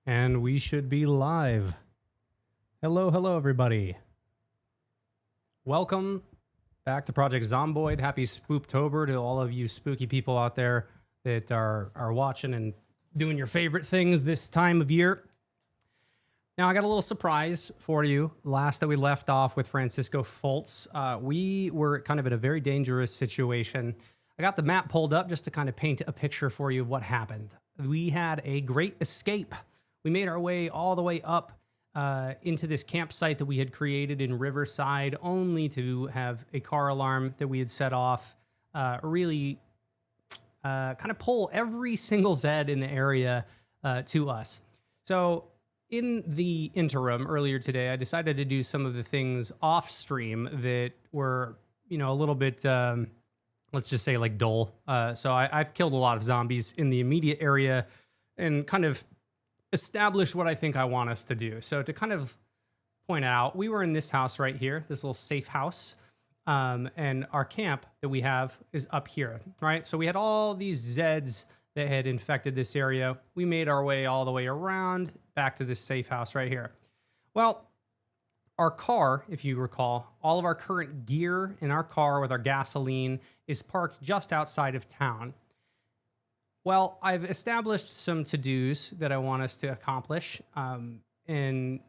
And we should be live. Hello, everybody. Welcome back to Project Zomboid. Happy Spooptober to all of you spooky people out there that are watching and doing your favorite things this time of year. Now, I got a little surprise for you. Last that we left off with Francisco Fultz, we were kind of in a very dangerous situation. I got the map pulled up just to kind of paint a picture for you of what happened. We had a great escape. We made our way all the way up into this campsite that we had created in Riverside, only to have a car alarm that we had set off really kind of pull every single Zed in the area to us. So in the interim earlier today, I decided to do some of the things off stream that were, a little bit, let's just say like dull. So I've killed a lot of zombies in the immediate area and kind of establish what I think I want us to do. So to kind of point out, we were in this house right here, this little safe house, and our camp that we have is up here, right? So we had all these Zeds that had infected this area. We made our way all the way around back to this safe house right here. Well, our car, if you recall, all of our current gear in our car with our gasoline is parked just outside of town. Well, I've established some to-dos that I want us to accomplish, and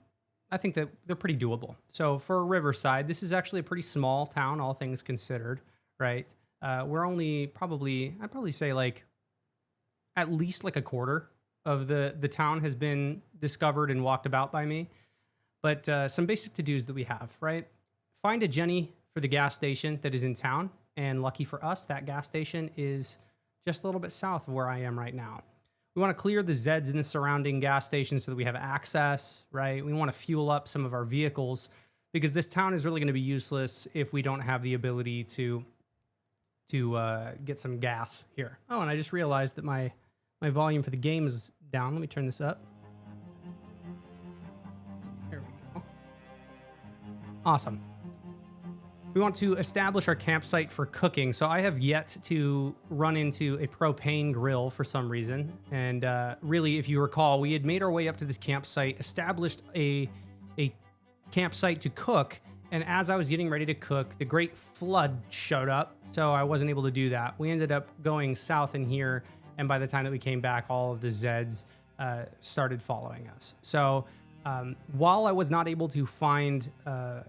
I think that they're pretty doable. So for Riverside, this is actually a pretty small town, all things considered, right? We're only I'd probably say like at least like a quarter of the town has been discovered and walked about by me. But some basic to-dos that we have, right? Find a Jenny for the gas station that is in town, and lucky for us, that gas station is just a little bit south of where I am right now. We want to clear the Zeds in the surrounding gas stations so that we have access, right? We want to fuel up some of our vehicles because this town is really going to be useless if we don't have the ability to get some gas here. Oh, and I just realized that my volume for the game is down. Let me turn this up. There we go. Awesome. We want to establish our campsite for cooking. So I have yet to run into a propane grill for some reason. And really, if you recall, we had made our way up to this campsite, established a campsite to cook. And as I was getting ready to cook, the Great Flood showed up. So I wasn't able to do that. We ended up going south in here. And by the time that we came back, all of the Zeds started following us. So while I was not able to find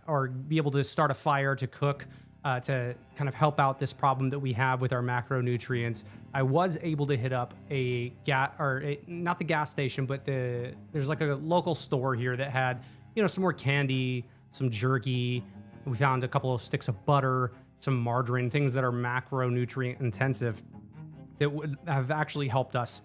or be able to start a fire to cook to kind of help out this problem that we have with our macronutrients, I was able to hit up not the gas station, but there's like a local store here that had, some more candy, some jerky. We found a couple of sticks of butter, some margarine, things that are macronutrient intensive that would have actually helped us.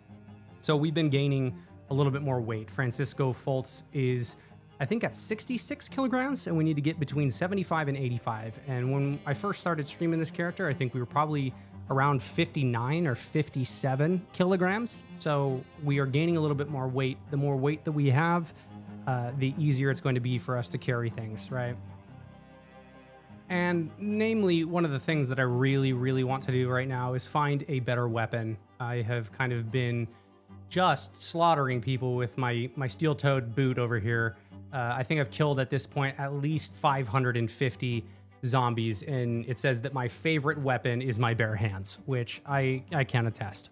So we've been gaining a little bit more weight. Francisco Fultz is, I think, at 66 kilograms, and we need to get between 75 and 85. And when I first started streaming this character, I think we were probably around 59 or 57 kilograms. So we are gaining a little bit more weight. The more weight that we have, the easier it's going to be for us to carry things, right? And namely, one of the things that I really, really want to do right now is find a better weapon. I have kind of been just slaughtering people with my steel-toed boot over here. I think I've killed at this point at least 550 zombies, and it says that my favorite weapon is my bare hands, which I can attest.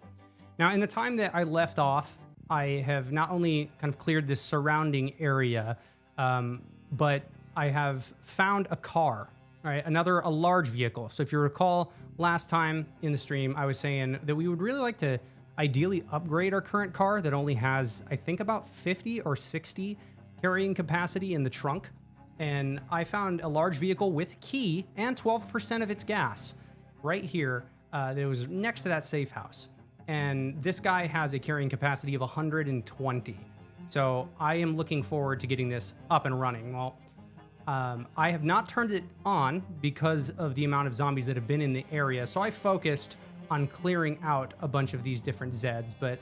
Now, in the time that I left off, I have not only kind of cleared this surrounding area, but I have found a car, right? A large vehicle. So if you recall, last time in the stream, I was saying that we would really like to ideally upgrade our current car that only has, I think, about 50 or 60 carrying capacity in the trunk. And I found a large vehicle with key and 12% of its gas right here that was next to that safe house. And this guy has a carrying capacity of 120. So I am looking forward to getting this up and running. Well, I have not turned it on because of the amount of zombies that have been in the area. So I focused on clearing out a bunch of these different Zeds, but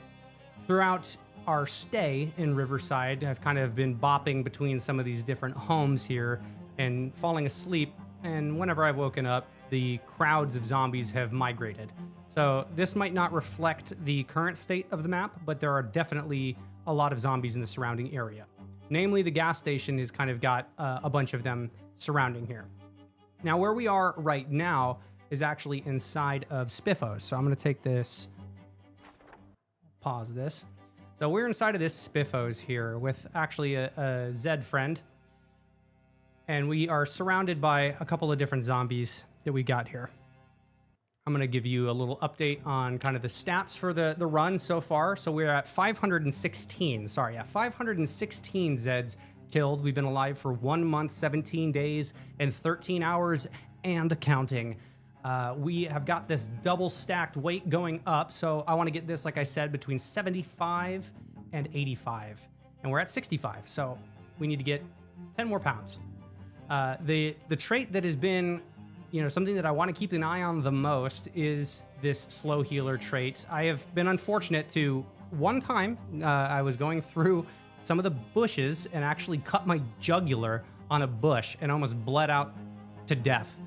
throughout our stay in Riverside, I've kind of been bopping between some of these different homes here and falling asleep, and whenever I've woken up, the crowds of zombies have migrated. So this might not reflect the current state of the map, but there are definitely a lot of zombies in the surrounding area. Namely, the gas station has kind of got a bunch of them surrounding here. Now, where we are right now is actually inside of Spiffos. So I'm going to take this, pause this. So we're inside of this Spiffos here with actually a Zed friend. And we are surrounded by a couple of different zombies that we got here. I'm going to give you a little update on kind of the stats for the run so far. So we're at 516, 516 Zeds killed. We've been alive for 1 month, 17 days, and 13 hours and counting. We have got this double stacked weight going up. So I want to get this, like I said, between 75 and 85. And we're at 65. So we need to get 10 more pounds. The trait that has been, something that I want to keep an eye on the most is this slow healer trait. I have been unfortunate to one time, I was going through some of the bushes and actually cut my jugular on a bush and almost bled out to death.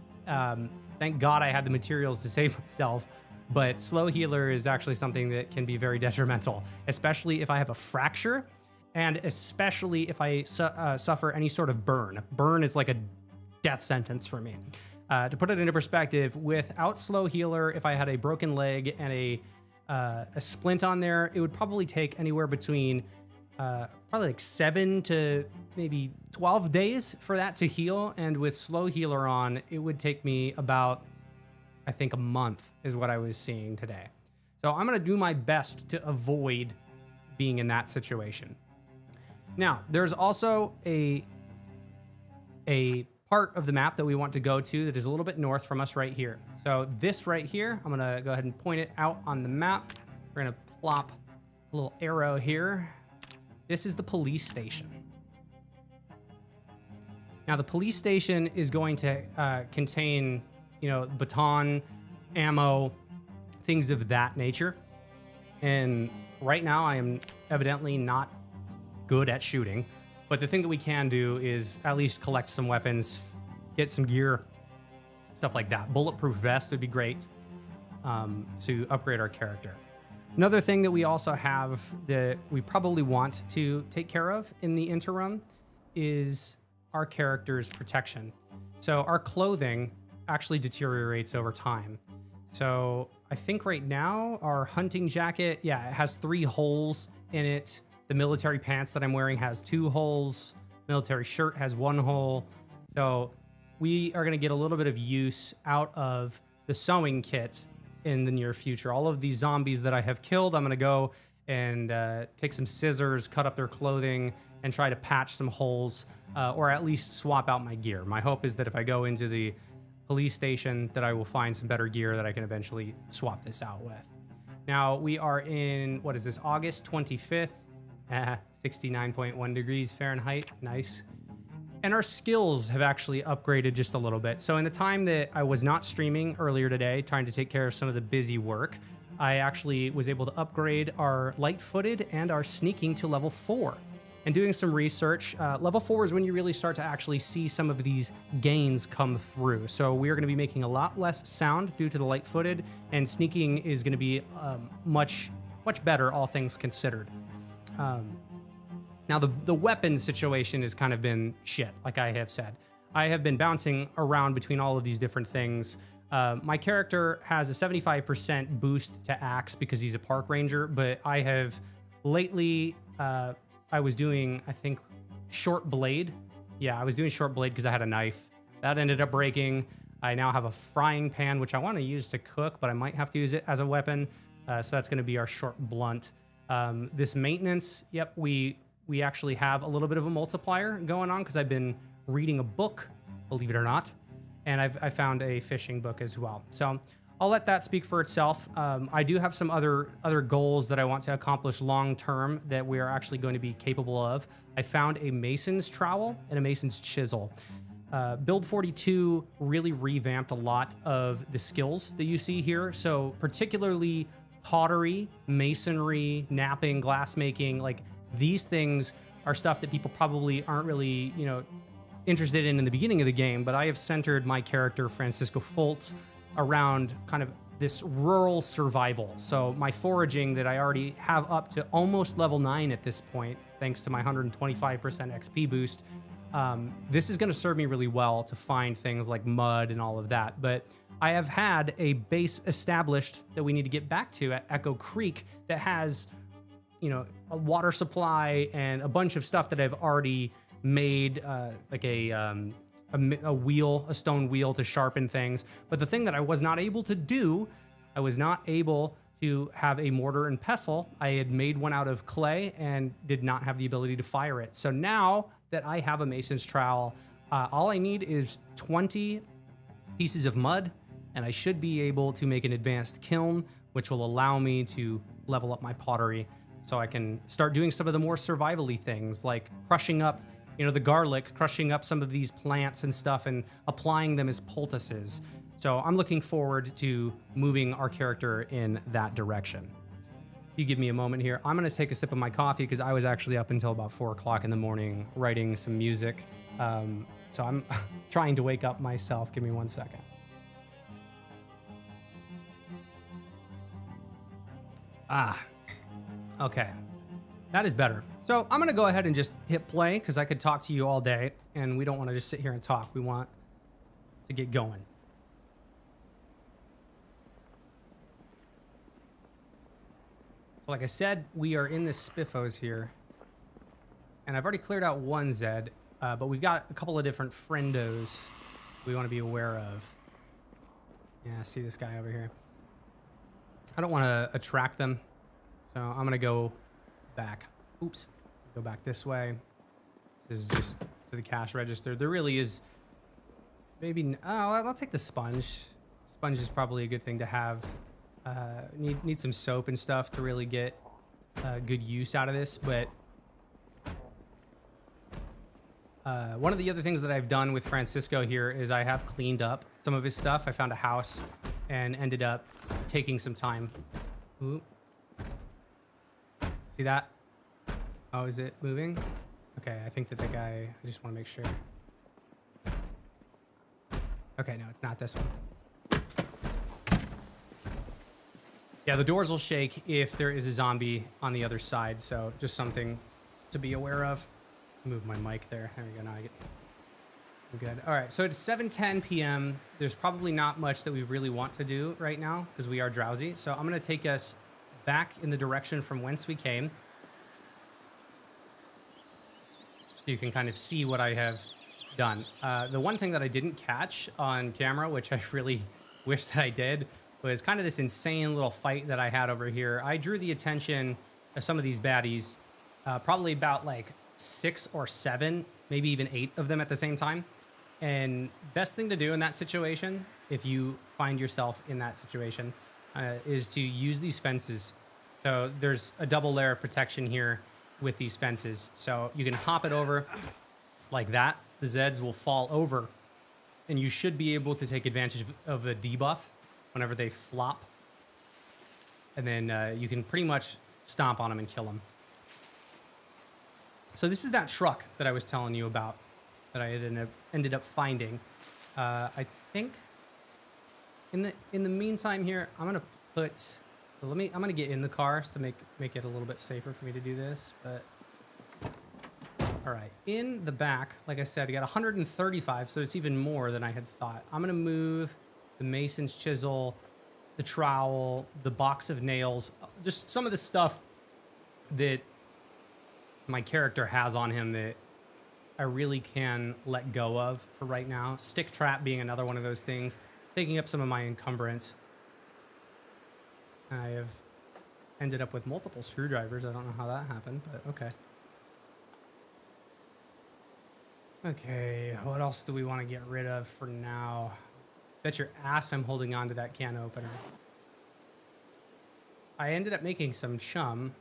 Thank God I had the materials to save myself, but slow healer is actually something that can be very detrimental, especially if I have a fracture and especially if I suffer any sort of burn. Burn is like a death sentence for me. To put it into perspective, without slow healer, if I had a broken leg and a splint on there, it would probably take anywhere between probably like 7 to maybe 12 days for that to heal. And with slow healer on, it would take me about, I think, a month is what I was seeing today. So I'm going to do my best to avoid being in that situation. Now, there's also a part of the map that we want to go to that is a little bit north from us right here. So this right here, I'm gonna go ahead and point it out on the map. We're gonna plop a little arrow here. This is the police station. Now the police station is going to contain, baton, ammo, things of that nature. And right now I am evidently not good at shooting. But the thing that we can do is at least collect some weapons, get some gear, stuff like that. Bulletproof vest would be great to upgrade our character. Another thing that we also have that we probably want to take care of in the interim is our character's protection. So our clothing actually deteriorates over time. So I think right now our hunting jacket, it has 3 holes in it. The military pants that I'm wearing has 2 holes. Military shirt has 1 hole. So we are going to get a little bit of use out of the sewing kit in the near future. All of these zombies that I have killed, I'm going to go and take some scissors, cut up their clothing, and try to patch some holes, or at least swap out my gear. My hope is that if I go into the police station, that I will find some better gear that I can eventually swap this out with. Now, we are in, August 25th. 69.1 degrees Fahrenheit. Nice. And our skills have actually upgraded just a little bit. So in the time that I was not streaming earlier today, trying to take care of some of the busy work, I actually was able to upgrade our light-footed and our sneaking to level 4. And doing some research, level 4 is when you really start to actually see some of these gains come through. So we are going to be making a lot less sound due to the light-footed, and sneaking is going to be much better, all things considered. Now the weapon situation has kind of been shit, like I have said. I have been bouncing around between all of these different things. My character has a 75% boost to axe because he's a park ranger, but I have lately, I was doing, I think, short blade. Yeah, I was doing short blade because I had a knife. That ended up breaking. I now have a frying pan, which I want to use to cook, but I might have to use it as a weapon. So that's going to be our short blunt. This maintenance, we actually have a little bit of a multiplier going on because I've been reading a book, believe it or not, and I found a fishing book as well. So I'll let that speak for itself. I do have some other goals that I want to accomplish long term that we are actually going to be capable of. I found a mason's trowel and a mason's chisel. Build 42 really revamped a lot of the skills that you see here. So particularly pottery, masonry, knapping, glass making, like these things are stuff that people probably aren't really, interested in the beginning of the game, but I have centered my character, Francisco Fultz, around kind of this rural survival. So my foraging that I already have up to almost level 9 at this point, thanks to my 125% XP boost, this is going to serve me really well to find things like mud and all of that. But I have had a base established that we need to get back to at Echo Creek that has, you know, a water supply and a bunch of stuff that I've already made, like a wheel, a stone wheel to sharpen things. But the thing that I was not able to do, I was not able to have a mortar and pestle. I had made one out of clay and did not have the ability to fire it. So now that I have a mason's trowel, all I need is 20 pieces of mud, and I should be able to make an advanced kiln, which will allow me to level up my pottery so I can start doing some of the more survival-y things like crushing up, you know, the garlic, crushing up some of these plants and stuff and applying them as poultices. So I'm looking forward to moving our character in that direction. You give me a moment here. I'm gonna take a sip of my coffee because I was actually up until about 4 o'clock in the morning writing some music. So I'm trying to wake up myself. Give me 1 second. Okay. That is better. So I'm gonna go ahead and just hit play because I could talk to you all day and we don't want to just sit here and talk. We want to get going. So like I said, we are in the Spiffos here. And I've already cleared out one Zed, but we've got a couple of different friendos we want to be aware of. Yeah, see this guy over here. I don't want to attract them, so I'm going to go back. Oops. Go back this way. This is just to the cash register. There really is maybe... Oh, I'll take the sponge. Sponge is probably a good thing to have. Need some soap and stuff to really get good use out of this, but one of the other things that I've done with Francisco here is I have cleaned up some of his stuff. I found a house and ended up taking some time. Ooh. See that? Oh, is it moving? Okay, I think that the guy, I just want to make sure. Okay, no, it's not this one. Yeah, the doors will shake if there is a zombie on the other side, so just something to be aware of. Move my mic there. There we go. Now I'm good. All right, so it's 7:10 p.m. There's probably not much that we really want to do right now because we are drowsy. So I'm going to take us back in the direction from whence we came. So you can kind of see what I have done. The one thing that I didn't catch on camera, which I really wish that I did, was kind of this insane little fight that I had over here. I drew the attention of some of these baddies, probably about like 6 or 7, maybe even 8 of them at the same time. And best thing to do in that situation, if you find yourself in that situation, is to use these fences. So there's a double layer of protection here with these fences. So you can hop it over like that. The Zeds will fall over and you should be able to take advantage of a debuff whenever they flop. And then you can pretty much stomp on them and kill them. So this is that truck that I was telling you about that I had ended up finding. I think in the meantime here, I'm gonna put. So I'm gonna get in the car to make it a little bit safer for me to do this. But all right, in the back, like I said, I got 135, so it's even more than I had thought. I'm gonna move the mason's chisel, the trowel, the box of nails, just some of the stuff that my character has on him that I really can let go of for right now. Stick trap being another one of those things, taking up some of my encumbrance. I have ended up with multiple screwdrivers. I don't know how that happened, but okay. Okay, what else do we want to get rid of for now? Bet your ass I'm holding on to that can opener. I ended up making some chum.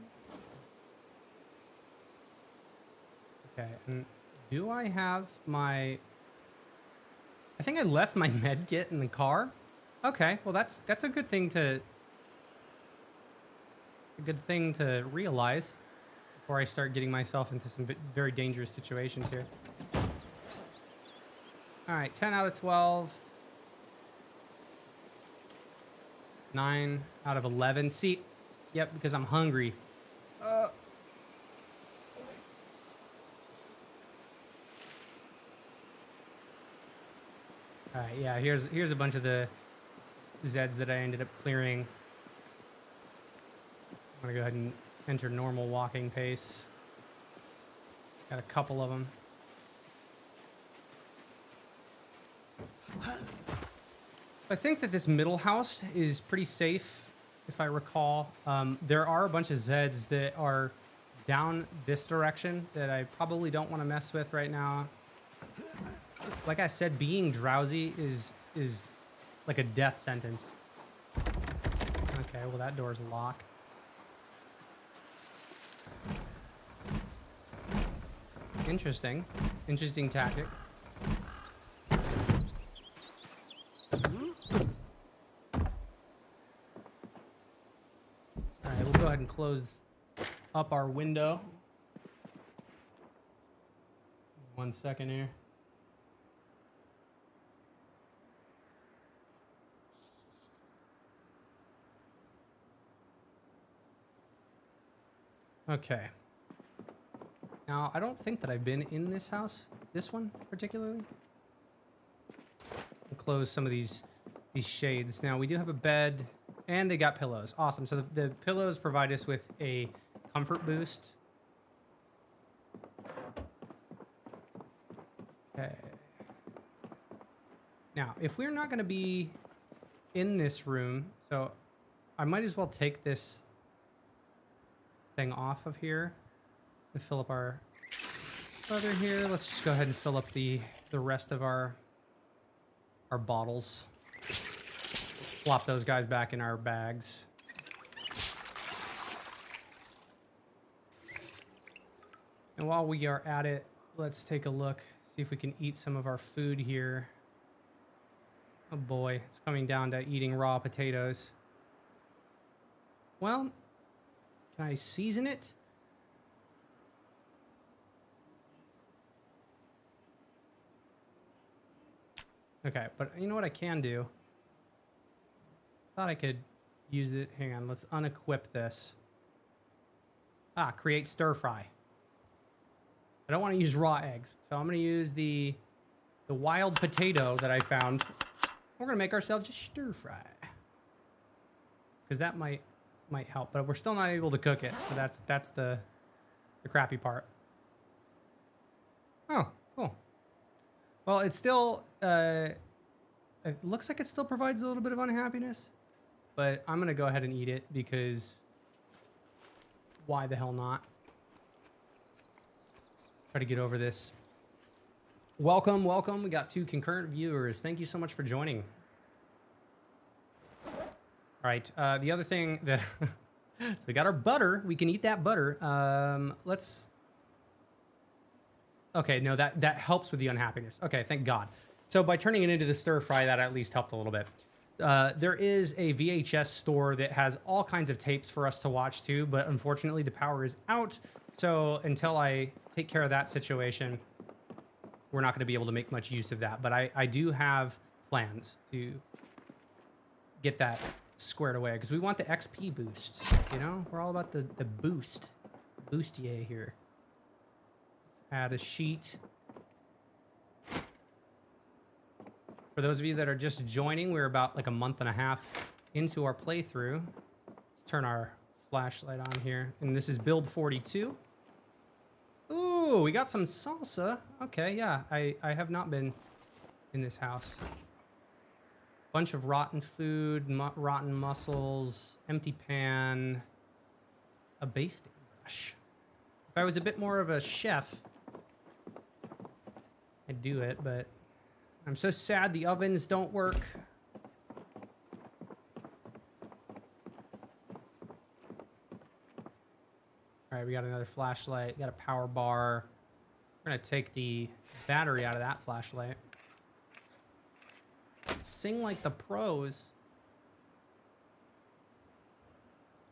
Okay, and do I have my... I think I left my med kit in the car. Okay, well that's a good thing to... a good thing to realize before I start getting myself into some very dangerous situations here. All right, 10 out of 12. 9 out of 11. See, yep, because I'm hungry. All right, yeah, here's a bunch of the Zeds that I ended up clearing. I'm gonna go ahead and enter normal walking pace. Got a couple of them. I think that this middle house is pretty safe, if I recall. There are a bunch of Zeds that are down this direction that I probably don't want to mess with right now. Like I said, being drowsy is like a death sentence. Okay, well that door's locked. Interesting. Interesting tactic. Alright, we'll go ahead and close up our window. 1 second here. Okay. Now, I don't think that I've been in this house, this one particularly. I'll close some of these shades. Now, we do have a bed, and they got pillows. Awesome. So the pillows provide us with a comfort boost. Okay. Now, if we're not going to be in this room, so I might as well take this thing off of here and fill up our other here. Let's just go ahead and fill up the rest of our bottles. Flop those guys back in our bags. And while we are at it, let's take a look, see if we can eat some of our food here. Oh boy, it's coming down to eating raw potatoes. Well, can I season it? Okay, but you know what I can do? Thought I could use it. Hang on, let's unequip this. Ah, create stir fry. I don't want to use raw eggs, so I'm going to use the wild potato that I found. We're going to make ourselves just stir fry. Because that might help, but we're still not able to cook it, so that's the crappy part. Oh, cool. Well, it's still it looks like it still provides a little bit of unhappiness, but I'm gonna go ahead and eat it because why the hell not? Try to get over this. Welcome, welcome. We got 2 concurrent viewers. Thank you so much for joining. All right, the other thing that so we got our butter. We can eat that butter. Let's. Okay, no, that helps with the unhappiness. Okay, thank God. So by turning it into the stir fry, that at least helped a little bit. There is a VHS store that has all kinds of tapes for us to watch too, but unfortunately the power is out. So until I take care of that situation, we're not going to be able to make much use of that. But I do have plans to get that squared away because we want the XP boosts. You know, we're all about the boostier here. Let's add a sheet. For those of you that are just joining, we're about like a month and a half into our playthrough. Let's turn our flashlight on here, and this is build 42. Ooh, we got some salsa. Okay, yeah, I have not been in this house. Bunch of rotten food, rotten mussels, empty pan, a basting brush. If I was a bit more of a chef, I'd do it, but I'm so sad the ovens don't work. All right, we got another flashlight, got a power bar. We're gonna take the battery out of that flashlight. Sing like the pros.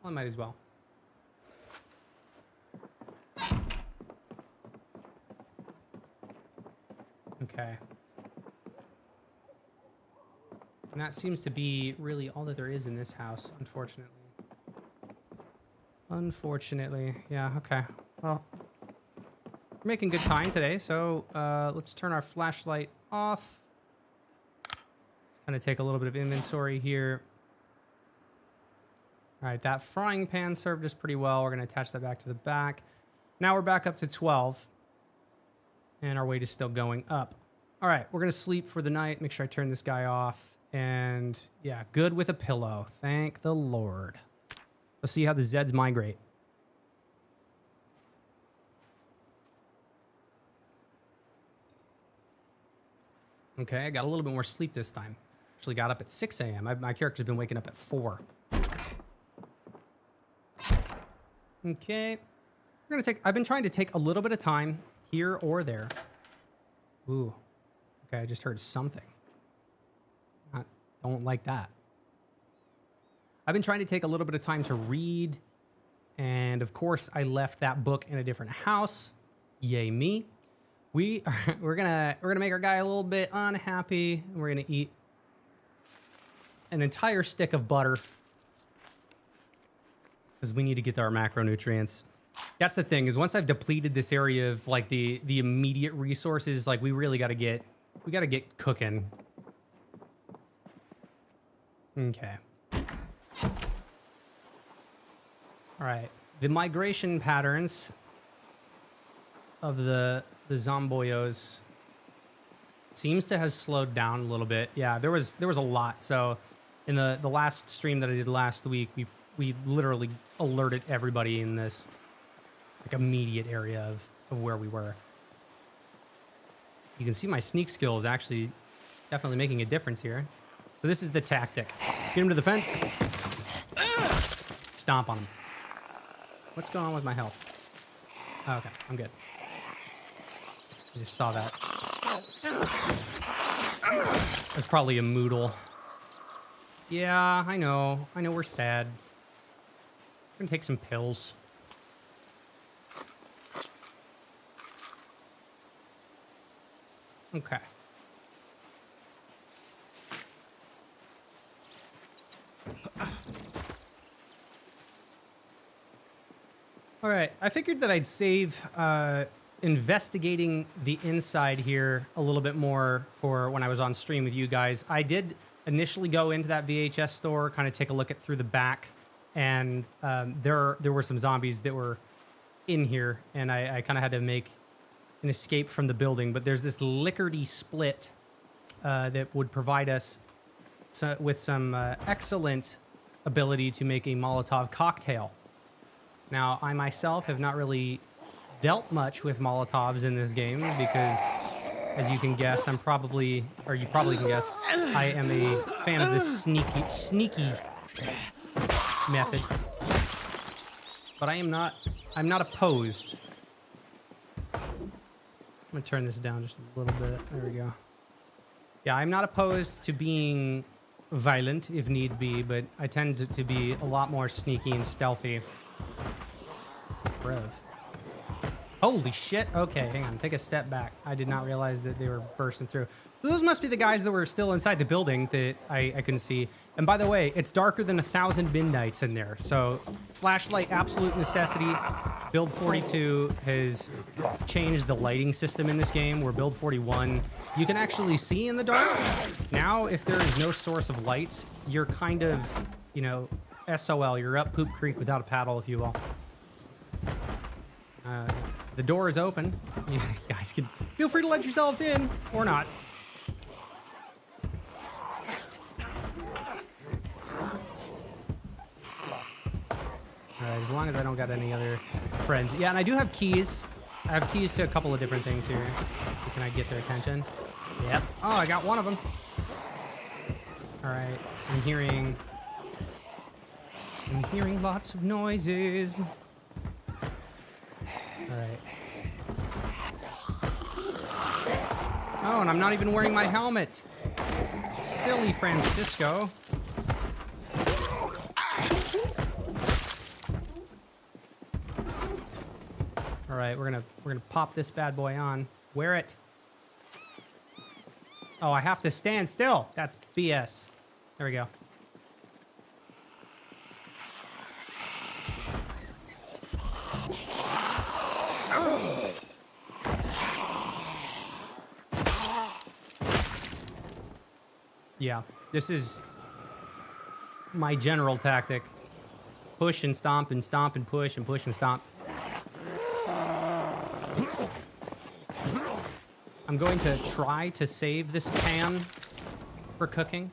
Well, I might as well. Okay. And that seems to be really all that there is in this house, unfortunately. Unfortunately. Yeah, okay. Well, we're making good time today, so let's turn our flashlight off. Let's kind of take a little bit of inventory here. All right, that frying pan served us pretty well. We're going to attach that back to the back. Now we're back up to 12. And our weight is still going up. All right, we're going to sleep for the night. Make sure I turn this guy off. And yeah, good with a pillow. Thank the Lord. Let's see how the Zeds migrate. Okay, I got a little bit more sleep this time. Actually got up at 6 a.m. My character's been waking up at 4. Okay. We're gonna I've been trying to take a little bit of time here or there. Ooh. Okay, I just heard something. I don't like that. I've been trying to take a little bit of time to read. And of course, I left that book in a different house. Yay me. We're gonna make our guy a little bit unhappy. We're gonna eat an entire stick of butter because we need to get our macronutrients. That's the thing, is once I've depleted this area of like the immediate resources, like we gotta get cooking. Okay. All right. The migration patterns of the Zomboyos seems to have slowed down a little bit. Yeah, there was a lot. So in the last stream that I did last week, we literally alerted everybody in this like immediate area of where we were. You can see my sneak skill is actually definitely making a difference here. So this is the tactic. Get him to the fence. Stomp on him. What's going on with my health? Oh, okay, I'm good. I just saw that. That's probably a moodle. Yeah, I know. I know we're sad. We're gonna take some pills. Okay. All right, I figured that I'd save investigating the inside here a little bit more for when I was on stream with you guys. I did initially go into that VHS store, kind of take a look at through the back, and there were some zombies that were in here, and I kind of had to make an escape from the building. But there's this lickety split that would provide us with some excellent ability to make a Molotov cocktail. Now, I myself have not really dealt much with Molotovs in this game because, as you can guess, you probably can guess, I am a fan of this sneaky method. But I'm not opposed. I'm gonna turn this down just a little bit. There we go. Yeah, I'm not opposed to being violent if need be, but I tend to be a lot more sneaky and stealthy. Rev. Holy shit. Okay, hang on. Take a step back. I did not realize that they were bursting through. So those must be the guys that were still inside the building that I couldn't see. And by the way, it's darker than 1,000 midnights in there. So flashlight, absolute necessity. Build 42 has changed the lighting system in this game, where build 41, you can actually see in the dark. Now, if there is no source of light, you're kind of, you know, SOL. You're up poop creek without a paddle, if you will. The door is open. You guys can feel free to let yourselves in or not. All right, as long as I don't got any other friends. Yeah, and I do have keys. I have keys to a couple of different things here. Can I get their attention? Yep. Oh, I got one of them. All right, I'm hearing lots of noises. All right. Oh, and I'm not even wearing my helmet. Silly Francisco. All right, we're gonna pop this bad boy on. Wear it. Oh, I have to stand still. That's BS. There we go. Yeah, this is my general tactic. Push and stomp and stomp and push and push and stomp. I'm going to try to save this pan for cooking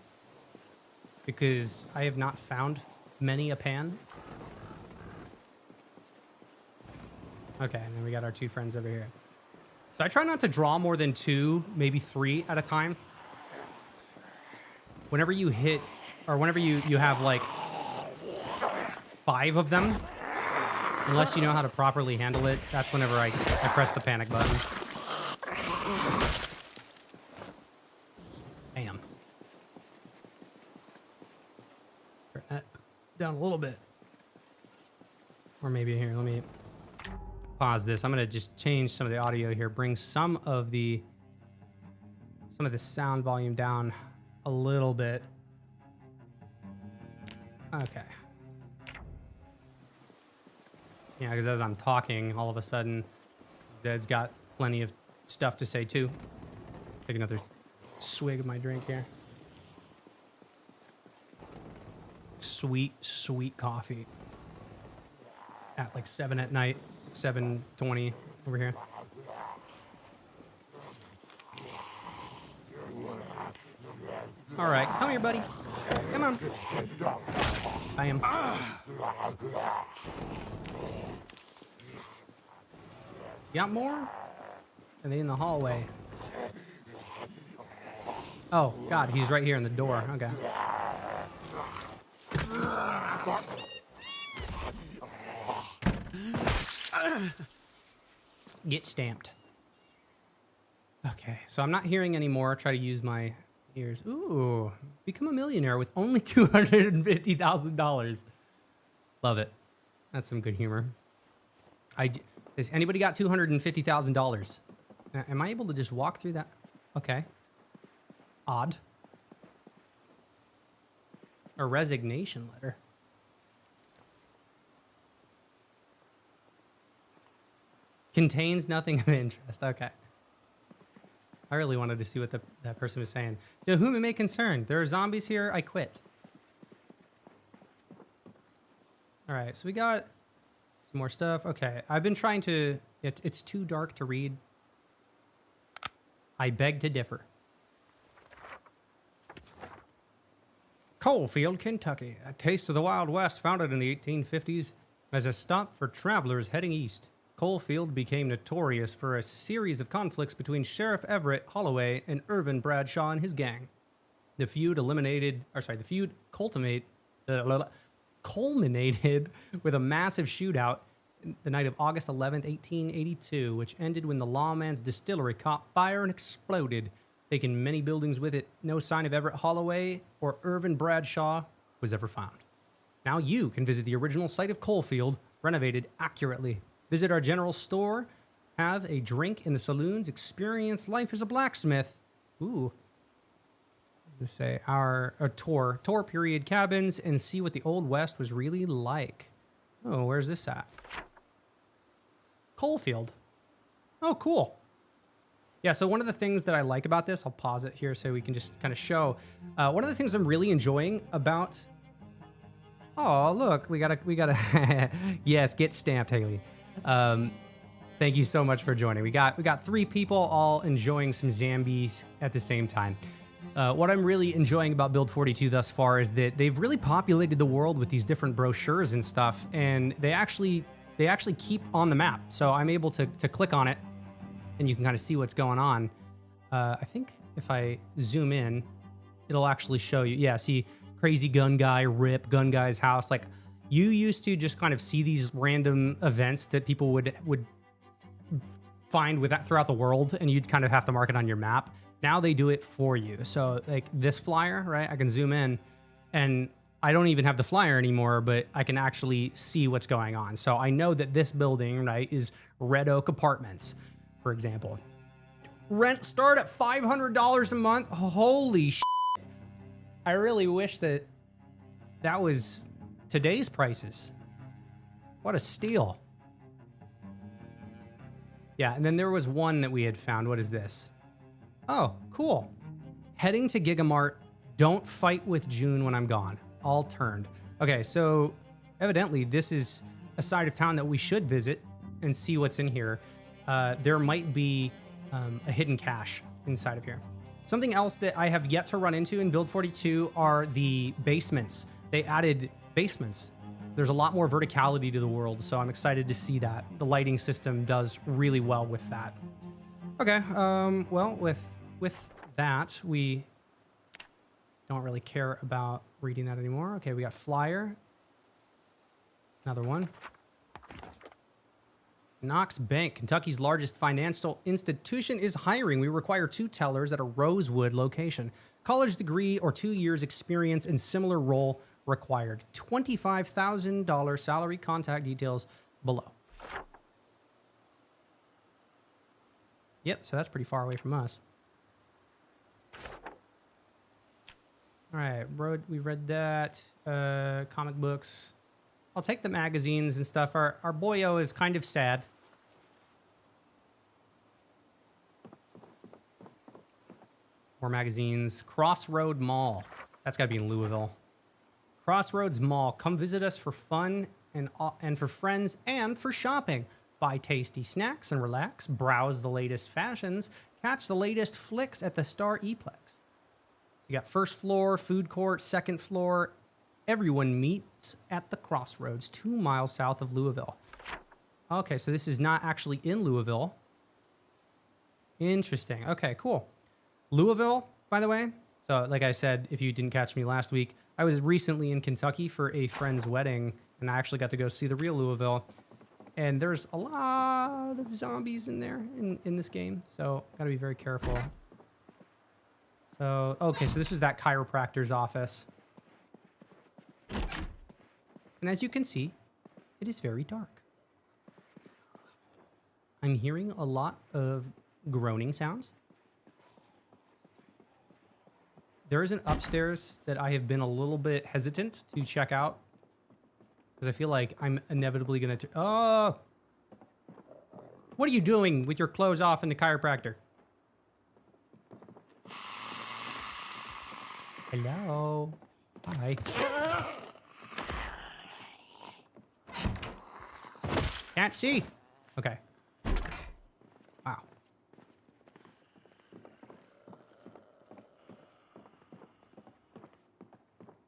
because I have not found many a pan. Okay, and then we got our two friends over here. So I try not to draw more than 2, maybe 3 at a time. Whenever you hit, or whenever you have like 5 of them, unless you know how to properly handle it, that's whenever I press the panic button. Bam. Turn that down a little bit. Or maybe here, let me pause this. I'm gonna just change some of the audio here, bring some of the sound volume down a little bit. Okay. Yeah, because as I'm talking, all of a sudden, Zed's got plenty of stuff to say too. Take another swig of my drink here. Sweet, sweet coffee. At like 7 at night, 7:20 over here. All right, come here, buddy. Come on. I am. Got more? Are they in the hallway? Oh, God, he's right here in the door. Okay. Get stamped. Okay, so I'm not hearing anymore. Try to use my ears. Ooh, become a millionaire with only $250,000. Love it. That's some good humor. Has anybody got $250,000? Am I able to just walk through that? Okay. Odd. A resignation letter. Contains nothing of interest. Okay. I really wanted to see what that person was saying. To whom it may concern, there are zombies here. I quit. All right, so we got some more stuff. Okay, I've been trying to... It's too dark to read. I beg to differ. Coalfield, Kentucky. A taste of the Wild West, founded in the 1850s as a stop for travelers heading east. Coalfield became notorious for a series of conflicts between Sheriff Everett Holloway and Irvin Bradshaw and his gang. The feud culminated with a massive shootout the night of August 11th, 1882, which ended when the Lawman's distillery caught fire and exploded, taking many buildings with it. No sign of Everett Holloway or Irvin Bradshaw was ever found. Now you can visit the original site of Coalfield, renovated accurately. Visit our general store, have a drink in the saloons, experience life as a blacksmith. Ooh. What does this say? Our tour period cabins, and see what the Old West was really like. Oh, where's this at? Coalfield. Oh, cool. Yeah, so one of the things that I like about this, I'll pause it here so we can just kind of show. One of the things I'm really enjoying about... Oh, look, we got a yes, get stamped, Haley. Thank you so much for joining. We got 3 people all enjoying some zombies at the same time. What I'm really enjoying about Build 42 thus far is that they've really populated the world with these different brochures and stuff, and they actually keep on the map. So I'm able to click on it, and you can kind of see what's going on. I think if I zoom in, it'll actually show you. Yeah, see, crazy gun guy, rip gun guy's house. Like, you used to just kind of see these random events that people would find with that throughout the world, and you'd kind of have to mark it on your map. Now they do it for you. So like this flyer, right? I can zoom in, and I don't even have the flyer anymore, but I can actually see what's going on. So I know that this building, right, is Red Oak Apartments, for example. Rent start at $500 a month. Holy shit. I really wish that that was today's prices. What a steal. Yeah, and then there was one that we had found. What is this? Oh, cool. Heading to Gigamart. Don't fight with June when I'm gone. All turned. Okay, so evidently this is a side of town that we should visit and see what's in here. There might be a hidden cache inside of here. Something else that I have yet to run into in Build 42 are the basements. They added basements. There's a lot more verticality to the world, so I'm excited to see that. The lighting system does really well with that. Okay, well, with that, we don't really care about reading that anymore. Okay, we got flyer. Another one. Knox Bank, Kentucky's largest financial institution, is hiring. We require 2 tellers at a Rosewood location. College degree or 2 years experience in similar role required. $25,000 salary. Contact details below. Yep, so that's pretty far away from us. All right, we've read that. Comic books. I'll take the magazines and stuff. Our boyo is kind of sad. More magazines. Crossroad Mall. That's got to be in Louisville. Crossroads Mall. Come visit us for fun and for friends and for shopping. Buy tasty snacks and relax. Browse the latest fashions. Catch the latest flicks at the Star Eplex. You got first floor, food court, second floor. Everyone meets at the Crossroads, 2 miles south of Louisville. Okay, so this is not actually in Louisville. Interesting. Okay, cool. Louisville, by the way. So, like I said, if you didn't catch me last week, I was recently in Kentucky for a friend's wedding, and I actually got to go see the real Louisville. And there's a lot of zombies in there in this game, so gotta be very careful. So, okay, so this is that chiropractor's office. And as you can see, it is very dark. I'm hearing a lot of groaning sounds. There is an upstairs that I have been a little bit hesitant to check out because I feel like I'm inevitably going to... Oh! What are you doing with your clothes off in the chiropractor? Hello? Hi. Can't see. Okay. Wow.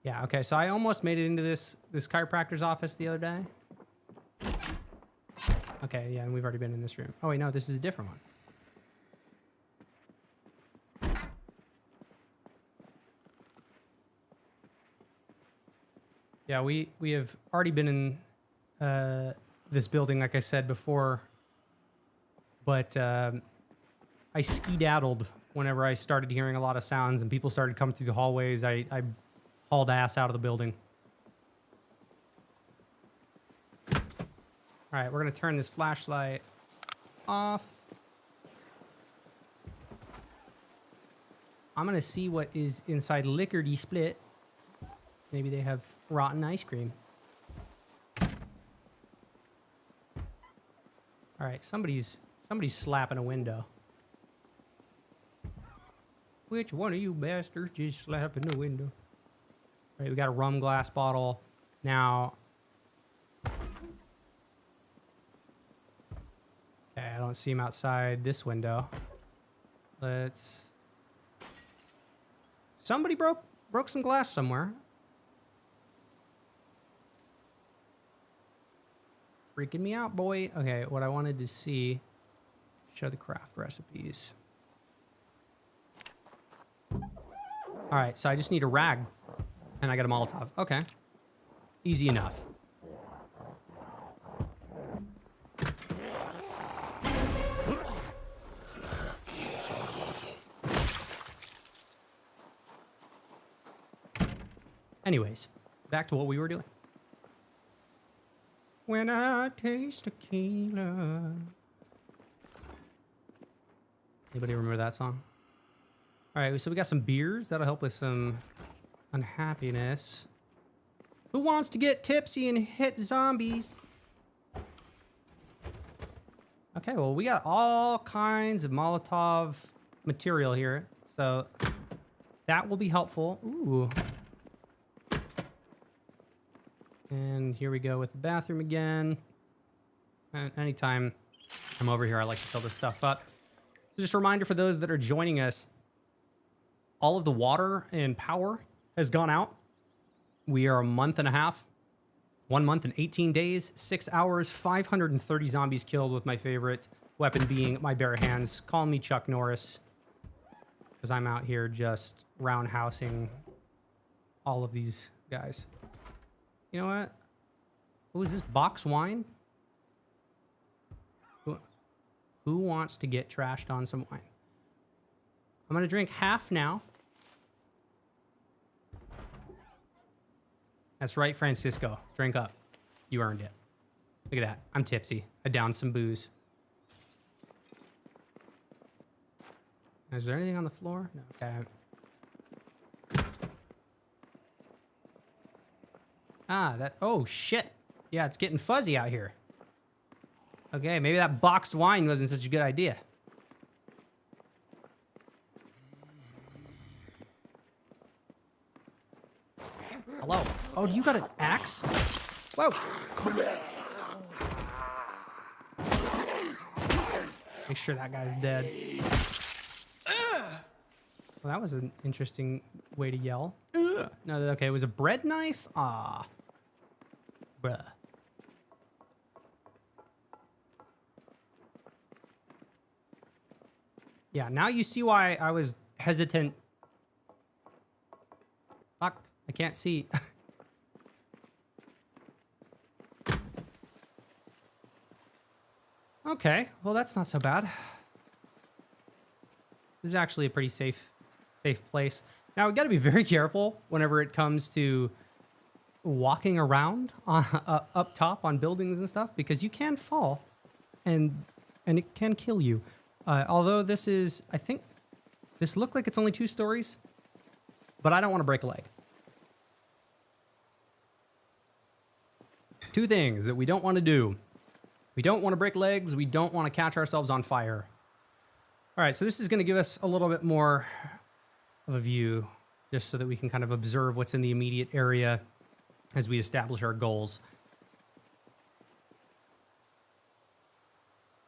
Yeah, okay, so I almost made it into this chiropractor's office the other day. Okay, yeah, and we've already been in this room. Oh, wait, no, this is a different one. Yeah, we have already been in this building, like I said before, but I skedaddled whenever I started hearing a lot of sounds and people started coming through the hallways. I hauled ass out of the building. All right, we're gonna turn this flashlight off. I'm gonna see what is inside Lickety Split. Maybe they have rotten ice cream. All right, somebody's slapping a window. Which one of you bastards just slapping the window? All right, we got a rum glass bottle. Now, okay, I don't see him outside this window. Somebody broke some glass somewhere. Freaking me out, boy. Okay, what I wanted to see, show the craft recipes. All right, so I just need a rag, and I got a Molotov. Okay, easy enough. Anyways, back to what we were doing. When I taste tequila. Anybody remember that song? All right, so we got some beers. That'll help with some unhappiness. Who wants to get tipsy and hit zombies? Okay, well, we got all kinds of Molotov material here, so that will be helpful. Ooh. And here we go with the bathroom again. And anytime I'm over here, I like to fill this stuff up. So just a reminder for those that are joining us, all of the water and power has gone out. We are a month and a half, 1 month and 18 days, 6 hours, 530 zombies killed, with my favorite weapon being my bare hands. Call me Chuck Norris, because I'm out here just roundhousing all of these guys. You know what? Who is this? Box wine? Who wants to get trashed on some wine? I'm going to drink half now. That's right, Francisco. Drink up. You earned it. Look at that. I'm tipsy. I downed some booze. Is there anything on the floor? No. Okay. Ah, that... Oh, shit. Yeah, it's getting fuzzy out here. Okay, maybe that boxed wine wasn't such a good idea. Hello. Oh, you got an axe? Whoa. Make sure that guy's dead. Well, that was an interesting way to yell. No, okay, it was a bread knife? Ah. Bruh. Yeah, now you see why I was hesitant. Fuck, I can't see. Okay, well, that's not so bad. This is actually a pretty safe place. Now, we got to be very careful whenever it comes to walking around up top on buildings and stuff, because you can fall and it can kill you. Although this is, I think, this looked like it's only 2 stories, but I don't want to break a leg. 2 things that we don't want to do. We don't want to break legs. We don't want to catch ourselves on fire. All right, so this is going to give us a little bit more of a view, just so that we can kind of observe what's in the immediate area as we establish our goals.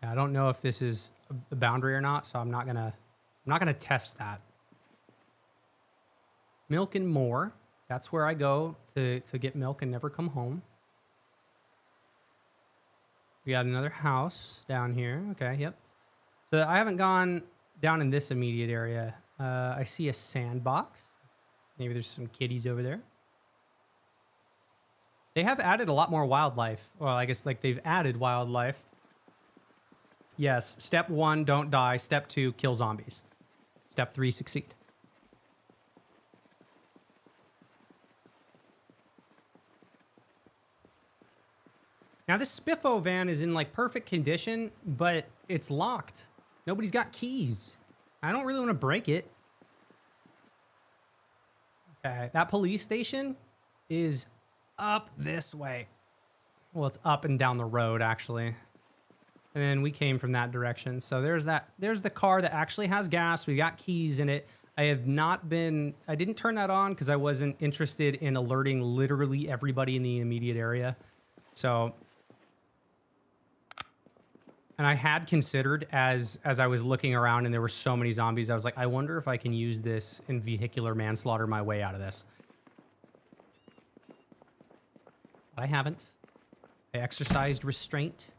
I don't know if this is a boundary or not, so I'm not gonna test that. Milk and more. That's where I go to get milk and never come home. We got another house down here. Okay, yep. So I haven't gone down in this immediate area. I see a sandbox. Maybe there's some kitties over there. They have added a lot more wildlife. Well, I guess like they've added wildlife. Yes, step 1, don't die. Step 2, kill zombies. Step 3, succeed. Now this Spiffo van is in like perfect condition, but it's locked. Nobody's got keys. I don't really want to break it. Okay, that police station is up this way. Well, it's up and down the road, actually. And then we came from that direction. So there's that. There's the car that actually has gas. We got keys in it. I didn't turn that on because I wasn't interested in alerting literally everybody in the immediate area. So, and I had considered as I was looking around and there were so many zombies, I was like, I wonder if I can use this and vehicular manslaughter my way out of this. But I haven't. I exercised restraint.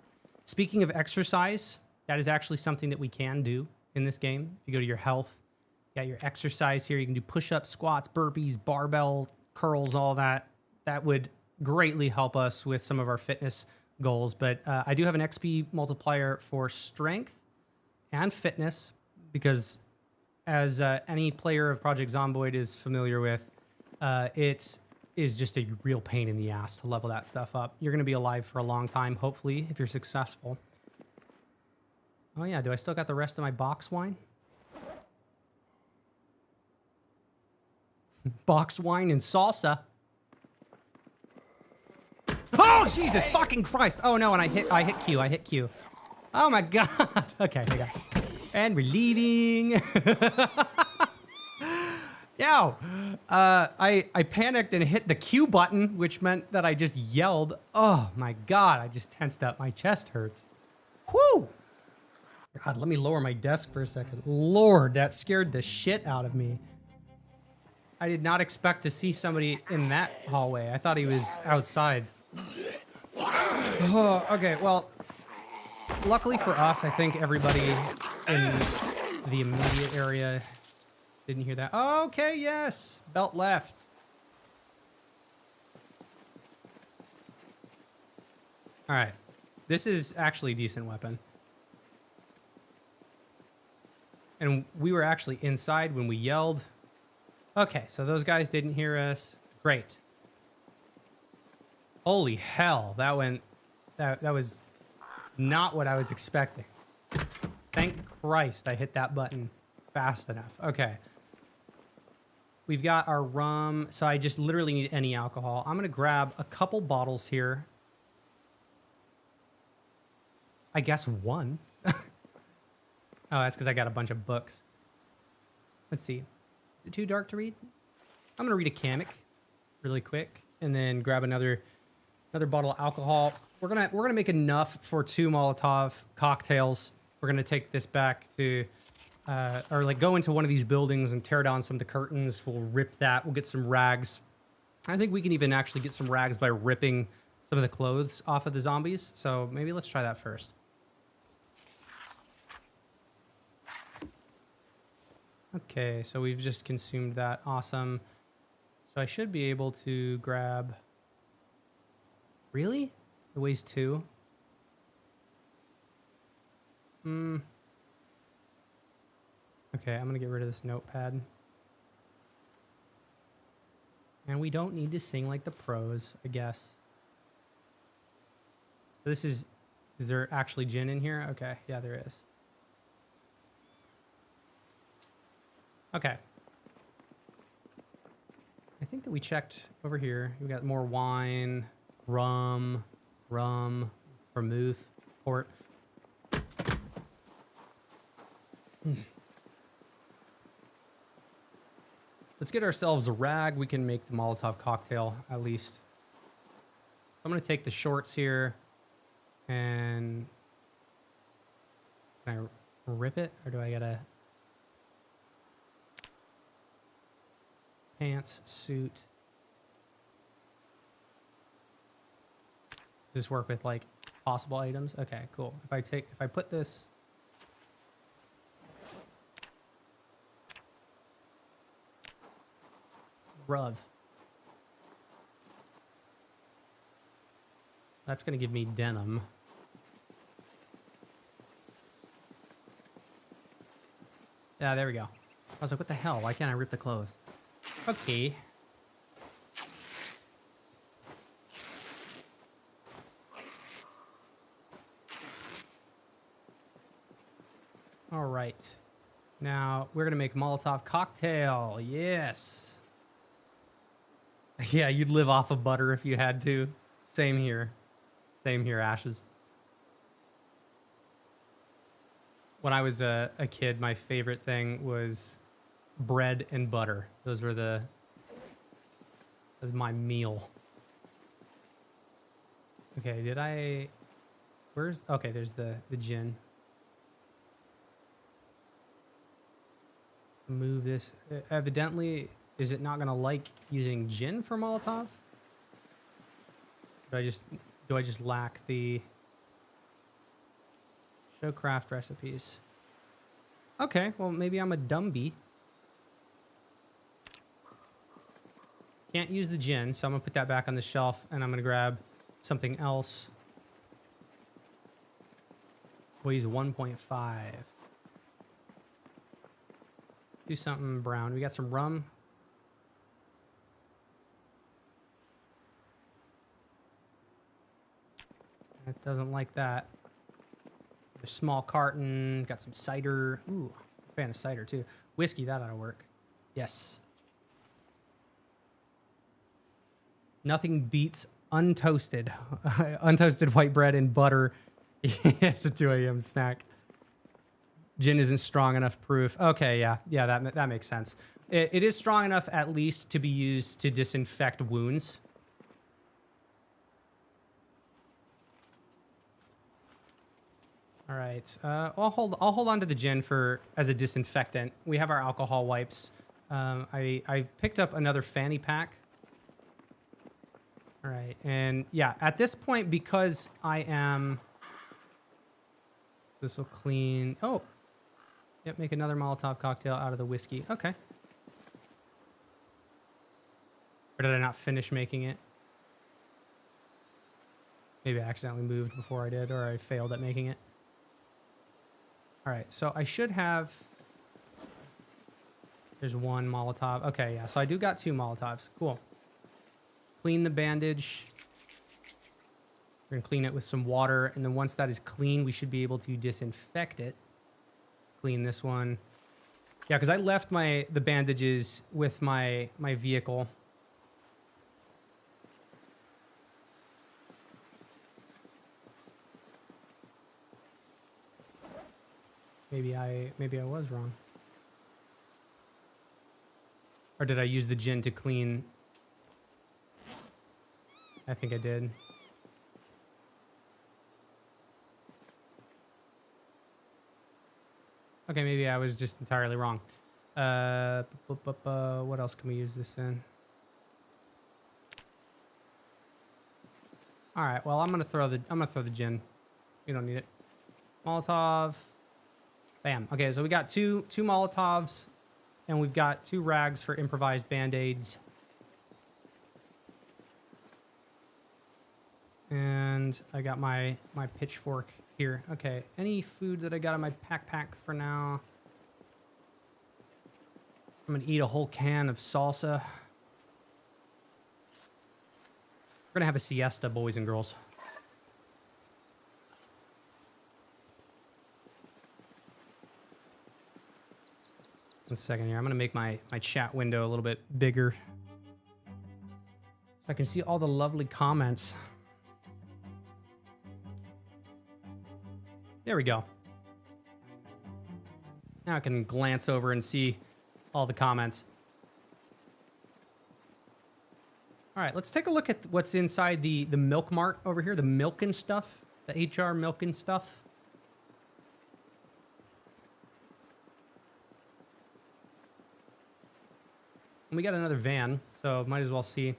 Speaking of exercise, that is actually something that we can do in this game. If you go to your health, you got your exercise here. You can do push-ups, squats, burpees, barbell, curls, all that. That would greatly help us with some of our fitness goals. But I do have an XP multiplier for strength and fitness because as any player of Project Zomboid is familiar with, it is just a real pain in the ass to level that stuff up. You're going to be alive for a long time, hopefully, if you're successful. Oh yeah, do I still got the rest of my box wine? Box wine and salsa. Oh, Jesus fucking Christ. Oh, no, and I hit Q. Oh, my God. Okay, hang on. And we're leaving. Yo, I panicked and hit the Q button, which meant that I just yelled. Oh, my God. I just tensed up. My chest hurts. Whew. God, let me lower my desk for a second. Lord, that scared the shit out of me. I did not expect to see somebody in that hallway. I thought he was outside. Oh, okay, well, luckily for us, I think everybody in the immediate area didn't hear that. Okay, yes, belt left. All right, this is actually a decent weapon. And we were actually inside when we yelled. Okay, so those guys didn't hear us. Great. Holy hell, that was not what I was expecting. Thank Christ I hit that button fast enough. Okay. We've got our rum, so I just literally need any alcohol. I'm gonna grab a couple bottles here. I guess one. Oh, that's because I got a bunch of books. Let's see. Is it too dark to read? I'm gonna read a comic really quick and then grab another bottle of alcohol. We're gonna make enough for 2 Molotov cocktails. We're gonna take this back to or like go into one of these buildings and tear down some of the curtains. We'll rip that. We'll get some rags. I think we can even actually get some rags by ripping some of the clothes off of the zombies. So maybe let's try that first. Okay, so we've just consumed that. Awesome. So I should be able to grab... Really? It weighs 2? Okay, I'm going to get rid of this notepad. And we don't need to sing like the pros, I guess. So this is... Is there actually gin in here? Okay, yeah, there is. Okay. I think that we checked over here. We got more wine, rum, vermouth, port. Let's get ourselves a rag. We can make the Molotov cocktail at least. So I'm going to take the shorts here and can I rip it or do I gotta... Pants, suit. Does this work with like possible items? Okay, cool. If I put this. Ruv. That's gonna give me denim. Yeah, there we go. I was like, what the hell? Why can't I rip the clothes? Okay. All right. Now we're gonna make Molotov cocktail. Yes. Yeah, you'd live off of butter if you had to. Same here. Same here, Ashes. When I was a kid, my favorite thing was bread and butter. Those were that was my meal. Okay, did I... Where's... Okay, there's the gin. Let's move this. Evidently, is it not going to like using gin for Molotov? Do I just lack the... Show craft recipes. Okay, well, maybe I'm a dumbie. Can't use the gin, so I'm gonna put that back on the shelf and I'm gonna grab something else. Weighs 1.5. Do something brown. We got some rum. It doesn't like that. A small carton. Got some cider. Ooh, I'm a fan of cider too. Whiskey, that ought to work. Yes. Nothing beats untoasted, untoasted white bread and butter. Yes, a 2 a.m. snack. Gin isn't strong enough proof. Okay, yeah, that makes sense. It is strong enough at least to be used to disinfect wounds. All right. I'll hold on to the gin as a disinfectant. We have our alcohol wipes. I picked up another fanny pack. All right, and yeah, at this point, because I am, this will clean. Oh, yep. Make another Molotov cocktail out of the whiskey. Okay. Or did I not finish making it? Maybe I accidentally moved before I did, or I failed at making it. All right, so I should have, there's one Molotov. Okay, yeah, so I do got 2 Molotovs. Cool. Clean the bandage. We're gonna clean it with some water, and then once that is clean, we should be able to disinfect it. Let's clean this one. Yeah, because I left the bandages with my vehicle. Maybe I was wrong. Or did I use the gin to clean? I think I did. Okay, maybe I was just entirely wrong. What else can we use this in? All right. Well, I'm gonna throw the gin. You don't need it. Molotov. Bam. Okay, so we got two Molotovs, and we've got 2 rags for improvised band-aids. And I got my pitchfork here. Okay, any food that I got in my backpack for now? I'm gonna eat a whole can of salsa. We're gonna have a siesta, boys and girls. One second here. I'm gonna make my chat window a little bit bigger so I can see all the lovely comments. There we go. Now I can glance over and see all the comments. All right, let's take a look at what's inside the milk mart over here, the milk and stuff, the HR milk and stuff. And we got another van, so might as well see.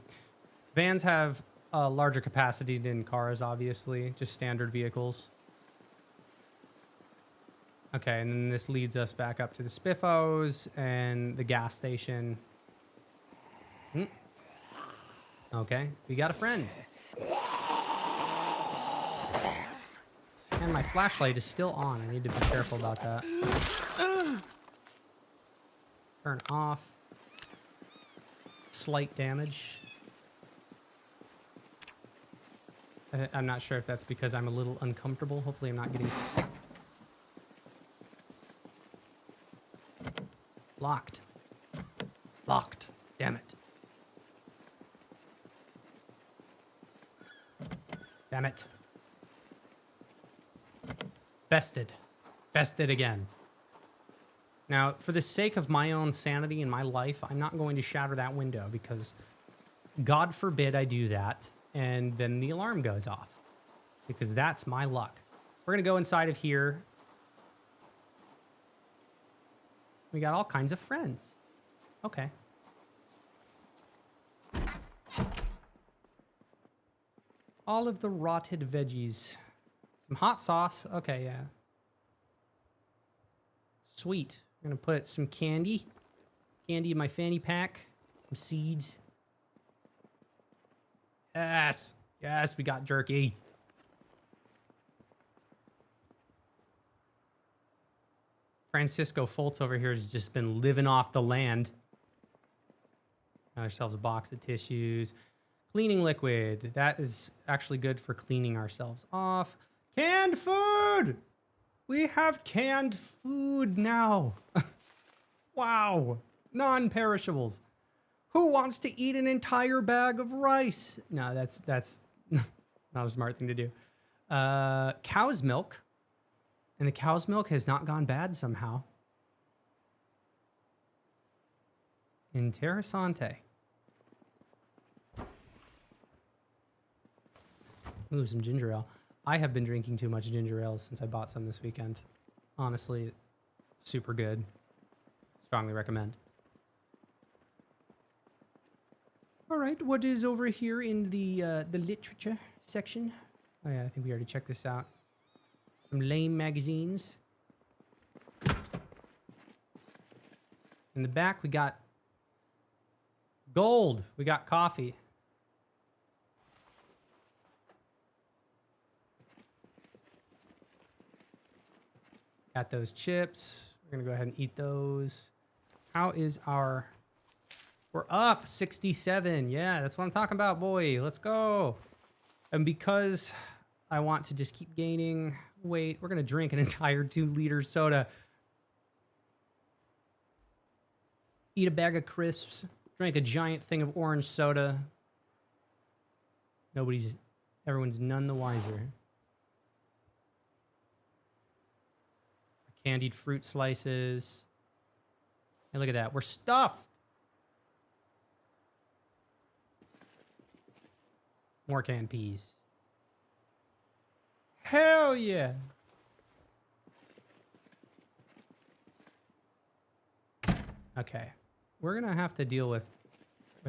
Vans have a larger capacity than cars, obviously, just standard vehicles. Okay, and then this leads us back up to the Spiffos and the gas station. Okay, we got a friend. And my flashlight is still on. I need to be careful about that. Turn off. Slight damage. I'm not sure if that's because I'm a little uncomfortable. Hopefully I'm not getting sick. Locked. Locked. Damn it. Damn it. Bested. Bested again. Now, for the sake of my own sanity in my life, I'm not going to shatter that window because God forbid I do that and then the alarm goes off because that's my luck. We're going to go inside of here. We got all kinds of friends. Okay. All of the rotted veggies. Some hot sauce. Okay, yeah. Sweet. I'm going to put some candy. Candy in my fanny pack. Some seeds. Yes. Yes, we got jerky. Francisco Fultz over here has just been living off the land. Got ourselves a box of tissues. Cleaning liquid. That is actually good for cleaning ourselves off. Canned food! We have canned food now. Wow. Non-perishables. Who wants to eat an entire bag of rice? No, that's not a smart thing to do. Cow's milk. And the cow's milk has not gone bad somehow. Interessante. Ooh, some ginger ale. I have been drinking too much ginger ale since I bought some this weekend. Honestly, super good. Strongly recommend. All right, what is over here in the literature section? Oh yeah, I think we already checked this out. Some lame magazines. In the back, we got gold. We got coffee. Got those chips. We're gonna go ahead and eat those. How is our... We're up 67. Yeah, that's what I'm talking about, boy. Let's go. And because I want to just keep gaining weight, we're going to drink an entire 2-liter soda. Eat a bag of crisps. Drink a giant thing of orange soda. Everyone's none the wiser. Candied fruit slices. And look at that. We're stuffed. More canned peas. Hell yeah. Okay. We're going to have to deal with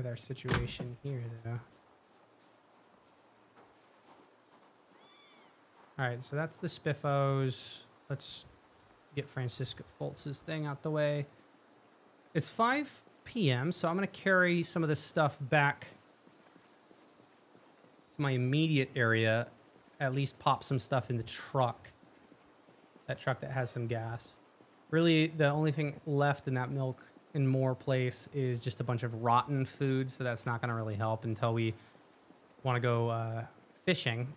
our situation here, though. All right, so that's the spiffos. Let's get Francisco Fultz's thing out the way. It's 5 p.m., so I'm going to carry some of this stuff back to my immediate area, at least pop some stuff in the truck. That truck that has some gas. Really, the only thing left in that milk and more place is just a bunch of rotten food, so that's not going to really help until we want to go fishing.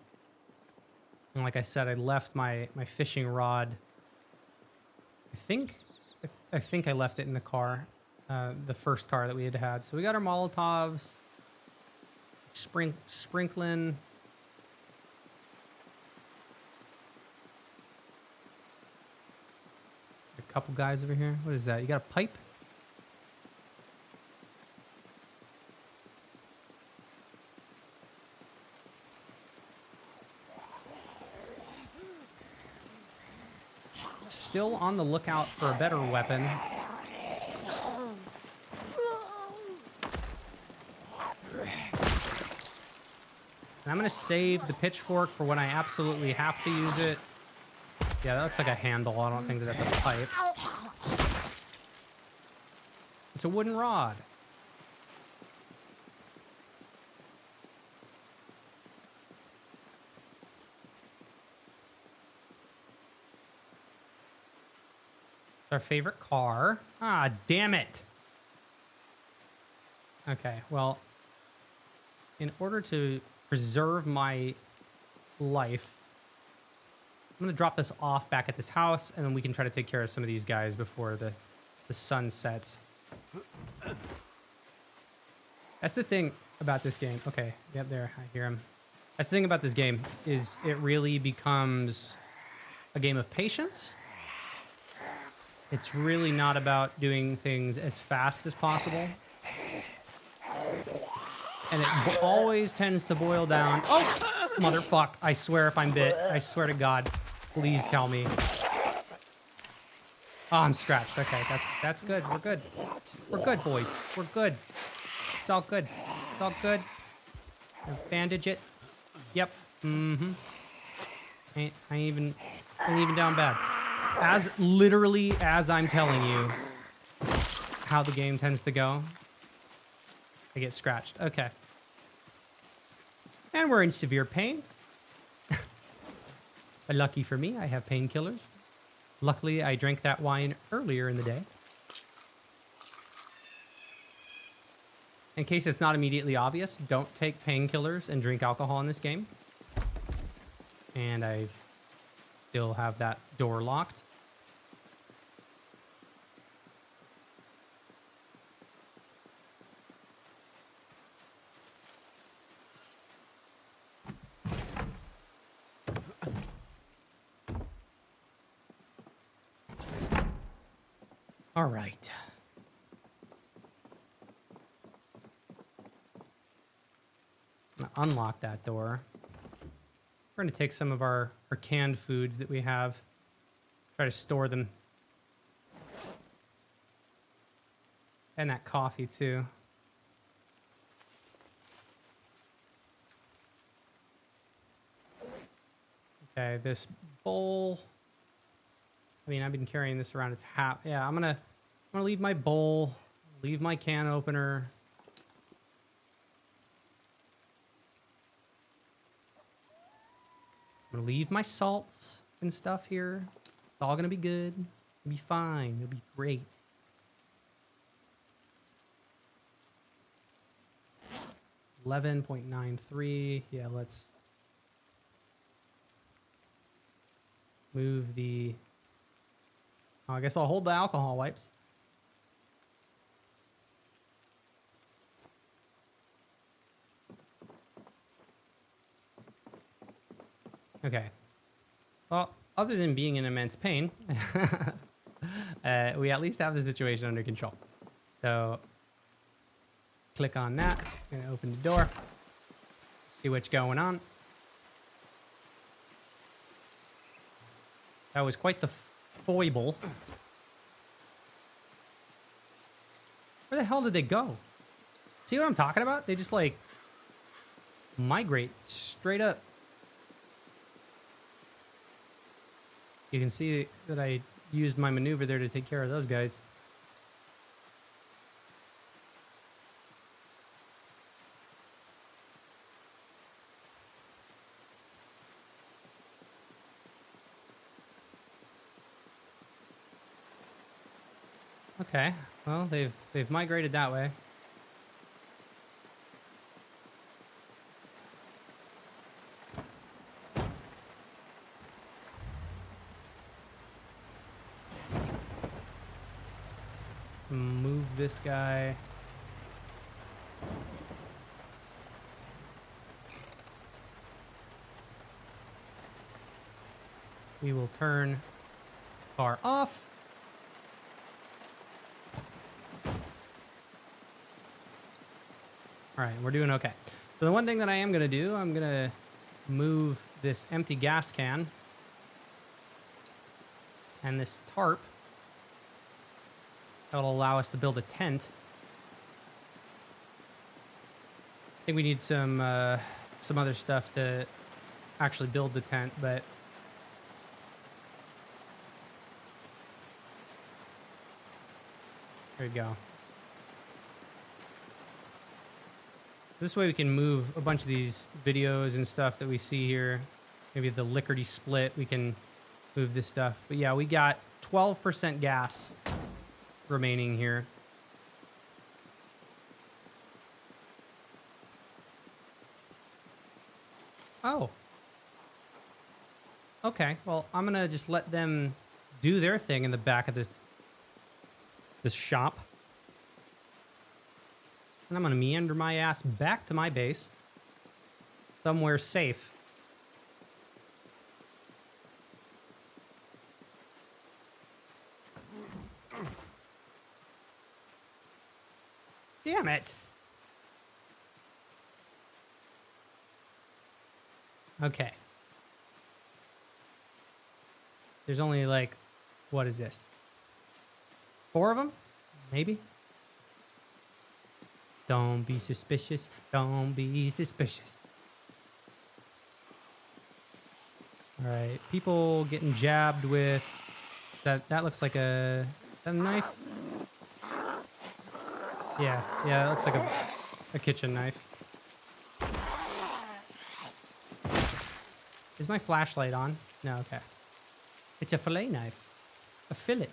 And like I said, I left my fishing rod. I think I left it in the car, the first car that we had. So we got our Molotovs. Sprinkling. A couple guys over here. What is that? You got a pipe? Still on the lookout for a better weapon. And I'm going to save the pitchfork for when I absolutely have to use it. Yeah, that looks like a handle. I don't think that's a pipe. It's a wooden rod. It's our favorite car. Ah, damn it. Okay, well, in order to preserve my life, I'm going to drop this off back at this house, and then we can try to take care of some of these guys before the sun sets. That's the thing about this game. Okay, yep, there, I hear him. That's the thing about this game, is it really becomes a game of patience. It's really not about doing things as fast as possible. And it always tends to boil down... Oh, motherfuck. I swear if I'm bit. I swear to God. Please tell me. Oh, I'm scratched. Okay, that's good. We're good. We're good, boys. We're good. It's all good. It's all good. Bandage it. Yep. Mm-hmm. Ain't even down bad. Literally as I'm telling you how the game tends to go, I get scratched. Okay. And we're in severe pain. But lucky for me, I have painkillers. Luckily, I drank that wine earlier in the day. In case it's not immediately obvious, don't take painkillers and drink alcohol in this game. And I still have that door locked. All right. I'm gonna unlock that door. We're gonna take some of our canned foods that we have, try to store them. And that coffee too. Okay, this bowl. I mean, I've been carrying this around. It's half. Yeah, I'm gonna leave my bowl, leave my can opener. I'm gonna leave my salts and stuff here. It's all gonna be good. It'll be fine. It'll be great. $11.93. Yeah, let's move the. Oh, I guess I'll hold the alcohol wipes. Okay. Well, other than being in immense pain, we at least have the situation under control. So, click on that. I'm gonna open the door. See what's going on. That was quite the foible. Where the hell did they go? See what I'm talking about? They just like migrate straight up. You can see that I used my maneuver there to take care of those guys. Okay, well, they've migrated that way. Move this guy. We will turn the car off. All right, we're doing okay. So the one thing that I am going to do, I'm going to move this empty gas can and this tarp. That'll allow us to build a tent. I think we need some other stuff to actually build the tent, but there you go. This way we can move a bunch of these videos and stuff that we see here. Maybe the lickety split, we can move this stuff. But yeah, we got 12% gas remaining here. Oh. Okay, well, I'm gonna just let them do their thing in the back of this shop. And I'm gonna meander my ass back to my base. Somewhere safe. Damn it. Okay. There's only like, what is this? 4 of them? Maybe? Don't be suspicious. Don't be suspicious. All right. People getting jabbed with that looks like a knife. Yeah, it looks like a kitchen knife. Is my flashlight on? No, okay. It's a fillet knife. A fillet.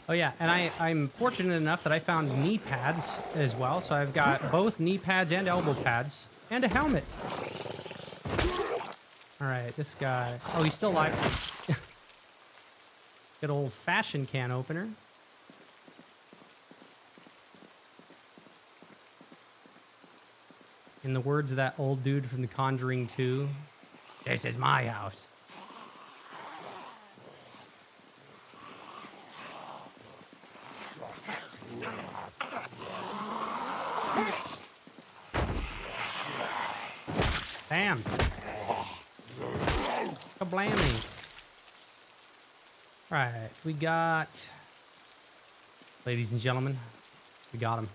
Oh yeah, and I'm fortunate enough that I found knee pads as well. So I've got both knee pads and elbow pads and a helmet. All right, this guy. Oh, he's still alive. Good old-fashioned can opener. In the words of that old dude from The Conjuring 2, this is my house. Damn. Kablammy. Right, we got... Ladies and gentlemen, we got him.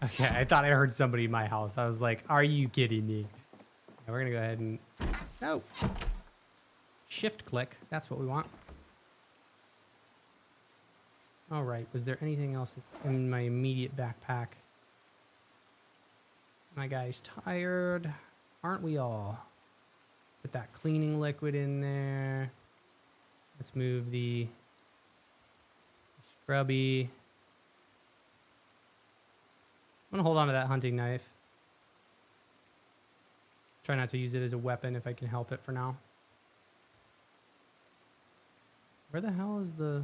Okay, I thought I heard somebody in my house. I was like, are you kidding me? Yeah, we're gonna go ahead and... No! Shift click, that's what we want. All right, was there anything else that's in my immediate backpack? My guy's tired. Aren't we all? Put that cleaning liquid in there. Let's move the scrubby. I'm gonna hold on to that hunting knife. Try not to use it as a weapon if I can help it for now. Where the hell is the...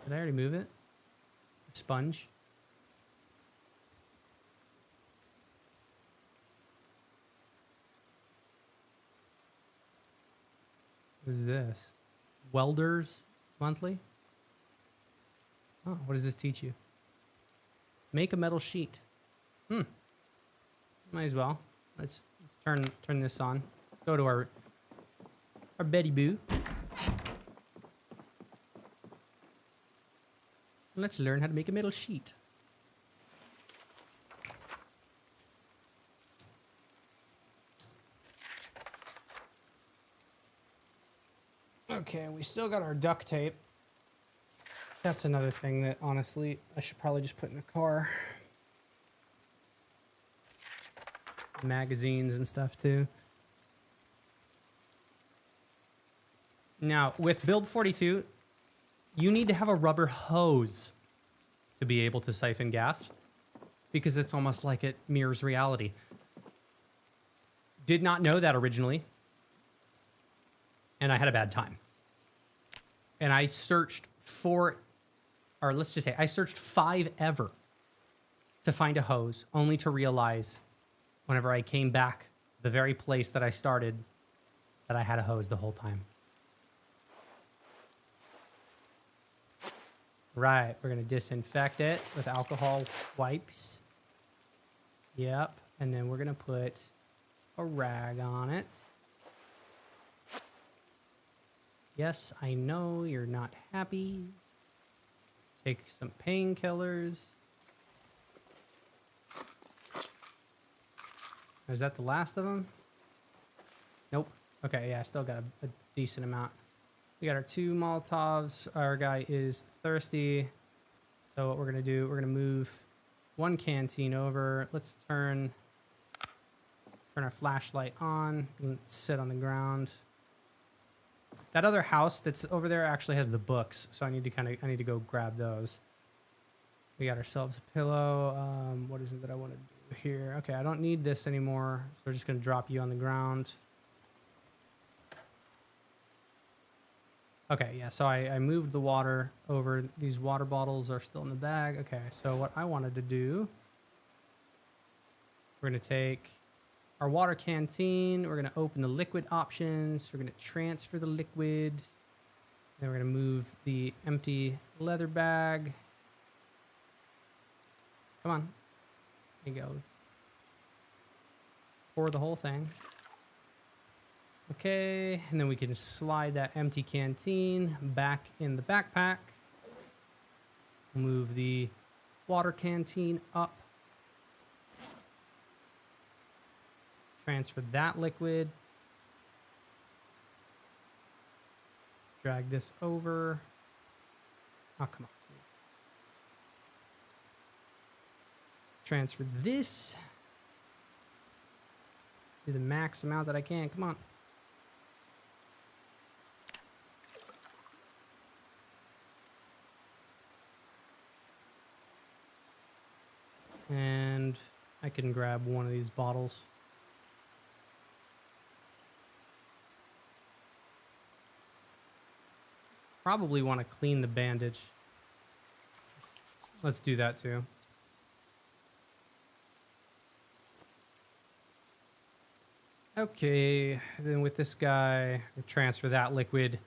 Did I already move it? A sponge? What is this? Welders Monthly? Oh, what does this teach you? Make a metal sheet. Might as well. Let's turn this on. Let's go to our Betty Boo. Let's learn how to make a metal sheet. Okay, we still got our duct tape. That's another thing that, honestly, I should probably just put in the car. Magazines and stuff, too. Now, with Build 42, you need to have a rubber hose to be able to siphon gas, because it's almost like it mirrors reality. Did not know that originally, and I had a bad time. And I searched for, or let's just say, I searched 5 ever to find a hose, only to realize whenever I came back to the very place that I started that I had a hose the whole time. Right, we're gonna disinfect it with alcohol wipes. Yep, and then we're gonna put a rag on it. Yes, I know you're not happy. Take some painkillers. Is that the last of them? Nope. Okay, yeah, I still got a decent amount. We got our 2 Molotovs. Our guy is thirsty. So what we're gonna do, we're gonna move 1 canteen over. Let's turn our flashlight on and sit on the ground. That other house that's over there actually has the books, so I need to go grab those. We got ourselves a pillow. What is it that I want to do here? Okay, I don't need this anymore, so we're just gonna drop you on the ground. Okay, yeah, so I moved the water over. These water bottles are still in the bag. Okay, so what I wanted to do, we're gonna take our water canteen. We're gonna open the liquid options. We're gonna transfer the liquid. Then we're gonna move the empty leather bag. Come on, there you go. Let's pour the whole thing. Okay, and then we can slide that empty canteen back in the backpack. Move the water canteen up. Transfer that liquid. Drag this over. Oh, come on. Transfer this. Do the max amount that I can. Come on. And I can grab one of these bottles. Probably want to clean the bandage. Let's do that too. Okay, then with this guy, we transfer that liquid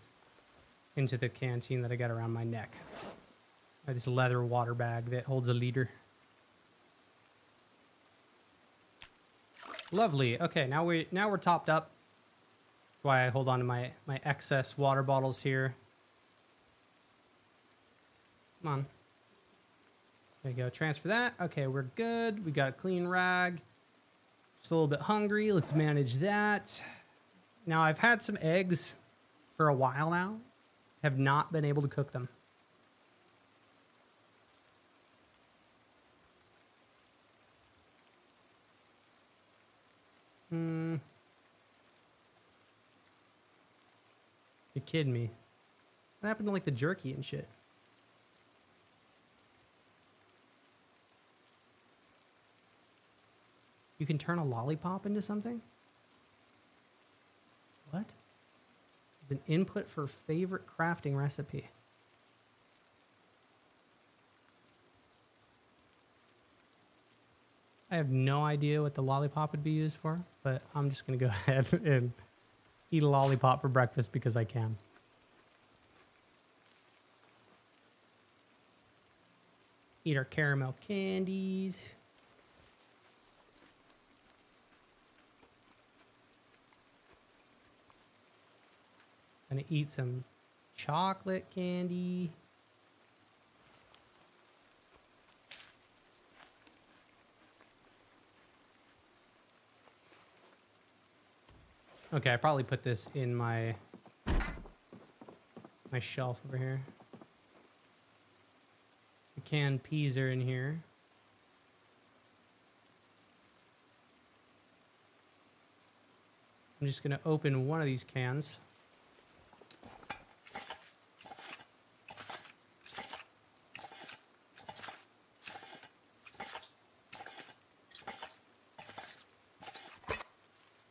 into the canteen that I got around my neck. This leather water bag that holds a liter. Lovely. Okay, now we're topped up. That's why I hold on to my excess water bottles here. Come on. There you go. Transfer that. Okay, we're good. We got a clean rag. Just a little bit hungry. Let's manage that. Now, I've had some eggs for a while now. Have not been able to cook them. You're kidding me. What happened to like the jerky and shit? You can turn a lollipop into something? What? Is an input for favorite crafting recipe. I have no idea what the lollipop would be used for, but I'm just going to go ahead and eat a lollipop for breakfast because I can. Eat our caramel candies. Gonna eat some chocolate candy. Okay, I probably put this in my shelf over here. The canned peas are in here. I'm just gonna open one of these cans.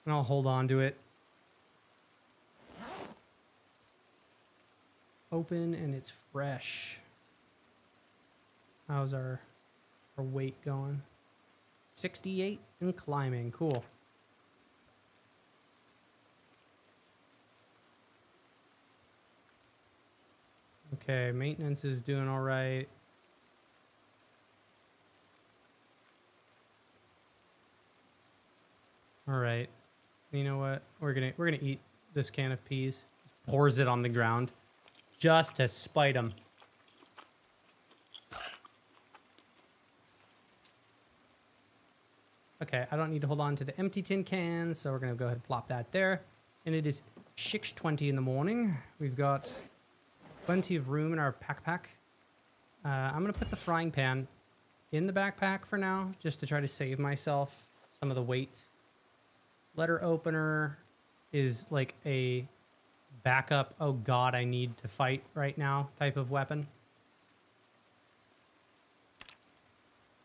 And I'll hold on to it. Open and it's fresh. How's our weight going? 68 and climbing. Cool. Okay, maintenance is doing all right. All right. You know what? We're gonna eat this can of peas. Just pours it on the ground, just to spite him. Okay, I don't need to hold on to the empty tin cans, so we're gonna go ahead and plop that there. And it is 6:20 in the morning. We've got plenty of room in our backpack. I'm gonna put the frying pan in the backpack for now, just to try to save myself some of the weight. Letter opener is like a backup, oh god, I need to fight right now type of weapon.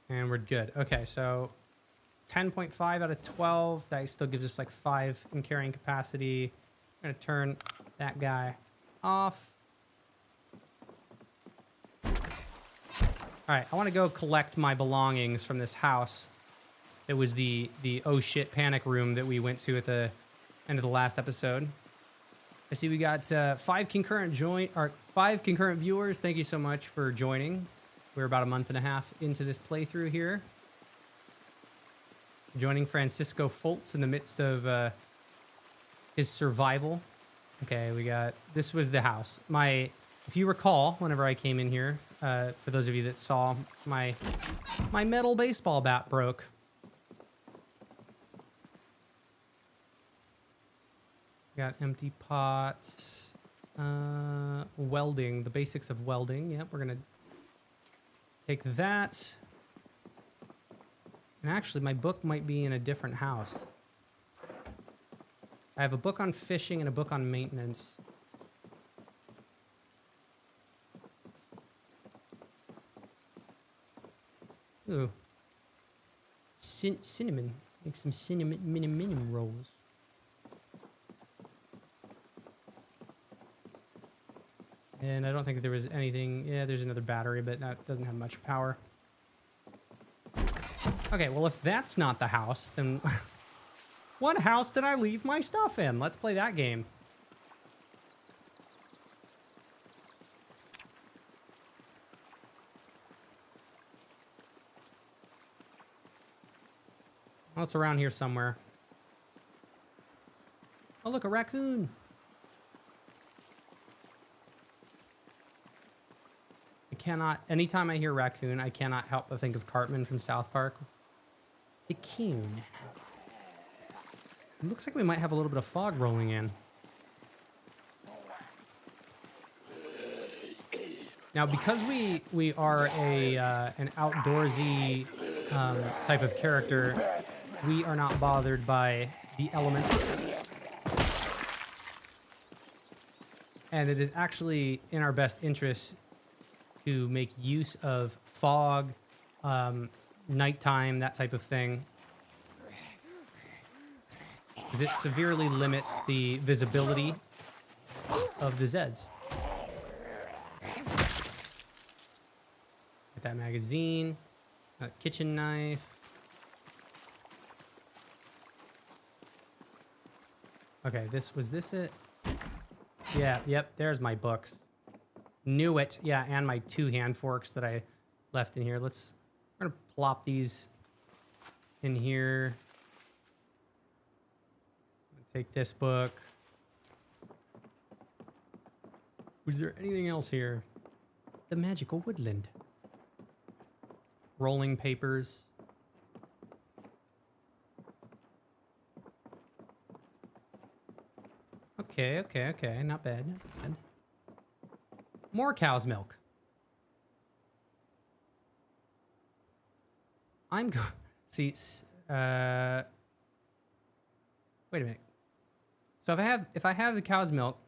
And we're good. Okay, so 10.5 out of 12. That still gives us like 5 in carrying capacity. I'm gonna turn that guy off. All right, I want to go collect my belongings from this house. It was the oh shit panic room that we went to at the end of the last episode. I see we got 5 concurrent viewers. Thank you so much for joining. We're about a month and a half into this playthrough here. Joining Francisco Fultz in the midst of his survival. Okay, this was the house. If you recall, whenever I came in here, for those of you that saw, my metal baseball bat broke. Got empty pots, welding, the basics of welding. Yep, we're gonna take that. And actually, my book might be in a different house. I have a book on fishing and a book on maintenance. Ooh. Cinnamon. Make some cinnamon rolls. And I don't think there was anything. Yeah, there's another battery, but that doesn't have much power. Okay, well, if that's not the house, then what house did I leave my stuff in? Let's play that game. Well, it's around here somewhere. Oh, look, a raccoon. I cannot, anytime I hear raccoon, I cannot help but think of Cartman from South Park. The coon. It looks like we might have a little bit of fog rolling in. Now, because we are an outdoorsy type of character, we are not bothered by the elements. And it is actually in our best interest to make use of fog, nighttime, that type of thing. Because it severely limits the visibility of the Zeds. Get that magazine, a kitchen knife. Okay, was this it? Yeah, yep, there's my books. Knew it. Yeah, and my 2 hand forks that I left in here. We're gonna plop these in here. Take this book. Was there anything else here? The magical woodland. Rolling papers. Okay. Not bad, not bad. More cow's milk. I'm going. See, wait a minute. So if I have the cow's milk,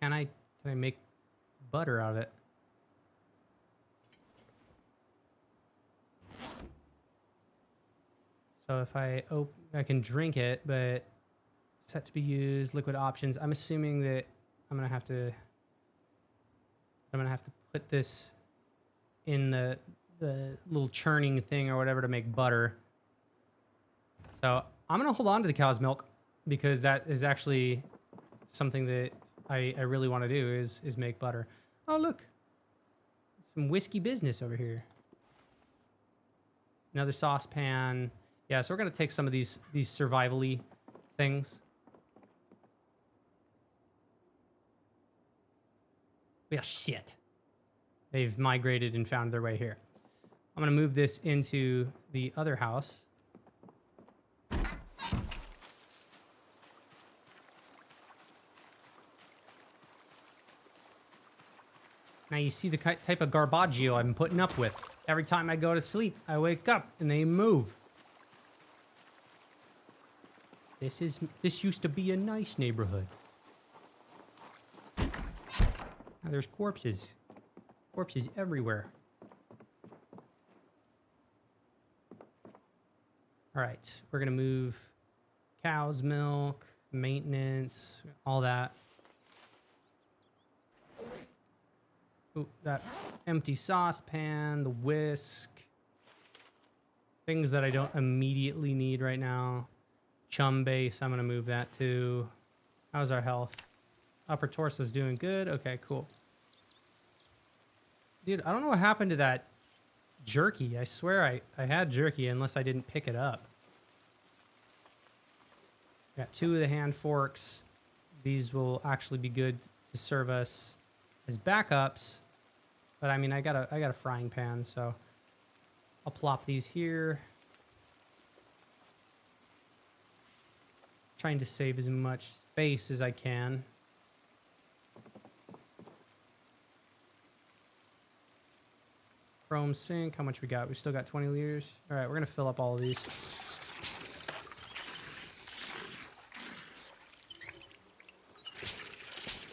can I make butter out of it? So if I can drink it, but set to be used, liquid options. I'm assuming that I'm gonna have to put this in the little churning thing or whatever to make butter. So I'm gonna hold on to the cow's milk because that is actually something that I really want to do is make butter. Oh look, some whiskey business over here. Another saucepan. Yeah, so we're gonna take some of these survival-y things. Well, shit. They've migrated and found their way here. I'm gonna move this into the other house. Now you see the type of garbaggio I'm putting up with. Every time I go to sleep, I wake up and they move. This used to be a nice neighborhood. Now there's corpses. Corpses everywhere. All right, we're gonna move cow's milk, maintenance, all that. Ooh, that empty saucepan, the whisk. Things that I don't immediately need right now. Chum base, I'm gonna move that too. How's our health? Upper torso's doing good. Okay, cool. Dude, I don't know what happened to that jerky. I swear I had jerky unless I didn't pick it up. Got 2 of the hand forks. These will actually be good to serve us as backups. But I mean, I got a frying pan, so I'll plop these here. Trying to save as much space as I can. Chrome sink, how much we got? We still got 20 liters. All right, we're gonna fill up all of these.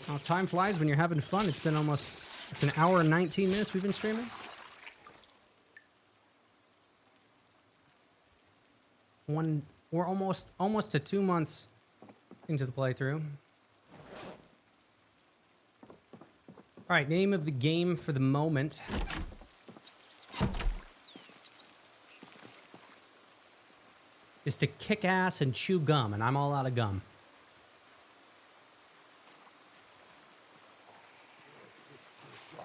Well, time flies when you're having fun. It's an hour and 19 minutes we've been streaming. We're almost to 2 months into the playthrough. All right, name of the game for the moment. Is to kick ass and chew gum, and I'm all out of gum.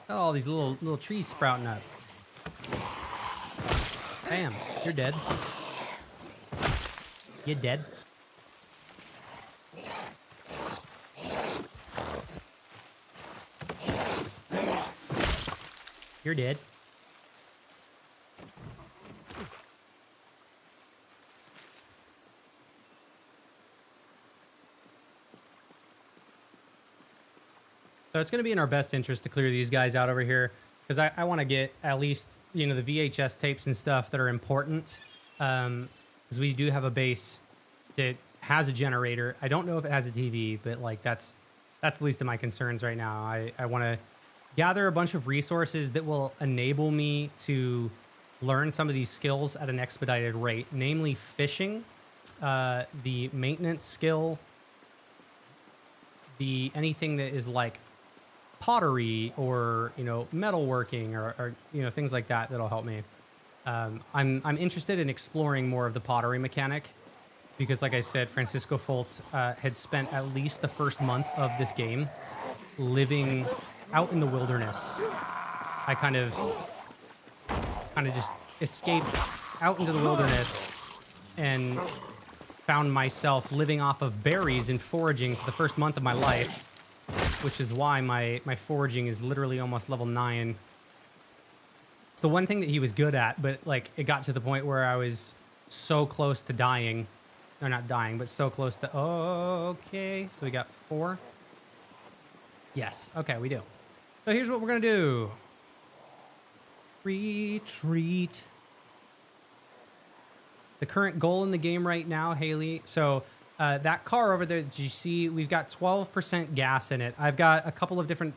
Oh, all these little trees sprouting up. Bam, you're dead. You dead? You're dead. So it's going to be in our best interest to clear these guys out over here, because I want to get at least, you know, the VHS tapes and stuff that are important, because we do have a base that has a generator. I don't know if it has a TV, but like that's the least of my concerns right now. I want to gather a bunch of resources that will enable me to learn some of these skills at an expedited rate, namely fishing, the maintenance skill, the anything that is like pottery or, you know, metalworking or you know, things like that that'll help me. I'm interested in exploring more of the pottery mechanic because, like I said, Francisco Fultz had spent at least the first month of this game living out in the wilderness. I kind of just escaped out into the wilderness and found myself living off of berries and foraging for the first month of my life, which is why my foraging is literally almost level 9. It's the one thing that he was good at, but like it got to the point where I was so close to dying. Or not dying, but so close to... Oh, okay. So we got 4. Yes. Okay, we do. So here's what we're going to do. Retreat. The current goal in the game right now, Haley. So that car over there that you see, we've got 12% gas in it. I've got a couple of different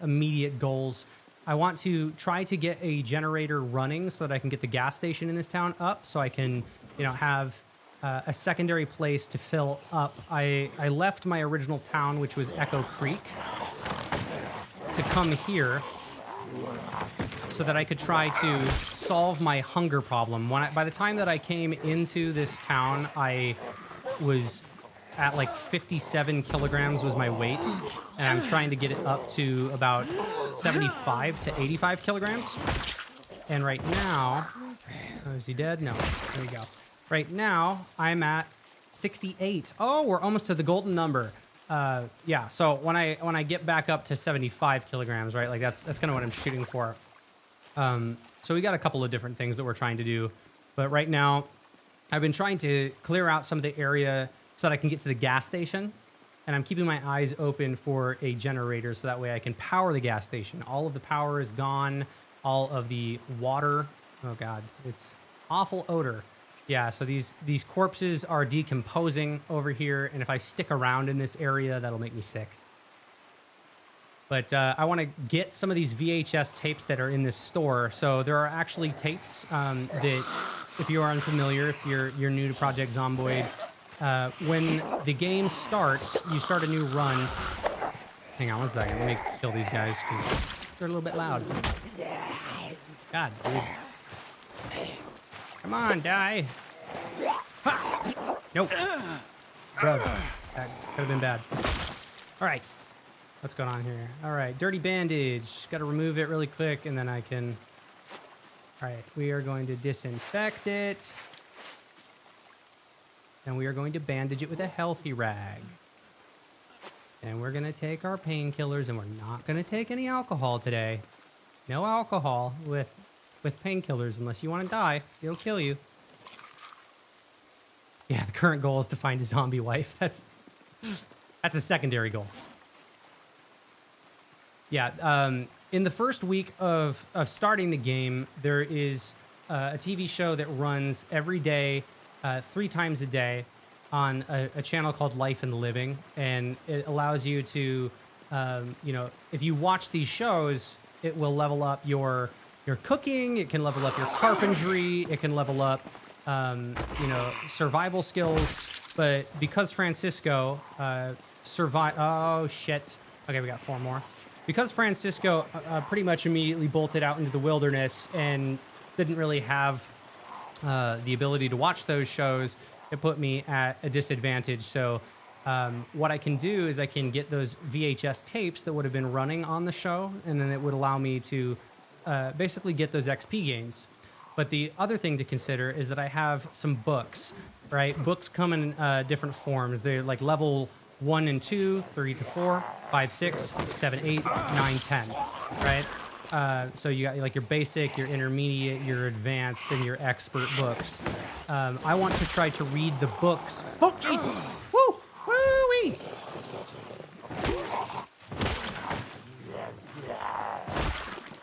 immediate goals. I want to try to get a generator running so that I can get the gas station in this town up, so I can, you know, have a secondary place to fill up. I left my original town, which was Echo Creek, to come here so that I could try to solve my hunger problem. By the time that I came into this town, I was at like 57 kilograms was my weight, and I'm trying to get it up to about 75 to 85 kilograms. And right now, oh, is he dead? No, there you go. Right now, I'm at 68. Oh, we're almost to the golden number. Yeah, so when I get back up to 75 kilograms, right, like that's kind of what I'm shooting for. So we got a couple of different things that we're trying to do, but right now I've been trying to clear out some of the area so that I can get to the gas station, and I'm keeping my eyes open for a generator so that way I can power the gas station. All of the power is gone, all of the water, oh God, it's awful odor. Yeah, so these corpses are decomposing over here, and if I stick around in this area, that'll make me sick. But I want to get some of these VHS tapes that are in this store. So there are actually tapes that, if you are unfamiliar, if you're new to Project Zomboid, when the game starts, you start a new run. Hang on one second, let me kill these guys because they're a little bit loud. God, dude. Come on, die. Ha! Nope. Bro, that could have been bad. All right. What's going on here? All right. Dirty bandage. Got to remove it really quick, and then I can... All right. We are going to disinfect it. And we are going to bandage it with a healthy rag. And we're going to take our painkillers, and we're not going to take any alcohol today. No alcohol with painkillers unless you want to die. It'll kill you. Yeah, the current goal is to find a zombie wife. That's a secondary goal. Yeah, in the first week of starting the game, there is a TV show that runs every day, 3 times a day, on a channel called Life and Living, and it allows you to, you know, if you watch these shows, it will level up your cooking, it can level up your carpentry, it can level up, you know, survival skills. But because Francisco oh shit, okay, we got 4 more. because Francisco pretty much immediately bolted out into the wilderness and didn't really have the ability to watch those shows, it put me at a disadvantage. So what I can do is I can get those VHS tapes that would have been running on the show, and then it would allow me to basically get those XP gains. But the other thing to consider is that I have some books, right? Books come in different forms. They're like level 1 and 2, 3 to 4, 5, 6, 7, 8, 9, 10, right? So you got like your basic, your intermediate, your advanced, and your expert books. I want to try to read the books. Oh, jeez! Woo! Woo-wee!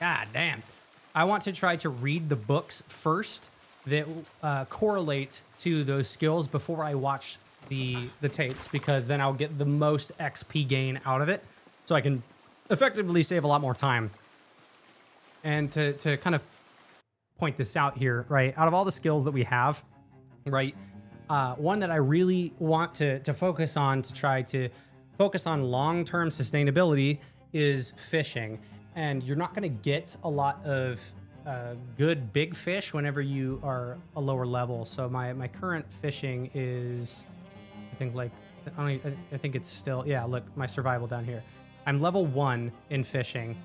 God damn. I want to try to read the books first that correlate to those skills before I watch the tapes, because then I'll get the most XP gain out of it, so I can effectively save a lot more time. And to kind of point this out here, right, out of all the skills that we have, right, one that I really want to focus on, to try to focus on long-term sustainability, is fishing. And you're not going to get a lot of good big fish whenever you are a lower level. So my current fishing is, I think, like, I think it's still, yeah, look, my survival down here. I'm level 1 in fishing,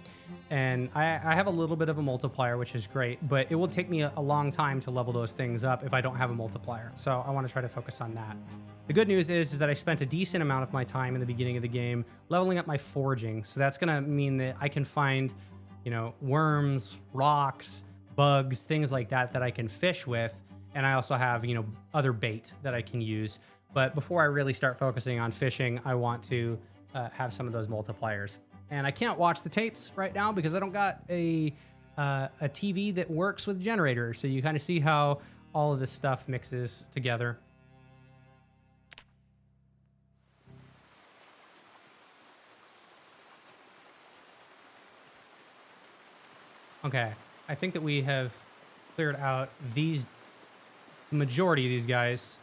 and I have a little bit of a multiplier, which is great, but it will take me a long time to level those things up if I don't have a multiplier. So I want to try to focus on that. The good news is that I spent a decent amount of my time in the beginning of the game leveling up my foraging. So that's going to mean that I can find, you know, worms, rocks, bugs, things like that I can fish with. And I also have, you know, other bait that I can use. But before I really start focusing on fishing, I want to have some of those multipliers. And I can't watch the tapes right now because I don't got a TV that works with generators. So you kind of see how all of this stuff mixes together. Okay, I think that we have cleared out the majority of these guys.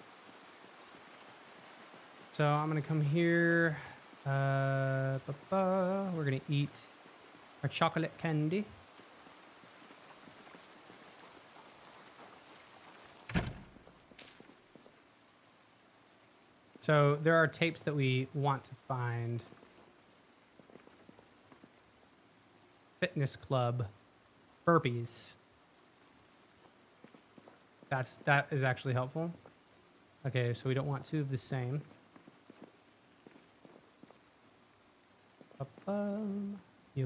So I'm gonna come here. We're gonna eat our chocolate candy. So there are tapes that we want to find. Fitness club. Burpees. That is actually helpful. Okay, so we don't want 2 of the same. The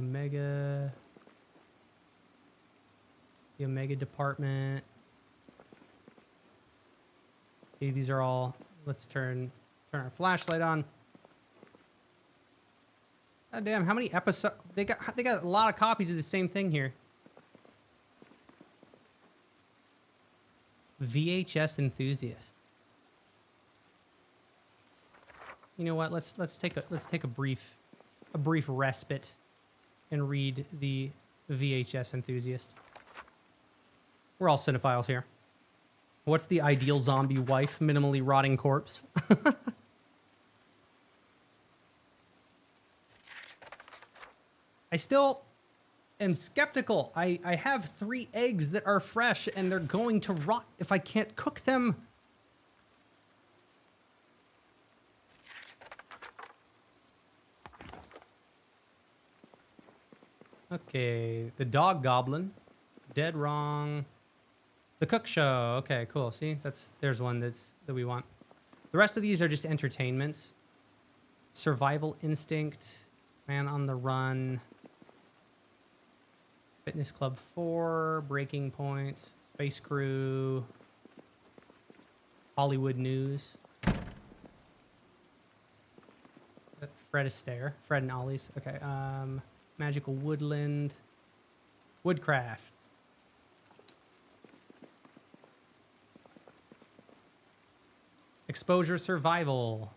Omega department. See, these are all. Let's turn our flashlight on. God damn, how many episodes? They got a lot of copies of the same thing here. VHS enthusiast. You know what? Let's take a brief respite and read the VHS enthusiast. We're all cinephiles here. What's the ideal zombie wife? Minimally rotting corpse. I still am skeptical. I have 3 eggs that are fresh and they're going to rot if I can't cook them. Okay, the dog goblin. Dead wrong. The cook show. Okay, cool. See, there's one that we want. The rest of these are just entertainment. Survival instinct. Man on the run. Fitness Club 4, Breaking Points, Space Crew, Hollywood News, Fred Astaire, Fred and Ollie's. Okay, Magical Woodland, Woodcraft, Exposure Survival.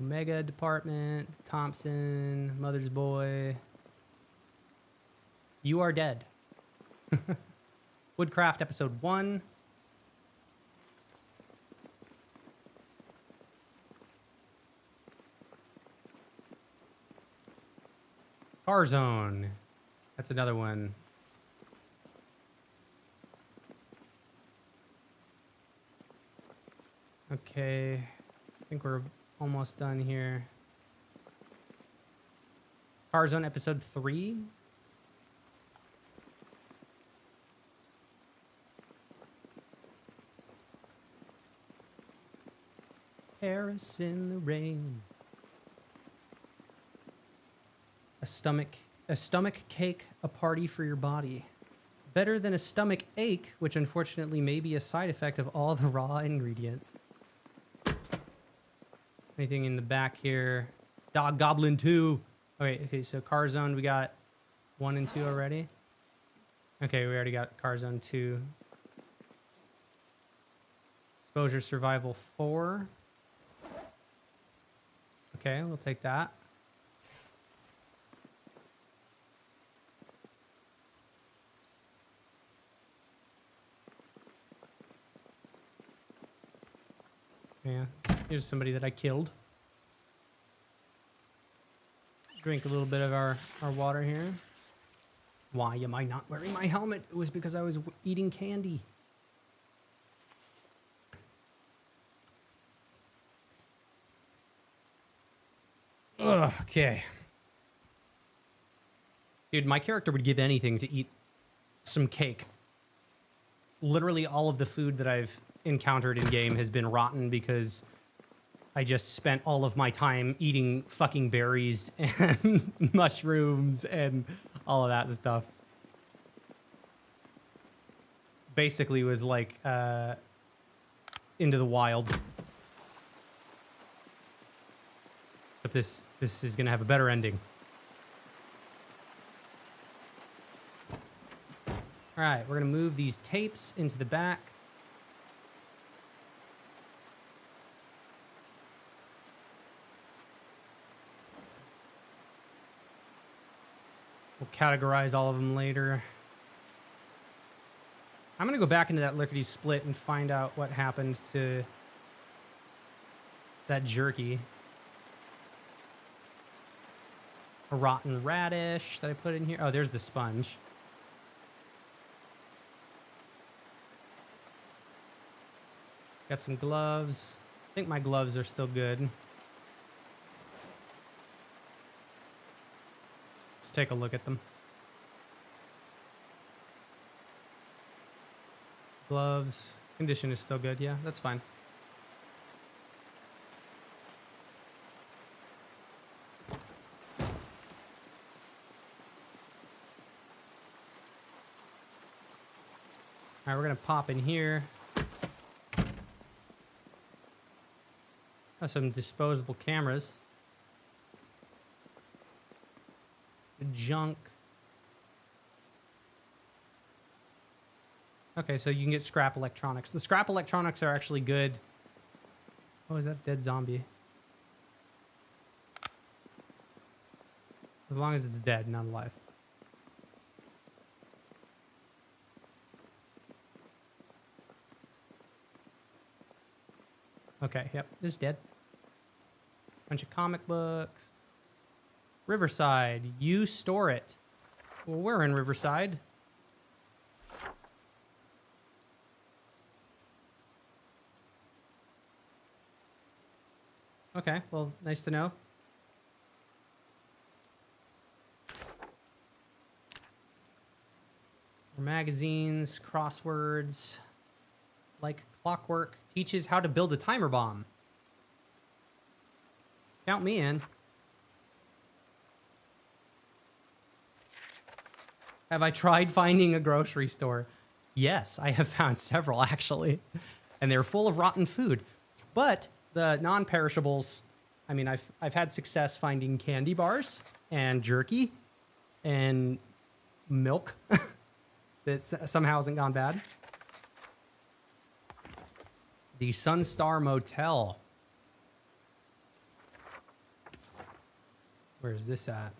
Omega Department, Thompson, Mother's Boy. You Are Dead. Woodcraft Episode 1. Car zone. That's another one. Okay. I think we're almost done here. Car zone episode 3. Paris in the rain. A stomach cake, a party for your body. Better than a stomach ache, which unfortunately may be a side effect of all the raw ingredients. Anything in the back here? Dog Goblin 2. Okay, so Car Zone, we got 1 and 2 already. Okay, we already got Car Zone 2. Exposure Survival 4. Okay, we'll take that. Yeah, here's somebody that I killed. Drink a little bit of our water here. Why am I not wearing my helmet? It was because I was eating candy. Ugh, okay. Dude, my character would give anything to eat some cake. Literally all of the food that I've encountered in game has been rotten because I just spent all of my time eating fucking berries and mushrooms and all of that stuff. Basically was like into the wild. Except this is gonna have a better ending. All right, we're gonna move these tapes into the back. We'll categorize all of them later. I'm gonna go back into that lickety split and find out what happened to that jerky. A rotten radish that I put in here. Oh, there's the sponge. Got some gloves. I think my gloves are still good. Let's take a look at them. Gloves. Condition is still good. Yeah, that's fine. All right, we're going to pop in here. Some disposable cameras. Junk. Okay, so you can get scrap electronics. The scrap electronics are actually good. Oh, is that a dead zombie? As long as it's dead, not alive. Okay, yep, it's dead. Bunch of comic books. Riverside, you store it. Well, we're in Riverside. Okay, well, nice to know. Magazines, crosswords, like clockwork, teaches how to build a timer bomb. Count me in. Have I tried finding a grocery store? Yes, I have found several actually, and they're full of rotten food. But the non-perishables, I mean, I've had success finding candy bars and jerky and milk that somehow hasn't gone bad. The Sunstar Motel. Where is this at?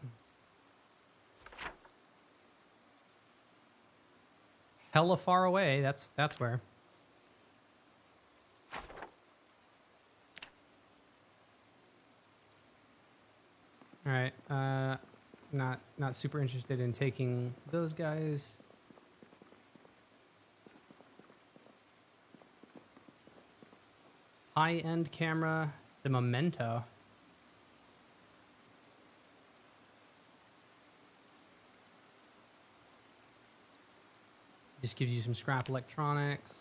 Hella far away. That's where. All right. Not super interested in taking those guys. High-end camera. It's a Memento. Just gives you some scrap electronics.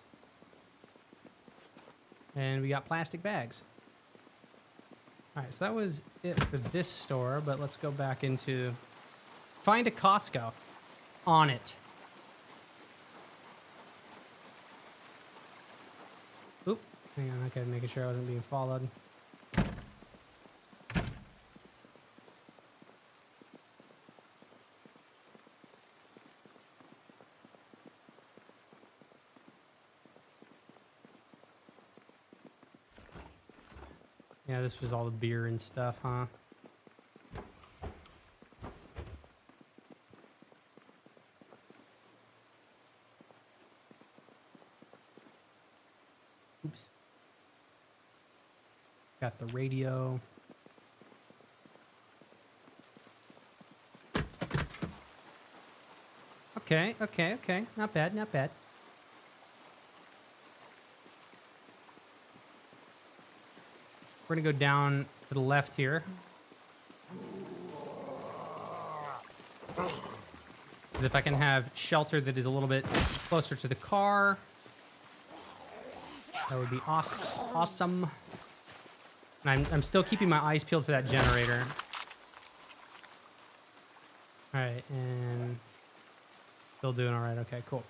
And we got plastic bags. All right, so that was it for this store, but let's go back into... Find a Costco. On it. Oop. Hang on, okay, making sure I wasn't being followed. Yeah, this was all the beer and stuff, huh? Oops. Got the radio. Okay, okay, okay. Not bad, not bad. We're gonna go down to the left here. Because if I can have shelter that is a little bit closer to the car, that would be awesome. And I'm still keeping my eyes peeled for that generator. All right, and still doing all right. Okay, cool.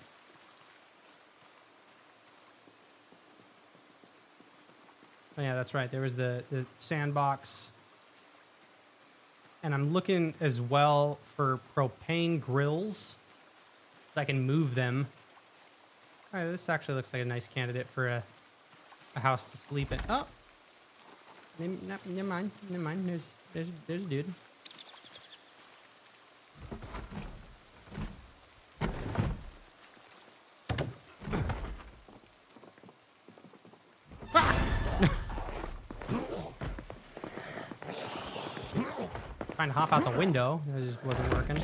Oh, yeah, that's right. There was the sandbox. And I'm looking as well for propane grills so I can move them. All right, this actually looks like a nice candidate for a house to sleep in. Oh, never mind. Never mind. There's a dude. Trying to hop out the window. It just wasn't working.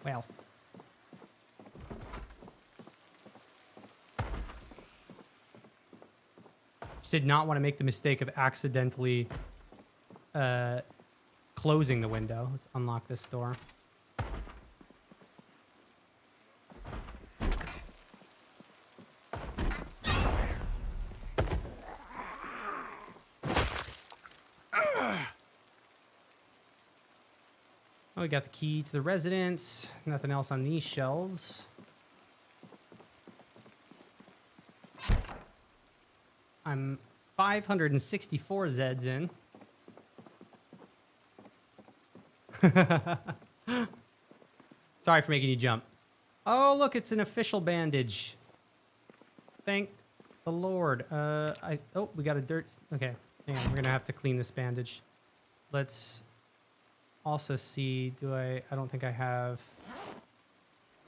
Well. Just did not want to make the mistake of accidentally closing the window. Let's unlock this door. Oh, we got the key to the residence. Nothing else on these shelves. I'm 564 Zeds in. Sorry for making you jump. Oh, look, it's an official bandage. Thank the Lord. Oh, we got a dirt. Okay, hang on. We're gonna have to clean this bandage. Let's also see. I don't think I have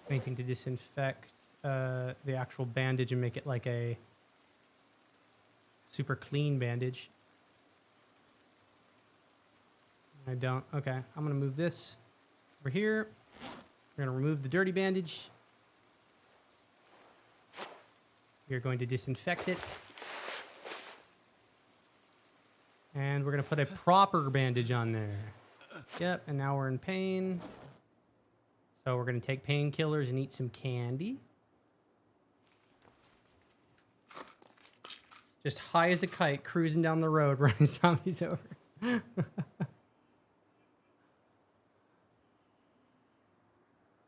anything to disinfect the actual bandage and make it like a super clean bandage. I don't. Okay, I'm gonna move this over here. We're gonna remove the dirty bandage. We're going to disinfect it. And we're gonna put a proper bandage on there. Yep, and now we're in pain. So we're gonna take painkillers and eat some candy. Just high as a kite, cruising down the road, running zombies over.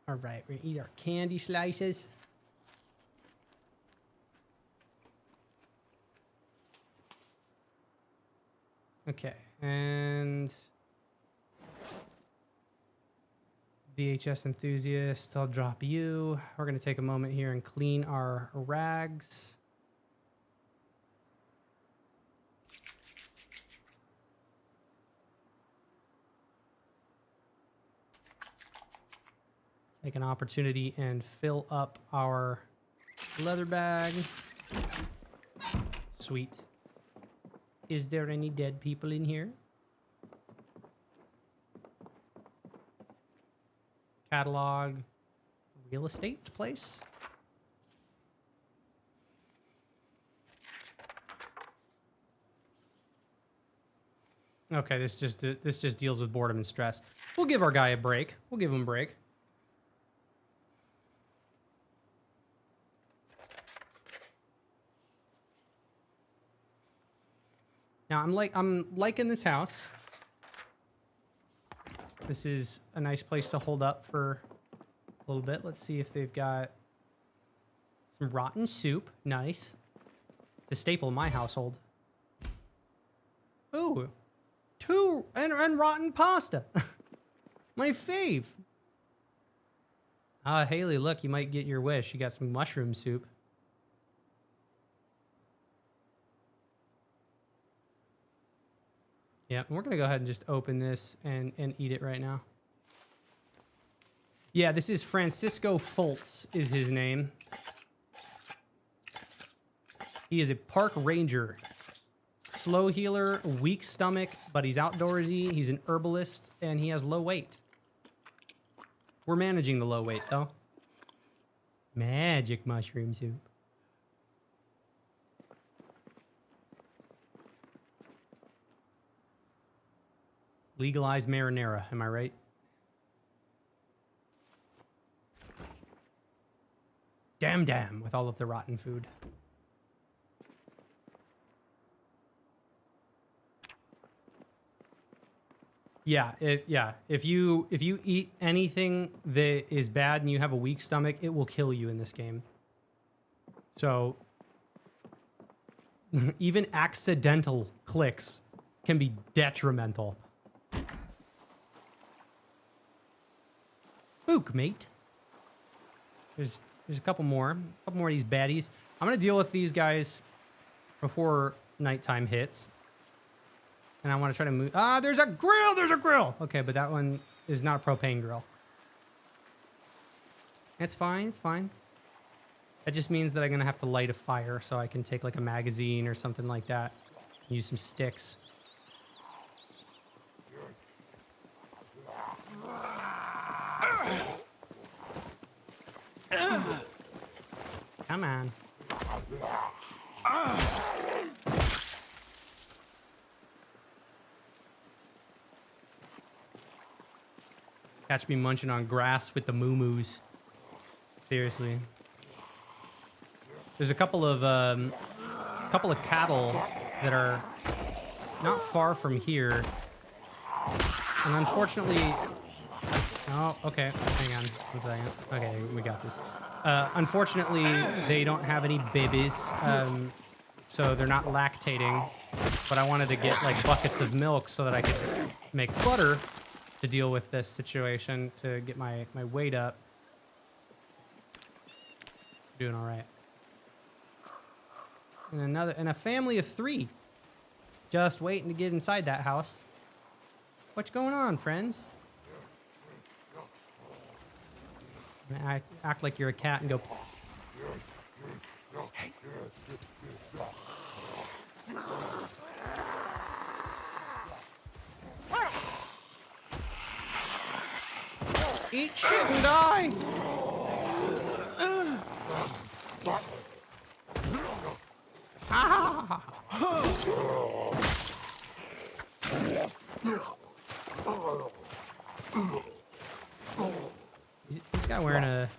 All right, we're gonna eat our candy slices. Okay, and VHS enthusiast, I'll drop you. We're gonna take a moment here and clean our rags. Take an opportunity and fill up our leather bag. Sweet. Is there any dead people in here? Catalog. Real estate place. Okay, this just deals with boredom and stress. We'll give our guy a break. We'll give him a break. Now I'm liking this house. This is a nice place to hold up for a little bit. Let's see if they've got some rotten soup. Nice. It's a staple in my household. Ooh. And rotten pasta. My fave. Haley, look, you might get your wish. You got some mushroom soup. Yeah, we're going to go ahead and just open this and eat it right now. Yeah, this is Francisco Fultz is his name. He is a park ranger. Slow healer, weak stomach, but he's outdoorsy. He's an herbalist, and he has low weight. We're managing the low weight, though. Magic mushroom soup. Legalize marinara, am I right? Damn, with all of the rotten food. Yeah, if you eat anything that is bad and you have a weak stomach, it will kill you in this game. So even accidental clicks can be detrimental. Fook, mate. There's a couple more of these baddies. I'm gonna deal with these guys before nighttime hits. And I want to try to move. There's a grill. Okay, but that one is not a propane grill. It's fine. That just means that I'm gonna have to light a fire so I can take like a magazine or something like that. Use some sticks. Come on. Catch me munching on grass with the moo-moos. Seriously. There's a couple of cattle that are not far from here. And unfortunately... Oh, okay. Hang on 1 second. Okay, we got this. Unfortunately, they don't have any babies, so they're not lactating. But I wanted to get like buckets of milk so that I could make butter to deal with this situation, to get my weight up. Doing all right. And a family of 3 just waiting to get inside that house. What's going on, friends? I act like you're a cat and go. Eat shit and die. Ah. This guy wearing a...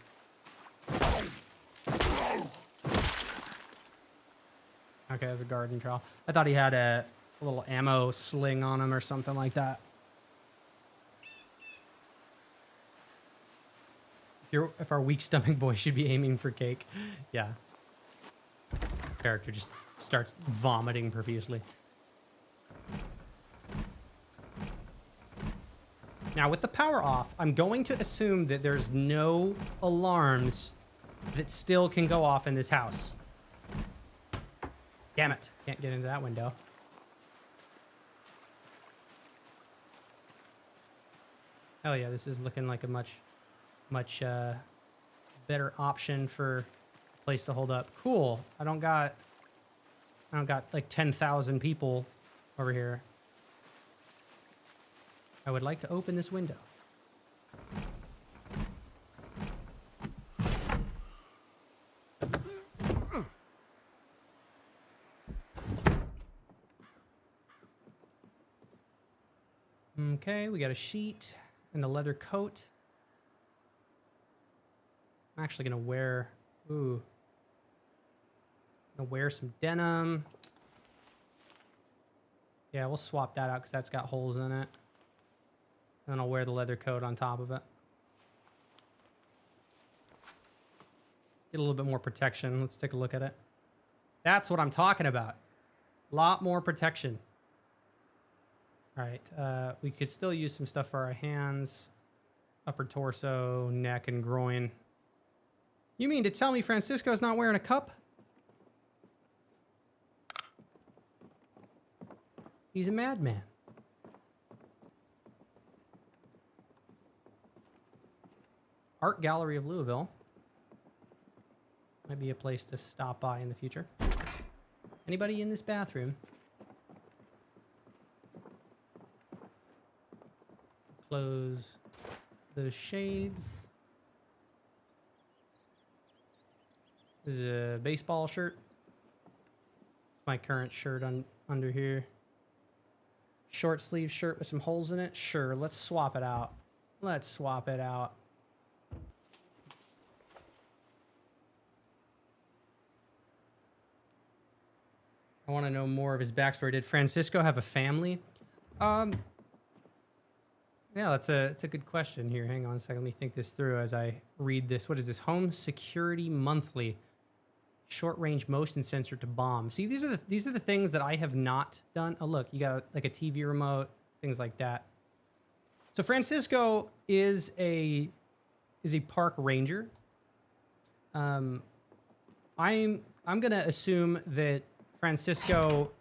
Okay, that's a garden trowel. I thought he had a little ammo sling on him or something like that. If our weak stomach boy should be aiming for cake. Yeah. Character just starts vomiting profusely. Now, with the power off, I'm going to assume that there's no alarms that still can go off in this house. Damn it. Can't get into that window. Hell yeah, this is looking like a much better option for a place to hold up. Cool. I don't got like 10,000 people over here. I would like to open this window. Okay, we got a sheet and a leather coat. I'm actually gonna wear, gonna wear some denim. Yeah, we'll swap that out because that's got holes in it. And then I'll wear the leather coat on top of it. Get a little bit more protection. Let's take a look at it. That's what I'm talking about. A lot more protection. All right, we could still use some stuff for our hands, upper torso, neck, and groin. You mean to tell me Francisco's not wearing a cup? He's a madman. Art Gallery of Louisville. Might be a place to stop by in the future. Anybody in this bathroom? Close those shades. This is a baseball shirt. It's my current shirt under here. Short sleeve shirt with some holes in it. Sure, let's swap it out. Let's swap it out. I want to know more of his backstory. Did Francisco have a family? Yeah, that's a good question here. Hang on a second. Let me think this through as I read this. What is this? Home Security Monthly. Short range motion sensor to bomb. See, these are the things that I have not done. Oh, look, you got like a TV remote, things like that. So Francisco is a park ranger. I'm gonna assume that Francisco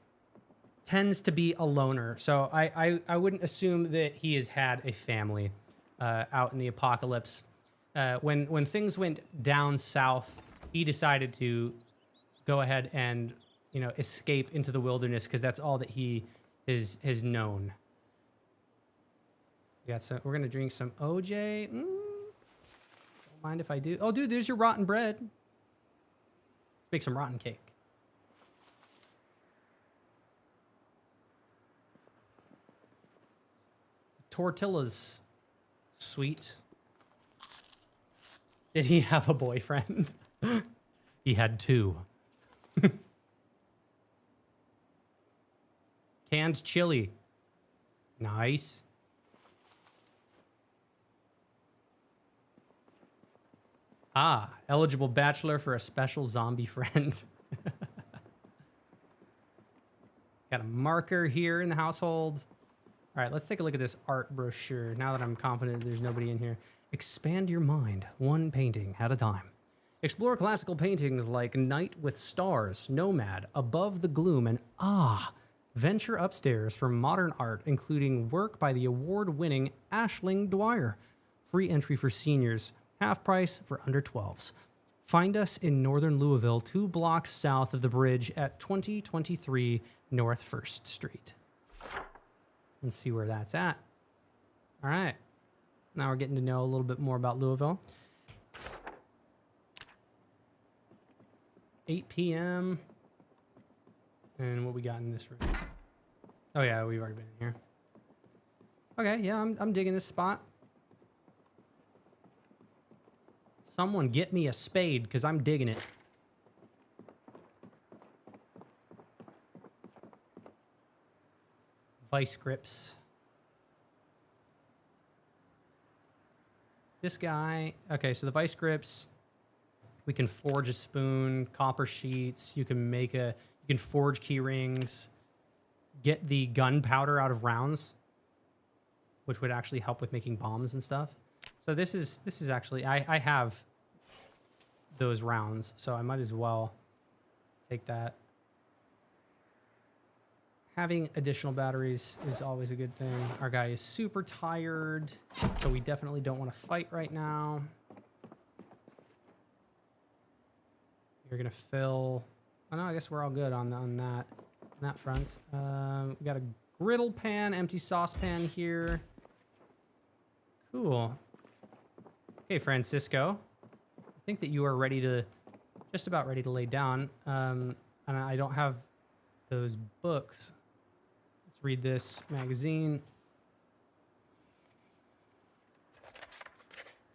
tends to be a loner. So I wouldn't assume that he has had a family out in the apocalypse. When things went down south, he decided to go ahead and, you know, escape into the wilderness because that's all that he has known. We're gonna drink some OJ. Don't mind if I do. Oh, dude, there's your rotten bread. Let's make some rotten cake. Tortillas, sweet. Did he have a boyfriend? He had 2. Canned chili. Nice. Ah, eligible bachelor for a special zombie friend. Got a marker here in the household. All right, let's take a look at this art brochure now that I'm confident there's nobody in here. Expand your mind, one painting at a time. Explore classical paintings like Night with Stars, Nomad, Above the Gloom, and venture upstairs for modern art, including work by the award-winning Aisling Dwyer. Free entry for seniors, half price for under 12s. Find us in northern Louisville, 2 blocks south of the bridge at 2023 North 1st Street. Let's see where that's at. All right. Now we're getting to know a little bit more about Louisville. 8 p.m. And what we got in this room? Oh yeah, we've already been in here. Okay, yeah, I'm digging this spot. Someone get me a spade, because I'm digging it. Vice grips. This guy, okay, so the vice grips, we can forge a spoon, copper sheets, you can forge key rings, get the gunpowder out of rounds, which would actually help with making bombs and stuff. So this is actually, I have those rounds, so I might as well take that. Having additional batteries is always a good thing. Our guy is super tired, so we definitely don't want to fight right now. You're gonna fill. Oh no, I guess we're all good on that front. We got a griddle pan, empty saucepan here. Cool. Okay, Francisco. I think that you are just about ready to lay down. And I don't have those books. Let's read this magazine.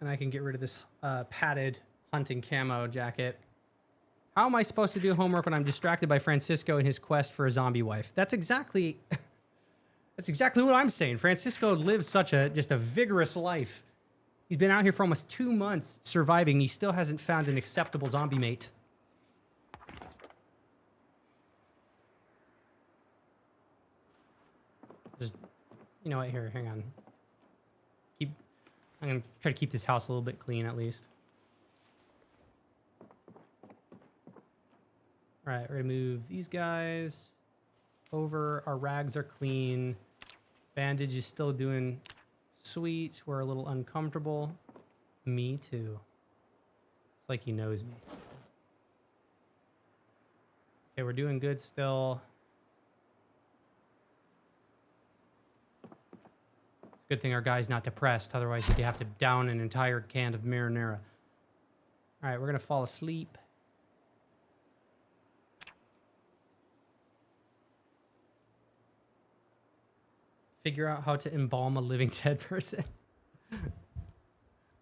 and I can get rid of this padded hunting camo jacket. How am I supposed to do homework when I'm distracted by Francisco and his quest for a zombie wife? That's exactly what I'm saying. Francisco lives such just a vigorous life. He's been out here for almost 2 months surviving. He still hasn't found an acceptable zombie mate. Just, you know what? Here, hang on. I'm gonna try to keep this house a little bit clean at least. All right, we're gonna move these guys over. Our rags are clean. Bandage is still doing sweet. We're a little uncomfortable. Me too. It's like he knows me. Okay, we're doing good still. It's a good thing our guy's not depressed. Otherwise, he'd have to down an entire can of marinara. All right, we're gonna fall asleep. Figure out how to embalm a living dead person.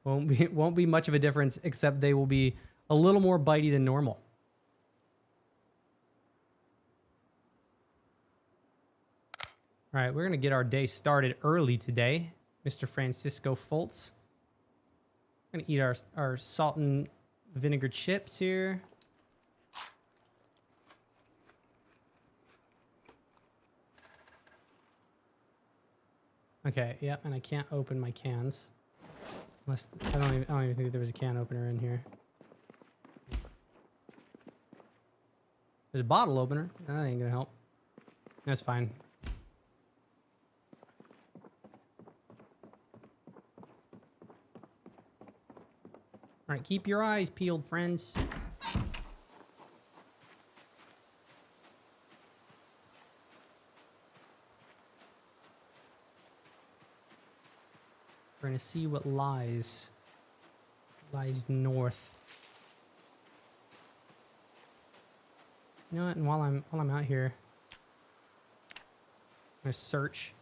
won't be much of a difference, except they will be a little more bitey than normal. All right, we're gonna get our day started early today, Mr. Francisco Fultz. We're gonna eat our salt and vinegar chips here. Okay, yeah, and I can't open my cans. Unless, I don't even think there was a can opener in here. There's a bottle opener. That ain't gonna help. That's fine. All right, keep your eyes peeled, friends. We're gonna see what lies north. You know what? And while I'm out here, I'm gonna search.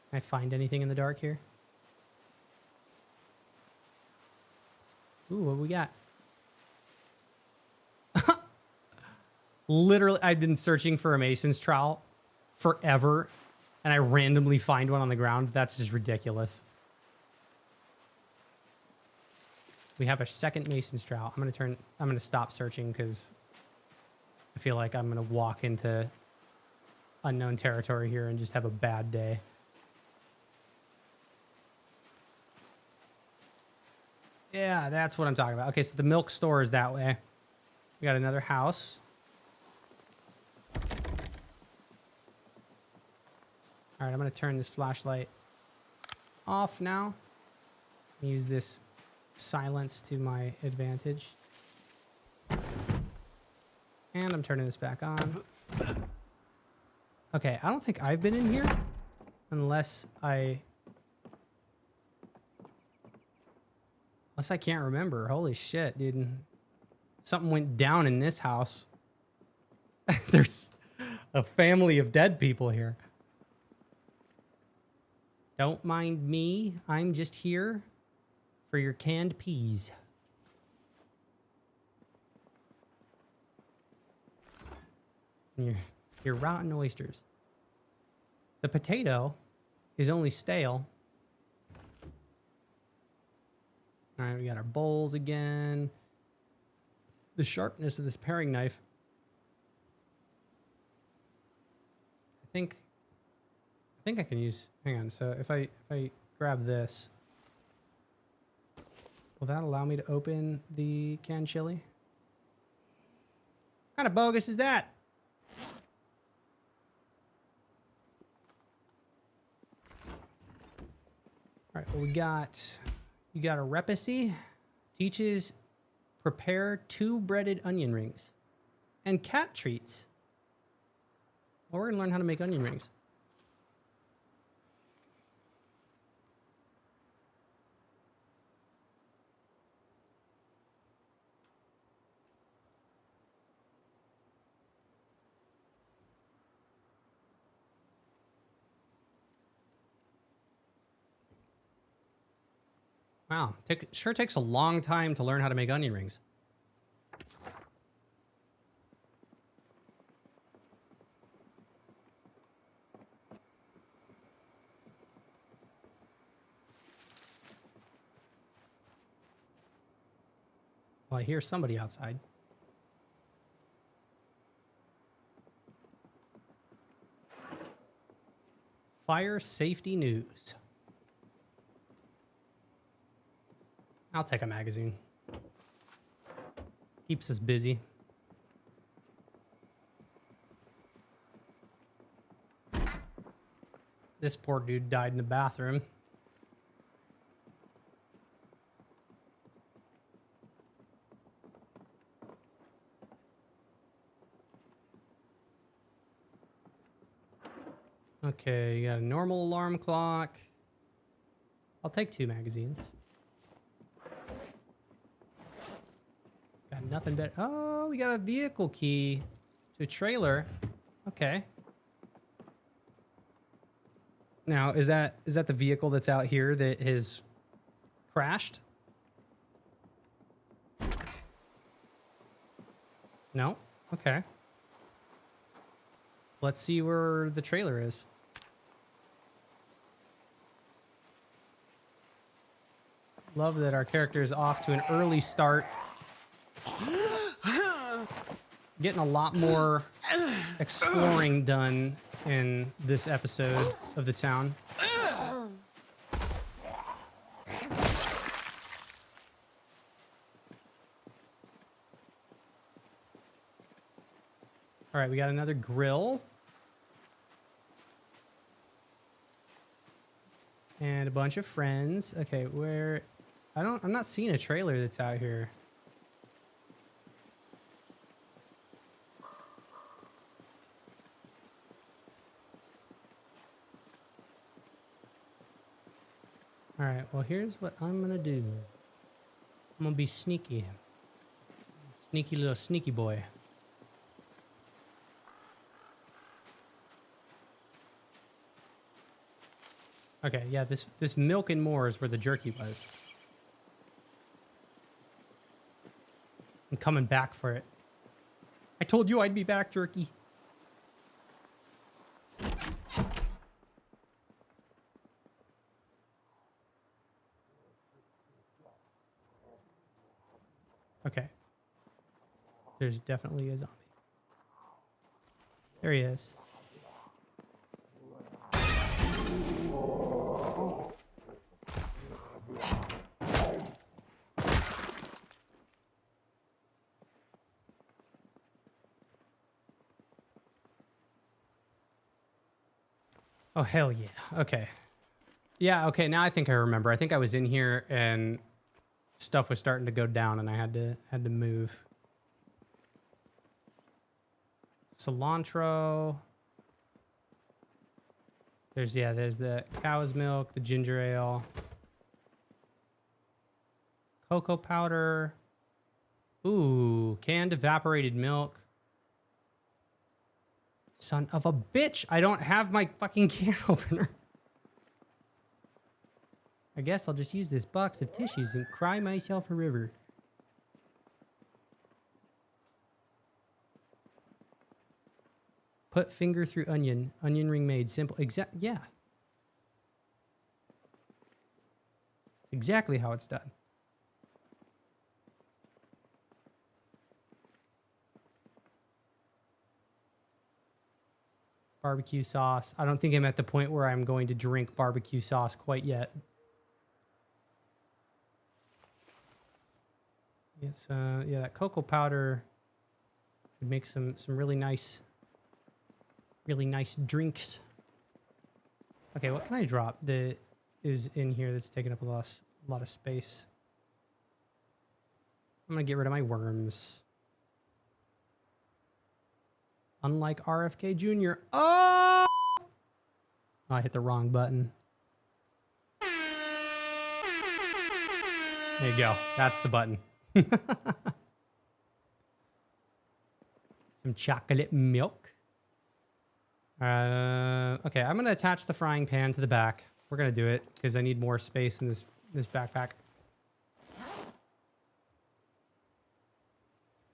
Can I find anything in the dark here? Ooh, what we got? Literally, I've been searching for a mason's trowel forever, and I randomly find one on the ground. That's just ridiculous. We have a second mason's trowel. I'm gonna stop searching because I feel like I'm gonna walk into unknown territory here and just have a bad day. Yeah, that's what I'm talking about. Okay, so the milk store is that way. We got another house. All right, I'm gonna turn this flashlight off now. Use this silence to my advantage. And I'm turning this back on. Okay, I don't think I've been in here unless I can't remember. Holy shit, dude. Something went down in this house. There's a family of dead people here. Don't mind me. I'm just here for your canned peas. And your rotten oysters. The potato is only stale. All right, we got our bowls again. The sharpness of this paring knife. I think I can use, hang on. So if I grab this, will that allow me to open the canned chili? What kind of bogus is that? All right, well, you got a recipe. Teaches prepare 2 breaded onion rings and cat treats. Well, we're gonna learn how to make onion rings. Wow, sure takes a long time to learn how to make onion rings. Well, I hear somebody outside. Fire safety news. I'll take a magazine. Keeps us busy. This poor dude died in the bathroom. Okay, you got a normal alarm clock. I'll take 2 magazines. Got nothing but... Oh, we got a vehicle key to a trailer. Okay. Now, is that the vehicle that's out here that has crashed? No? Okay. Let's see where the trailer is. Love that our character is off to an early start. Getting a lot more exploring done in this episode of the town. All right, we got another grill. And a bunch of friends. Okay, where... I'm not seeing a trailer that's out here. All right, well, here's what I'm gonna do. I'm gonna be sneaky. Sneaky little sneaky boy. Okay, yeah, this milk and more is where the jerky was. I'm coming back for it. I told you I'd be back, jerky. Okay. There's definitely a zombie. There he is. Oh, hell yeah. Okay. Yeah, okay, now I think I remember. I think I was in here and stuff was starting to go down and I had to move. Cilantro. There's the cow's milk, the ginger ale. Cocoa powder. Ooh, canned evaporated milk. Son of a bitch, I don't have my fucking can opener. I guess I'll just use this box of tissues and cry myself a river. Put finger through onion. Onion ring made. Simple. Yeah. Exactly how it's done. Barbecue sauce. I don't think I'm at the point where I'm going to drink barbecue sauce quite yet. It's yeah, that cocoa powder would make some really nice drinks. Okay, what can I drop that is in here that's taking up a lot of space? I'm gonna get rid of my worms. Unlike RFK Jr. Oh! I hit the wrong button. There you go. That's the button. Some chocolate milk. Okay, I'm going to attach the frying pan to the back. We're going to do it because I need more space in this backpack.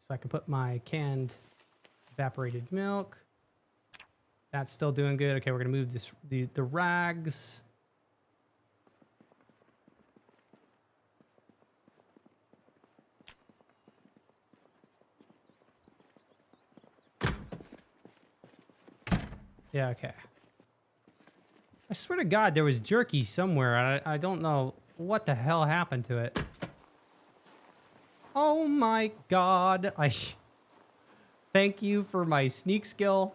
So I can put my canned evaporated milk. That's still doing good. Okay, we're gonna move this the rags. Yeah, okay. I swear to God, there was jerky somewhere. I don't know what the hell happened to it. Oh my God. Thank you for my sneak skill.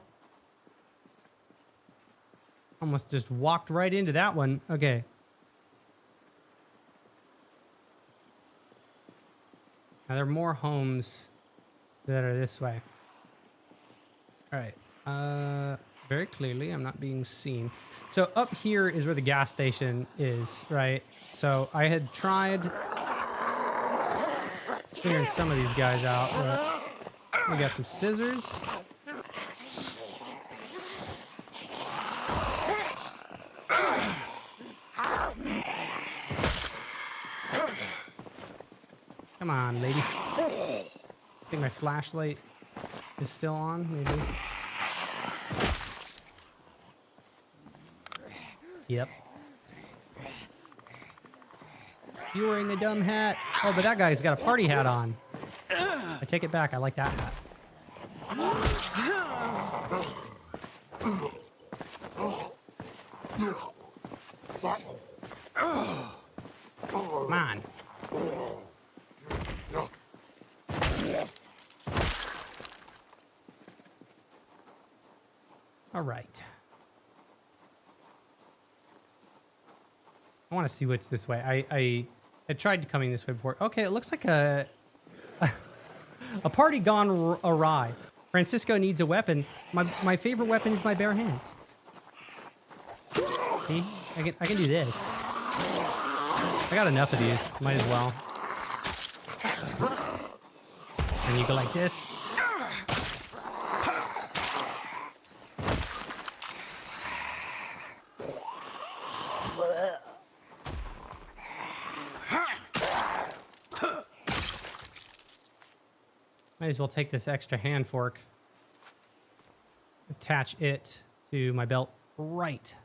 Almost just walked right into that one. Okay. Now there are more homes that are this way. All right. Very clearly, I'm not being seen. So up here is where the gas station is, right? So I had tried clearing some of these guys out, but we got some scissors. Come on, lady. I think my flashlight is still on, maybe. Yep. You wearing a dumb hat? Oh, but that guy's got a party hat on. I take it back. I like that hat. Come on. All right. I want to see what's this way. I tried coming this way before. Okay, it looks like a party gone awry. Francisco needs a weapon. My favorite weapon is my bare hands. See? I can do this. I got enough of these. Might as well. And you go like this. Might as well take this extra hand fork, attach it to my belt right.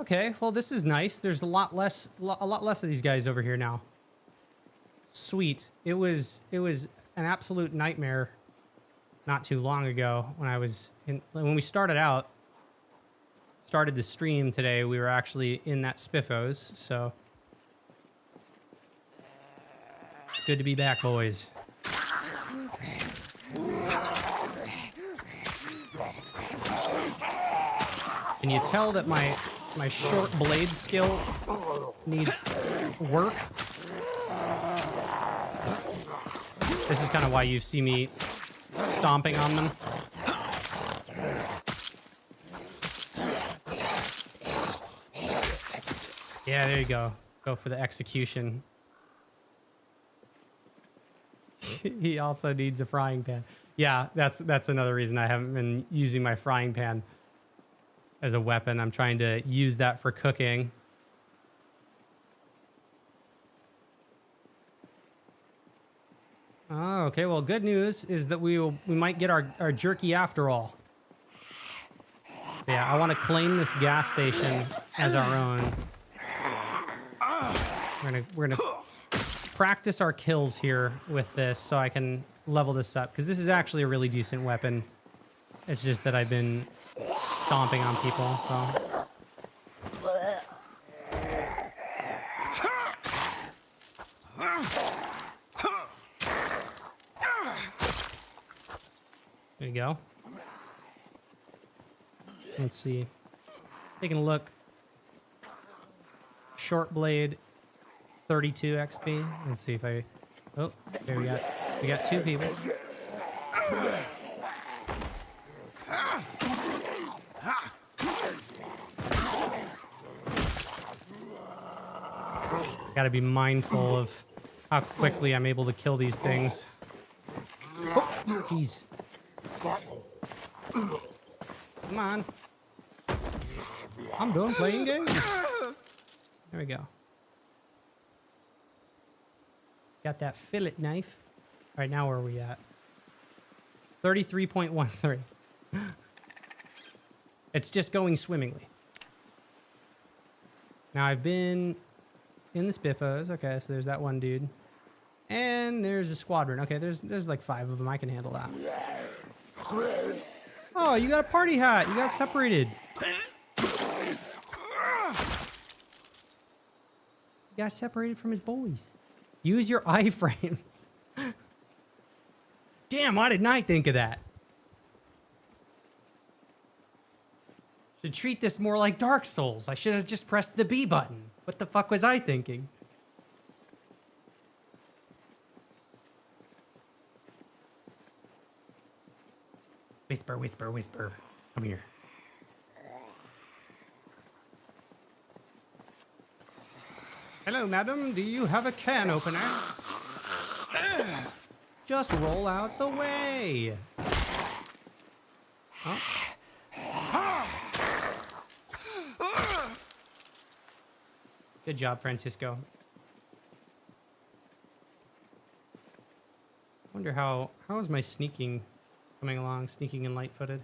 Okay, well this is nice. There's a lot less of these guys over here now. Sweet. It was an absolute nightmare not too long ago when we started the stream today. We were actually in that Spiffos, so it's good to be back, boys. Can you tell that my short blade skill needs work? This is kind of why you see me stomping on them. Yeah, there you go. Go for the execution. He also needs a frying pan. Yeah, that's another reason I haven't been using my frying pan as a weapon. I'm trying to use that for cooking. Oh, okay. Well, good news is that we might get our jerky after all. Yeah, I want to claim this gas station as our own. We're gonna practice our kills here with this so I can level this up, because this is actually a really decent weapon. It's just that I've been stomping on people, so. There you go. Let's see. Taking a look. Short blade, 32 XP. Let's see if I. Oh, there we got two people. Gotta be mindful of how quickly I'm able to kill these things. Oh, jeez. Come on. I'm done playing games. There we go. It's got that fillet knife. All right, now where are we at? 33.13. It's just going swimmingly. Now I've been in the spiffos. Okay, so there's that one dude. And there's a squadron. Okay, there's like 5 of them. I can handle that. Oh, you got a party hat. You got separated. You got separated from his boys. Use your iframes. Damn, why didn't I think of that? Should treat this more like Dark Souls. I should have just pressed the B button. What the fuck was I thinking? Whisper, whisper, whisper. Come here. Hello, madam. Do you have a can opener? Just roll out the way. Oh. Good job, Francisco. Wonder how is my sneaking coming along? Sneaking and light-footed.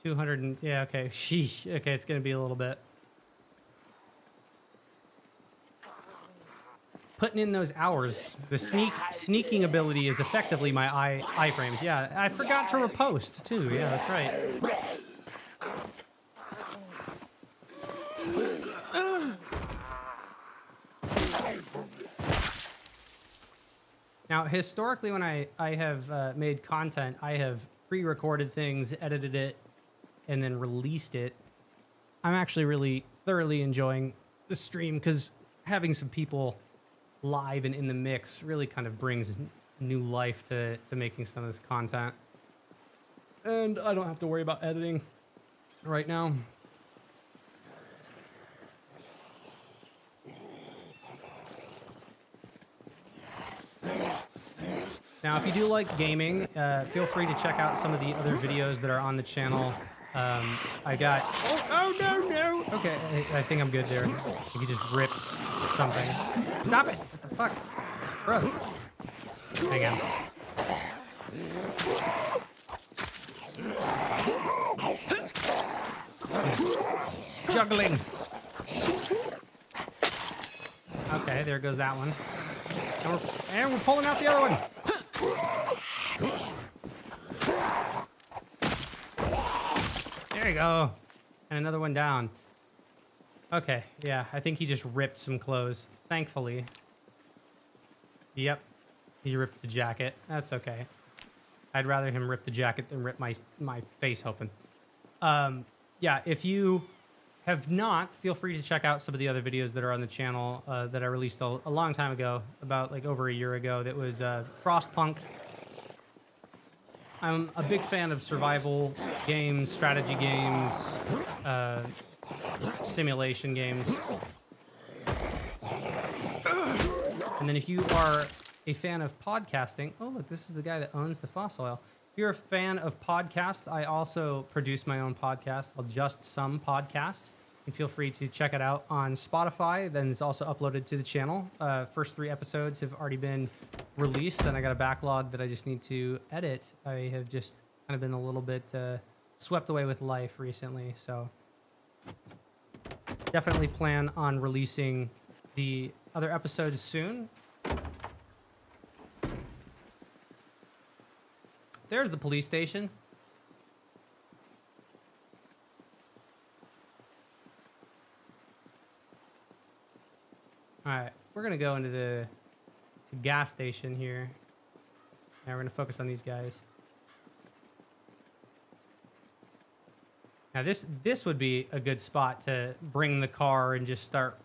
200 and yeah, okay. Sheesh. Okay, it's gonna be a little bit. Putting in those hours. The sneaking ability is effectively my iframes. Yeah, I forgot to repost too. Yeah, that's right. Now, historically, when I have made content, I have pre-recorded things, edited it, and then released it. I'm actually really thoroughly enjoying the stream because having some people live and in the mix really kind of brings new life to making some of this content. And I don't have to worry about editing right now. Now, if you do like gaming, feel free to check out some of the other videos that are on the channel. I got... Oh, no, no! Okay, I think I'm good there. You just ripped something. Stop it! What the fuck? Bro. Hang on. Juggling. Okay, there goes that one. And we're pulling out the other one. There you go. And another one down. Okay, yeah, I think he just ripped some clothes. Thankfully. Yep. He ripped the jacket. That's okay. I'd rather him rip the jacket than rip my face open. Yeah, if you have not, feel free to check out some of the other videos that are on the channel that I released a long time ago, about like over a year ago. That was Frostpunk. I'm a big fan of survival games, strategy games, simulation games. And then if you are a fan of podcasting, oh look, this is the guy that owns the fossil oil. If you're a fan of podcasts, I also produce my own podcast called Just Some Podcast. And feel free to check it out on Spotify. Then it's also uploaded to the channel. First 3 episodes have already been released, and I got a backlog that I just need to edit. I have just kind of been a little bit swept away with life recently, so definitely plan on releasing the other episodes soon. There's the police station. All right, we're gonna go into the gas station here. Now we're gonna focus on these guys. Now this would be a good spot to bring the car and just start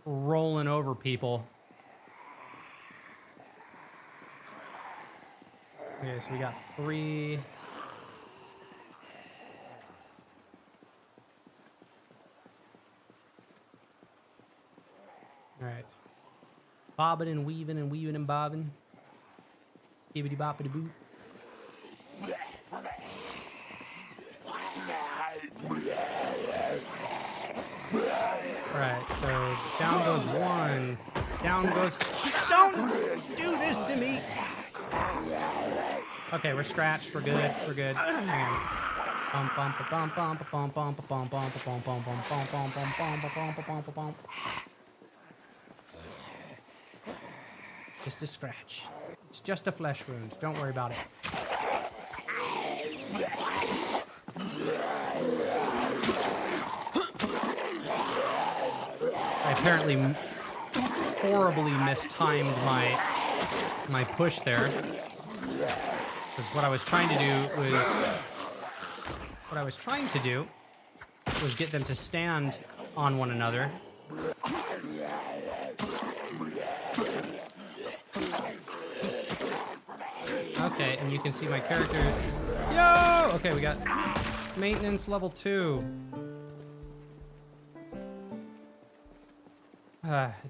rolling over people. Okay, so we got 3. All right. Bobbing and weaving and weaving and bobbing. Skibbity boppity boo. Alright, so down goes one. Down goes... Don't do this to me! Okay, we're scratched. We're good. We're good. Hang on. Just a scratch. It's just a flesh wound. Don't worry about it. I apparently horribly mistimed my push there. Because what I was trying to do was get them to stand on one another. Okay, and you can see my character. Yo! Okay, we got maintenance level 2.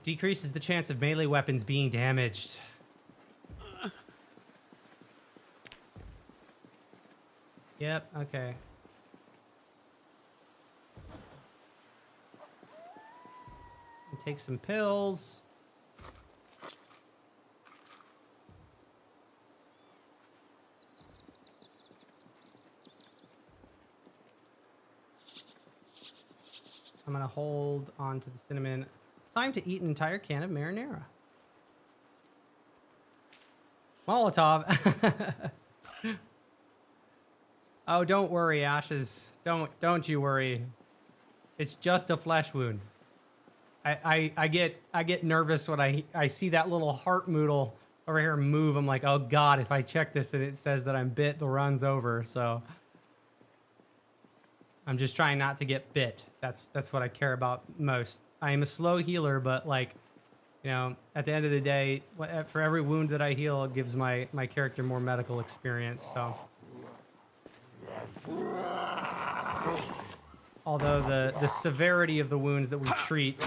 Decreases the chance of melee weapons being damaged. Yep, okay. And take some pills. I'm gonna hold on to the cinnamon. Time to eat an entire can of marinara. Molotov. Oh, don't worry, Ashes. Don't you worry. It's just a flesh wound. I get nervous when I see that little heart moodle over here move. I'm like, oh God, if I check this and it says that I'm bit, the run's over. So I'm just trying not to get bit. That's what I care about most. I am a slow healer, but like, you know, at the end of the day, for every wound that I heal, it gives my character more medical experience. So. Although the severity of the wounds that we treat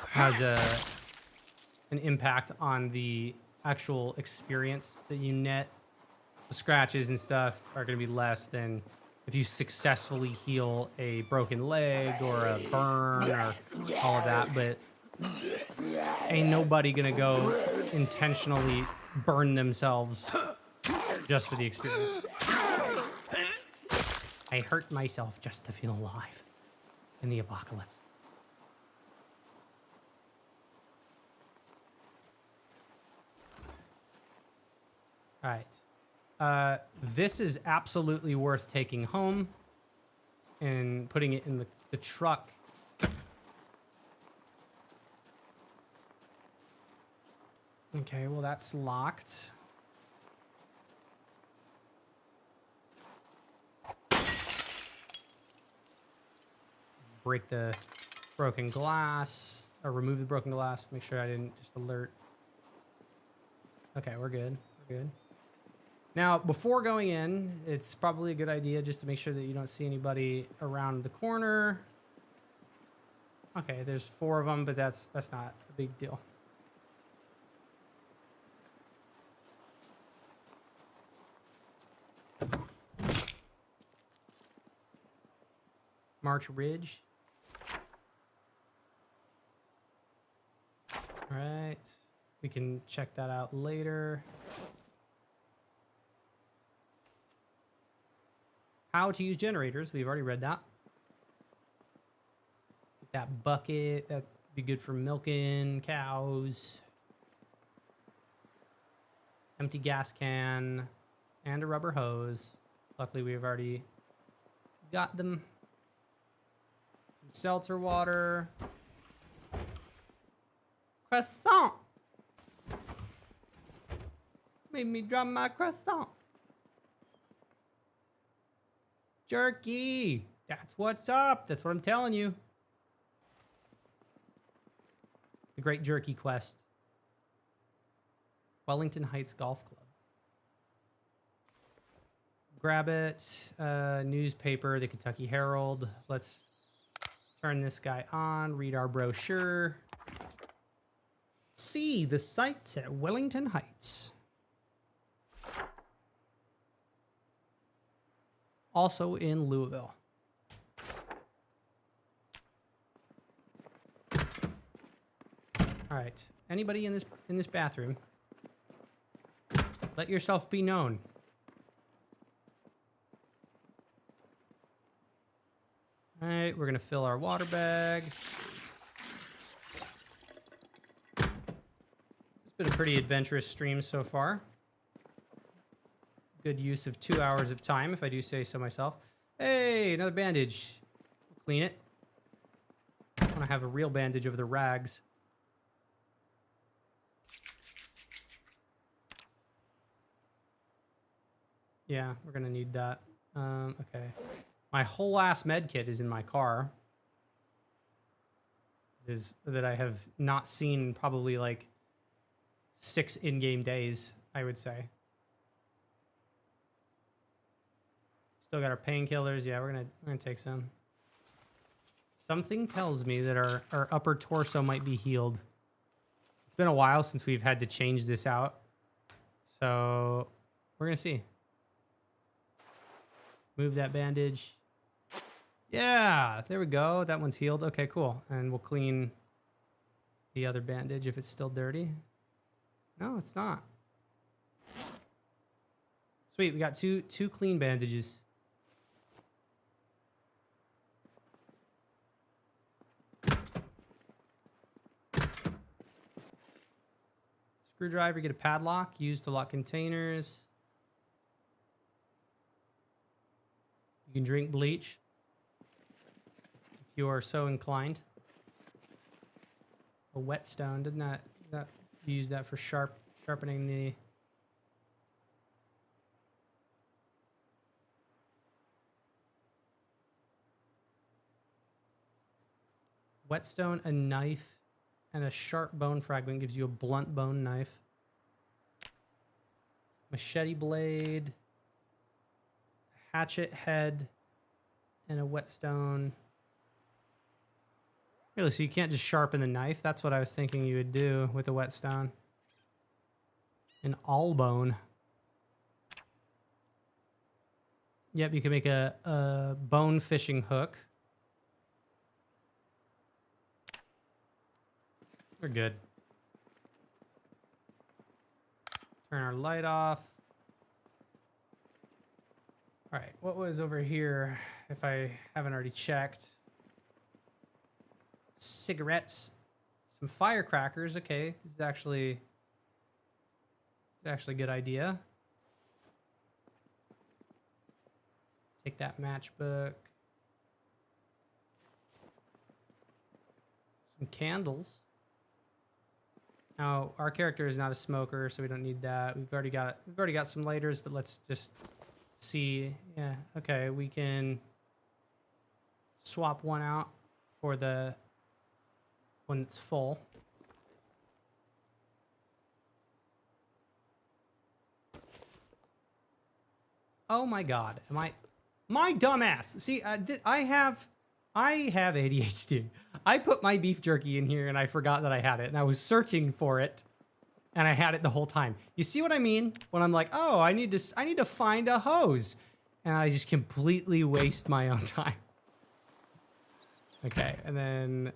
has an impact on the actual experience that you net. The scratches and stuff are going to be less than if you successfully heal a broken leg or a burn or all of that. But ain't nobody going to go intentionally burn themselves just for the experience. I hurt myself just to feel alive in the apocalypse. All right. This is absolutely worth taking home and putting it in the truck. Okay, well, that's locked. Break the broken glass, or remove the broken glass. Make sure I didn't just alert. Okay, we're good. We're good. Now, before going in, it's probably a good idea just to make sure that you don't see anybody around the corner. Okay, there's 4 of them, but that's not a big deal. March Ridge. All right, we can check that out later. How to use generators, we've already read that. That bucket, that'd be good for milking cows. Empty gas can and a rubber hose. Luckily, we've already got them. Some seltzer water. Croissant. Made me drop my croissant. Jerky. That's what's up. That's what I'm telling you. The Great Jerky Quest. Wellington Heights Golf Club. Grab it. Newspaper, the Kentucky Herald. Let's turn this guy on. Read our brochure. See the sights at Wellington Heights. Also in Louisville. All right. Anybody in this bathroom? Let yourself be known. All right, we're gonna fill our water bag. It's been a pretty adventurous stream so far. Good use of 2 hours of time, if I do say so myself. Hey, another bandage. Clean it. I want to have a real bandage over the rags. Yeah, we're gonna need that. Okay. My whole ass med kit is in my car. That I have not seen probably like 6 in-game days, I would say. Still got our painkillers. Yeah, we're gonna take some. Something tells me that our upper torso might be healed. It's been a while since we've had to change this out. So we're gonna see. Move that bandage. Yeah, there we go. That one's healed. Okay, cool. And we'll clean the other bandage if it's still dirty. No, it's not. Sweet, we got two clean bandages. Screwdriver, get a padlock, used to lock containers. You can drink bleach if you are so inclined. A whetstone, didn't that use that for sharpening the... Whetstone, a knife, and a sharp bone fragment gives you a blunt bone knife. Machete blade, hatchet head, and a whetstone. Really, so you can't just sharpen the knife? That's what I was thinking you would do with a whetstone. An all bone. Yep, you can make a bone fishing hook. We're good. Turn our light off. All right, what was over here if I haven't already checked? Cigarettes, some firecrackers. Okay, this is actually a good idea. Take that matchbook. Some candles. Now, our character is not a smoker, so we don't need that. We've already got some lighters, but let's just see. Yeah, okay, we can swap one out for the one that's full. Oh my god, my dumbass. See, I have ADHD. I put my beef jerky in here and I forgot that I had it, and I was searching for it and I had it the whole time. You see what I mean? When I'm like, oh, I need to find a hose, and I just completely waste my own time. Okay, and then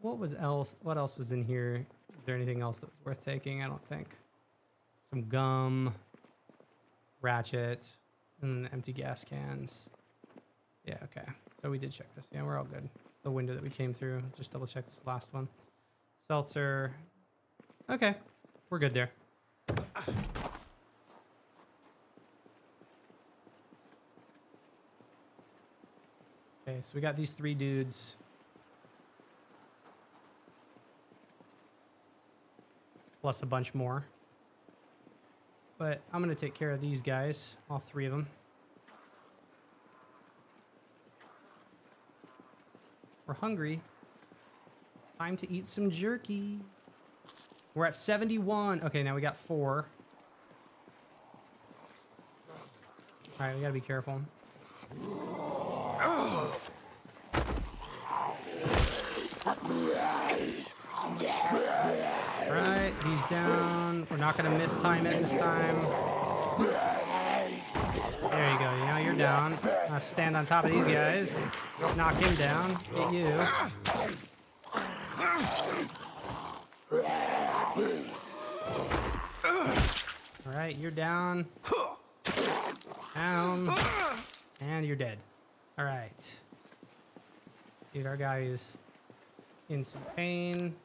what else was in here? Is there anything else that was worth taking? I don't think. Some gum, ratchet, and empty gas cans. Yeah, okay. So we did check this. Yeah, we're all good. It's the window that we came through. Just double check this last one. Seltzer. Okay, we're good there. Okay, so we got these 3 dudes. Plus a bunch more. But I'm gonna take care of these guys, all 3 of them. We're hungry. Time to eat some jerky. We're at 71. Okay, now we got 4. All right, we gotta be careful. All right, he's down. We're not gonna mistime it this time. There you go. Now you're down. Stand on top of these guys. Knock him down. Get you. All right, you're down. Down. And you're dead. All right. Dude, our guy is in some pain.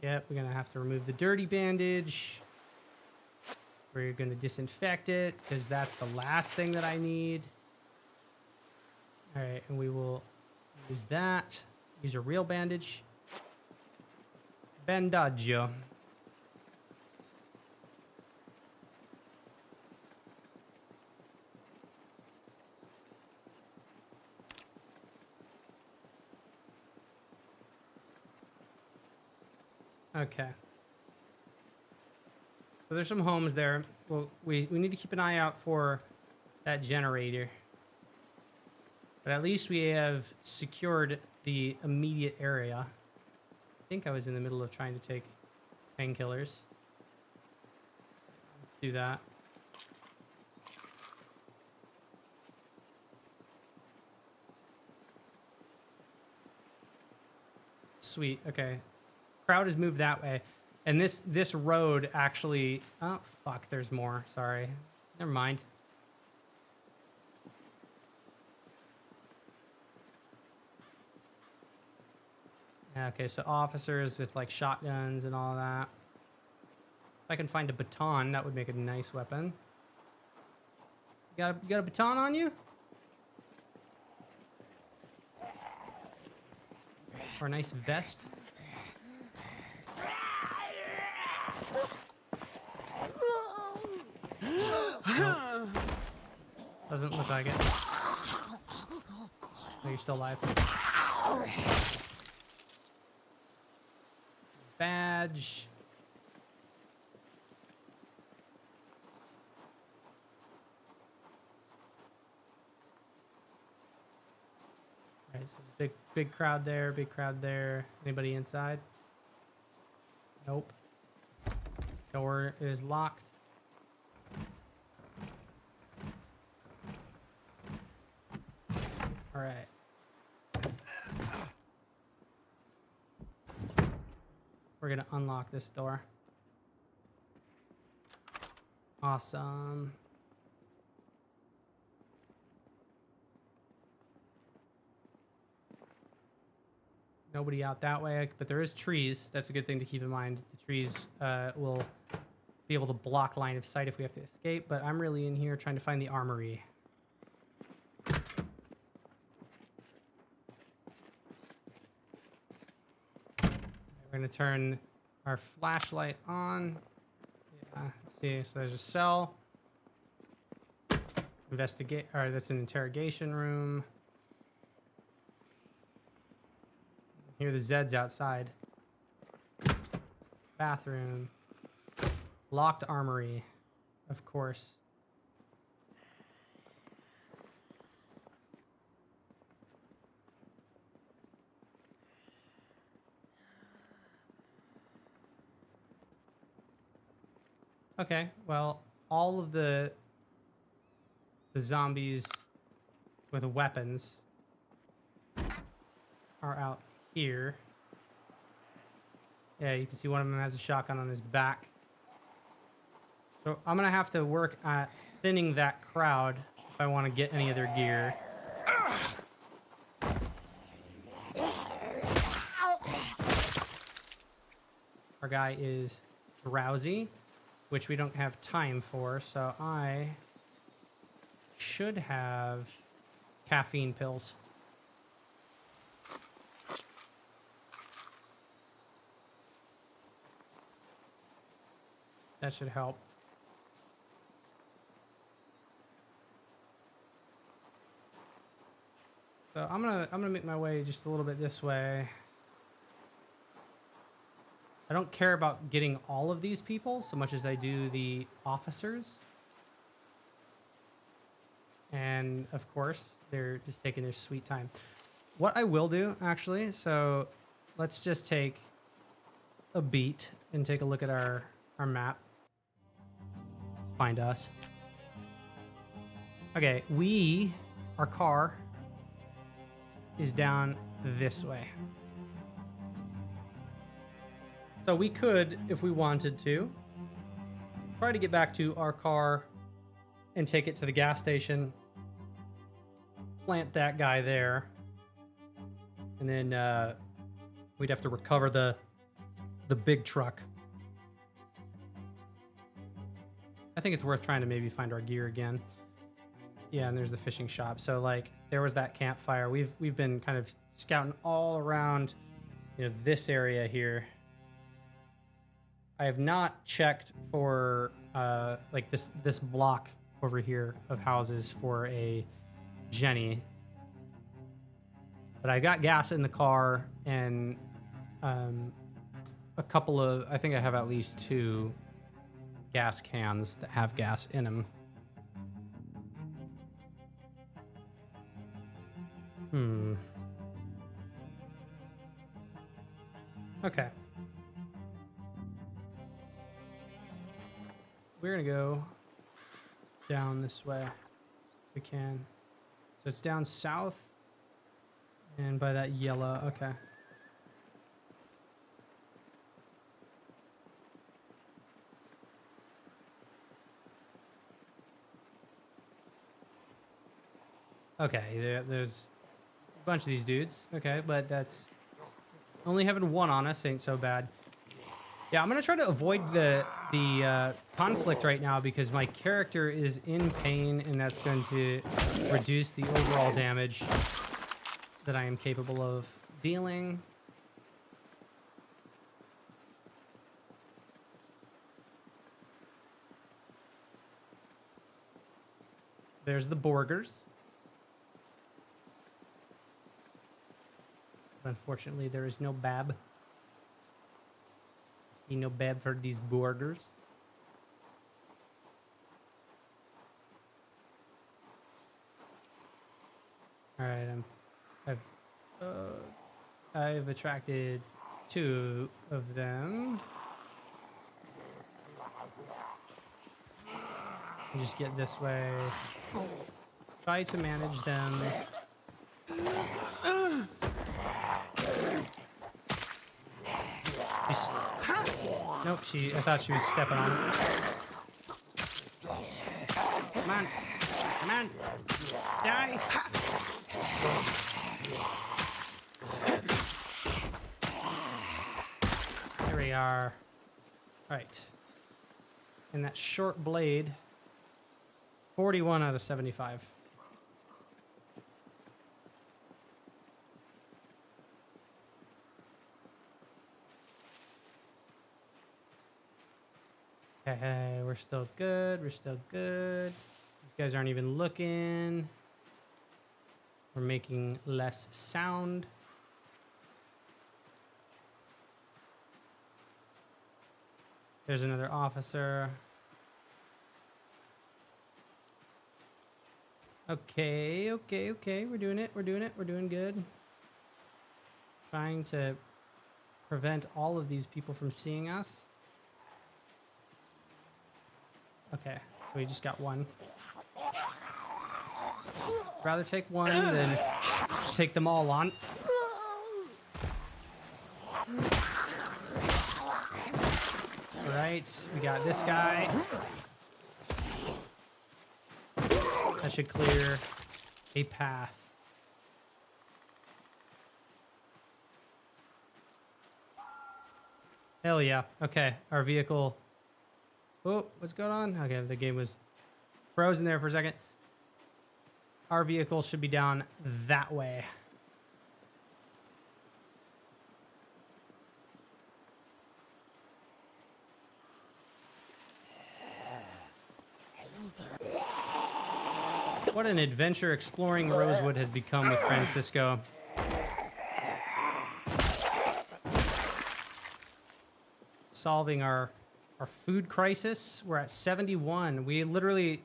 Yep, we're gonna have to remove the dirty bandage. We're gonna disinfect it because that's the last thing that I need. All right, and we will use that. Use a real bandage. Bandaggio. Okay. So there's some homes there. Well, we need to keep an eye out for that generator. But at least we have secured the immediate area. I think I was in the middle of trying to take painkillers. Let's do that. Sweet. Okay. Crowd has moved that way. And this road actually... Oh, fuck. There's more. Sorry. Never mind. Okay, so officers with like shotguns and all that. If I can find a baton, that would make a nice weapon. You got a baton on you? Or a nice vest? Nope. Doesn't look like it. Oh, you're still alive. Badge. Alright, so big crowd there, big crowd there. Anybody inside? Nope. Door is locked. All right. We're gonna unlock this door. Awesome. Nobody out that way, but there is trees. That's a good thing to keep in mind. The trees will be able to block line of sight if we have to escape, but I'm really in here trying to find the armory. We're gonna turn our flashlight on. Yeah, see, so there's a cell. Investigate, or that's an interrogation room. Hear the Zeds outside. Bathroom. Locked armory, of course. Okay, well, all of the zombies with weapons are out here. Yeah, you can see one of them has a shotgun on his back. So I'm gonna have to work at thinning that crowd if I want to get any of their gear. Our guy is drowsy, which we don't have time for, so I should have caffeine pills. That should help. So I'm gonna make my way just a little bit this way. I don't care about getting all of these people so much as I do the officers. And of course, they're just taking their sweet time. What I will do, actually, so let's just take a beat and take a look at our map. Let's find us. Okay, our car is down this way. So we could, if we wanted to, try to get back to our car and take it to the gas station, plant that guy there, and then we'd have to recover the big truck. I think it's worth trying to maybe find our gear again. Yeah, and there's the fishing shop. So like there was that campfire. We've been kind of scouting all around, this area here. I have not checked for like this block over here of houses for a Jenny. But I got gas in the car and a couple of, I think I have at least 2 gas cans that have gas in them. Okay. We're gonna go down this way if we can. So it's down south and by that yellow. Okay. Okay, there's a bunch of these dudes. Okay, but that's only having one on us ain't so bad. Yeah, I'm gonna try to avoid the conflict right now because my character is in pain, and that's going to reduce the overall damage that I am capable of dealing. There's the Borgers. Unfortunately, there is no Bab. See no Bab for these Borgers. All right, I've attracted 2 of them. I'll just get this way. Try to manage them. Nope, I thought she was stepping on it. Come on. Come on. Die. There we are. All right. And that short blade, 41 out of 75. Okay, we're still good. We're still good. These guys aren't even looking. We're making less sound. There's another officer. Okay. We're doing it. We're doing good. Trying to prevent all of these people from seeing us. Okay, so we just got one. Rather take one than take them all on. All right, we got this guy. That should clear a path. Hell yeah. Okay, our vehicle. Oh, what's going on? Okay, the game was frozen there for a second. Our vehicle should be down that way. What an adventure exploring Rosewood has become with Francisco. Solving our food crisis. We're at 71. We literally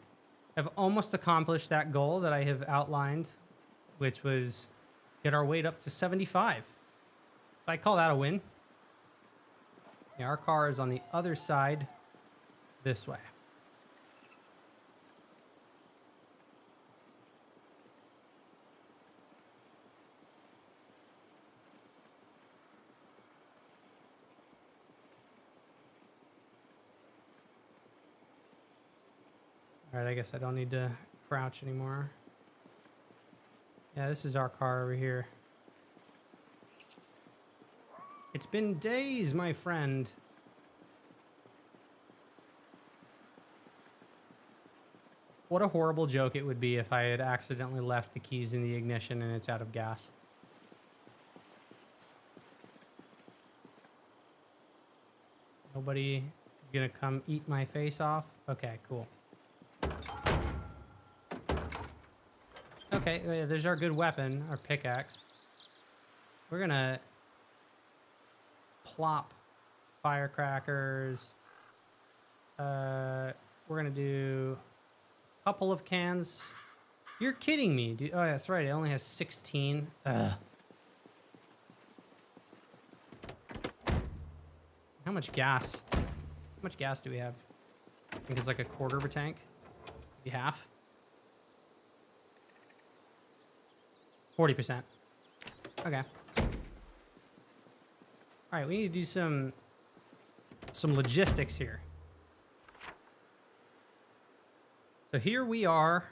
have almost accomplished that goal that I have outlined, which was get our weight up to 75. So I call that a win. Yeah, our car is on the other side this way. All right, I guess I don't need to crouch anymore. Yeah, this is our car over here. It's been days, my friend. What a horrible joke it would be if I had accidentally left the keys in the ignition and it's out of gas. Nobody is gonna come eat my face off? Okay, cool. Okay, there's our good weapon, our pickaxe. We're gonna plop firecrackers. We're gonna do a couple of cans. You're kidding me, dude. Oh, that's right. It only has 16. Ugh. How much gas? How much gas do we have? I think it's like a quarter of a tank. Maybe half. 40%. Okay. All right, we need to do some logistics here. So here we are.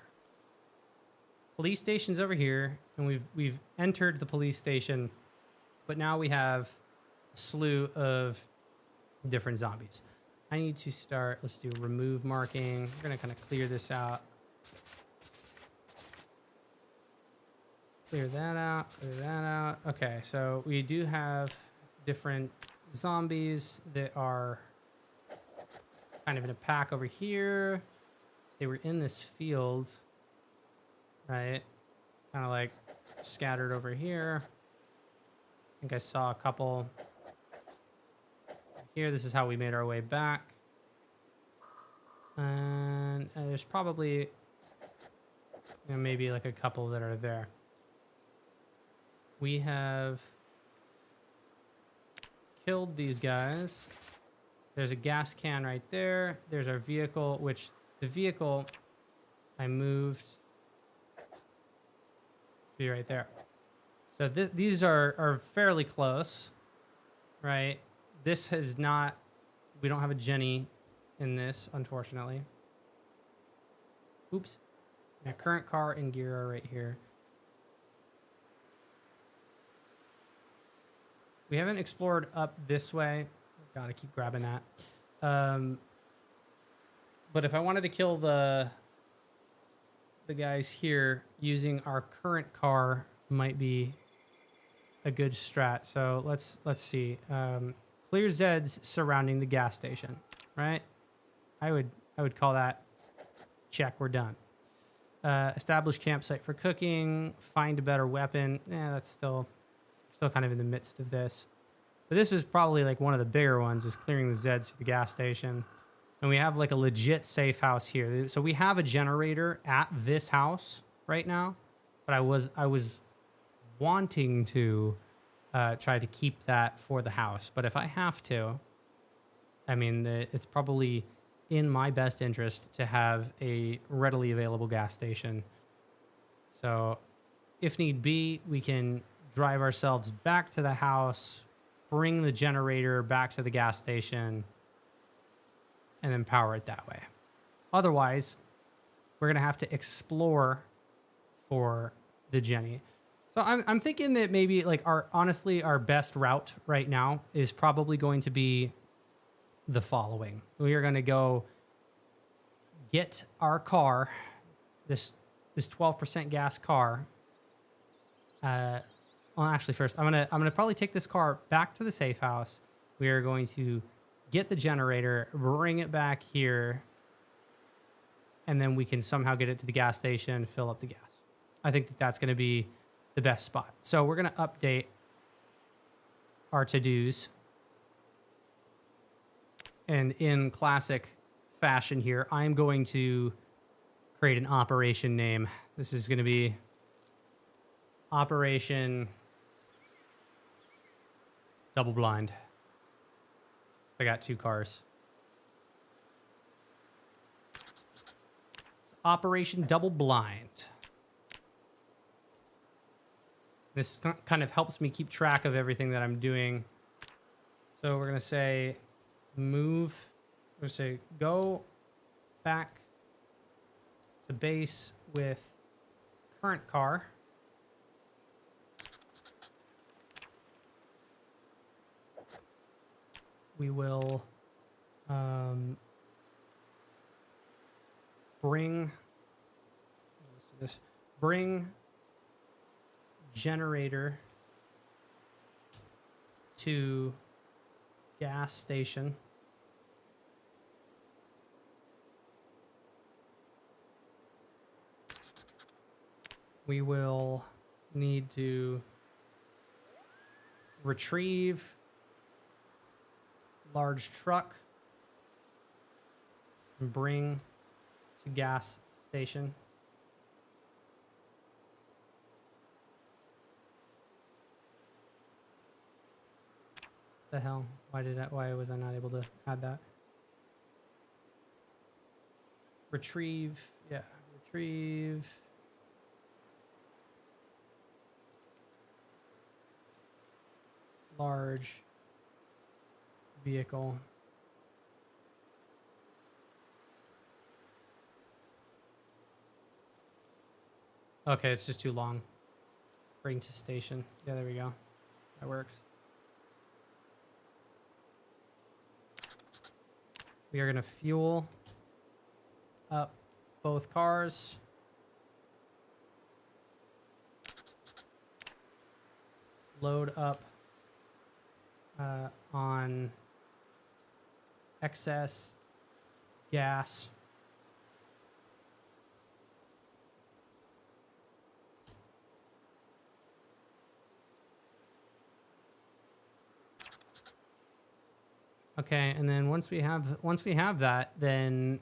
Police station's over here, and we've entered the police station, but now we have a slew of different zombies. I need to start, let's do remove marking. We're gonna kind of clear this out. Clear that out, clear that out. Okay, so we do have different zombies that are kind of in a pack over here. They were in this field, right? Kind of like scattered over here. I think I saw a couple here. This is how we made our way back. And there's probably, you know, maybe like a couple that are there. We have killed these guys. There's a gas can right there. There's our vehicle, which the vehicle I moved to be right there. So these are fairly close, right? This has not, we don't have a Jenny in this, unfortunately. Oops. My current car and gear are right here. We haven't explored up this way. Gotta keep grabbing that. But if I wanted to kill the guys here, using our current car might be a good strat. So let's see. Clear Zeds surrounding the gas station, right? I would call that check. We're done. Establish campsite for cooking. Find a better weapon. Yeah, that's still kind of in the midst of this. But this was probably like one of the bigger ones, was clearing the Zeds for the gas station. And we have like a legit safe house here. So we have a generator at this house right now, but I was wanting to try to keep that for the house. But if I have to, I mean, it's probably in my best interest to have a readily available gas station. So if need be, we can drive ourselves back to the house, bring the generator back to the gas station, and then power it that way. Otherwise, we're gonna have to explore for the Jenny. So I'm thinking that maybe like honestly our best route right now is probably going to be the following. We are gonna go get our car, this 12% gas car. Well, actually, first I'm gonna probably take this car back to the safe house. We are going to get the generator, bring it back here, and then we can somehow get it to the gas station, fill up the gas. I think that that's going to be the best spot. So we're going to update our to-dos. And in classic fashion here, I'm going to create an operation name. This is going to be Operation Double Blind. I got 2 cars. Operation Double Blind. This kind of helps me keep track of everything that I'm doing. So we're going to say move. We're going to say go back to base with current car. We will bring generator to gas station. We will need to retrieve large truck and bring to gas station. The hell? Why was I not able to add that? Retrieve, yeah, retrieve. Large vehicle. Okay, it's just too long. Bring to station. Yeah, there we go. That works. We are going to fuel up both cars. Load up on excess gas. Okay, and then once we have that, then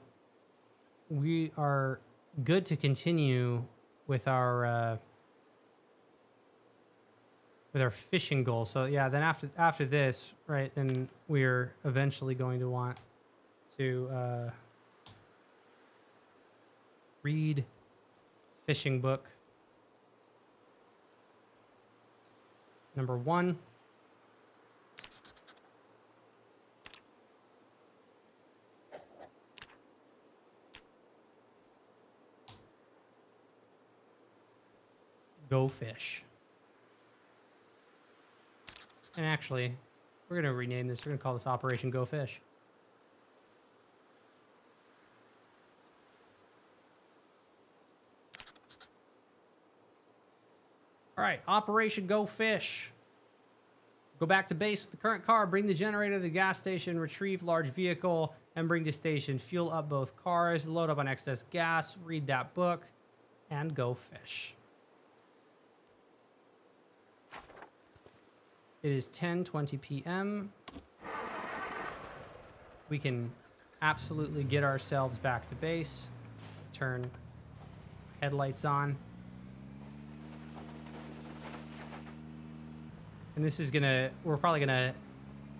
we are good to continue with our fishing goal. So yeah, then after this, right, then we're eventually going to want to read fishing book number 1. Go fish. And actually, we're going to rename this. We're going to call this Operation Go Fish. All right, Operation Go Fish. Go back to base with the current car, bring the generator to the gas station, retrieve large vehicle, and bring to station. Fuel up both cars, load up on excess gas, read that book, and go fish. It is 10:20 p.m. We can absolutely get ourselves back to base. Turn headlights on. And this is we're probably gonna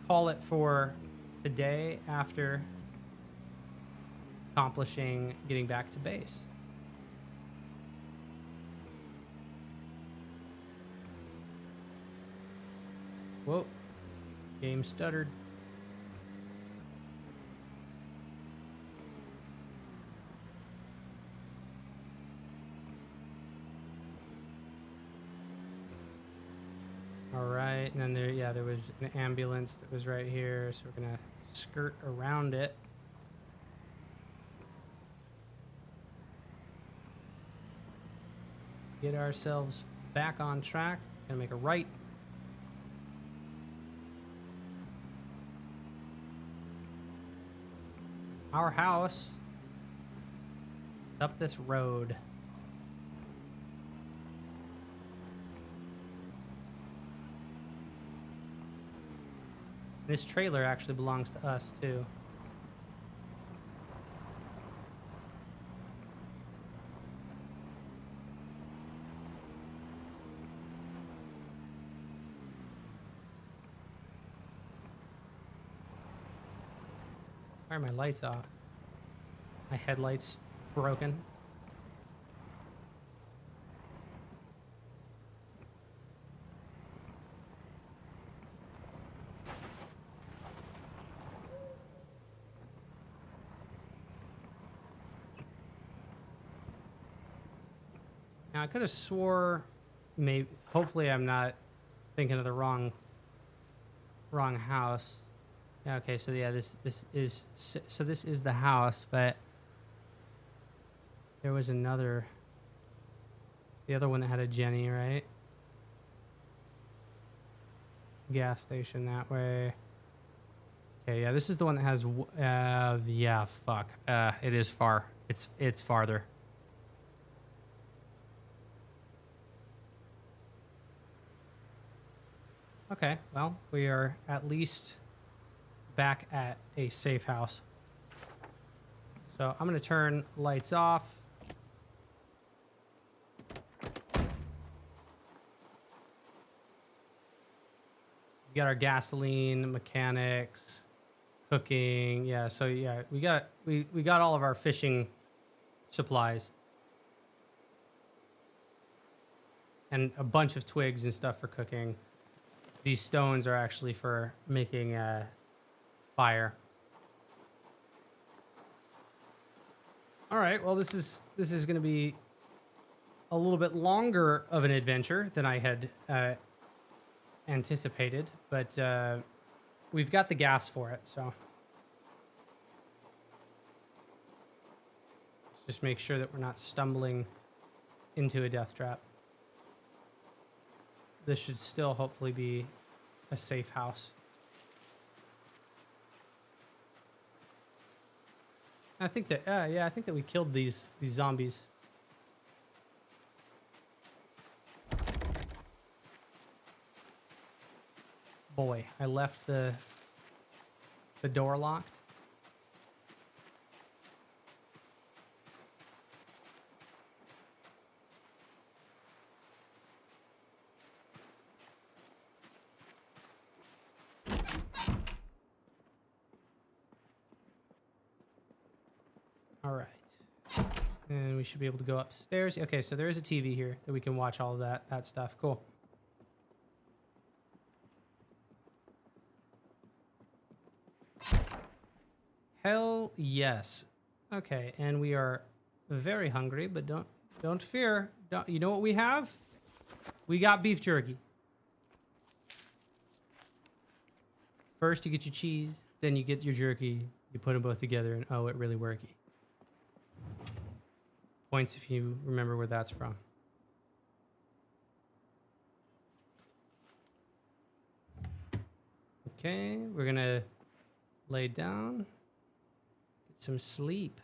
call it for today after accomplishing getting back to base. Whoa, game stuttered. All right, and then there was an ambulance that was right here, so we're gonna skirt around it. Get ourselves back on track. Gonna make a right. Our house is up this road. This trailer actually belongs to us too. Why are my lights off? My headlights broken. Now I could have swore, maybe, hopefully I'm not thinking of the wrong house. Yeah, okay, so yeah, this is the house, but there was another, the other one that had a Jenny, right? Gas station that way. Okay, yeah, this is the one that has, yeah, fuck. It is far. It's farther. Okay, well, we are at least back at a safe house. So I'm gonna turn lights off. We got our gasoline, mechanics, cooking. Yeah, so yeah, we got all of our fishing supplies. And a bunch of twigs and stuff for cooking. These stones are actually for making fire. All right, well, this is going to be a little bit longer of an adventure than I had anticipated, but we've got the gas for it, so let's just make sure that we're not stumbling into a death trap. This should still hopefully be a safe house. I think that, yeah, I think that we killed these zombies. Boy, I left the door locked. All right. And we should be able to go upstairs. Okay, so there is a TV here that we can watch all of that stuff. Cool. Hell yes. Okay, and we are very hungry, but don't fear. You know what we have? We got beef jerky. First you get your cheese, then you get your jerky. You put them both together, and oh, it really worky. Points if you remember where that's from. Okay, we're gonna lay down, get some sleep.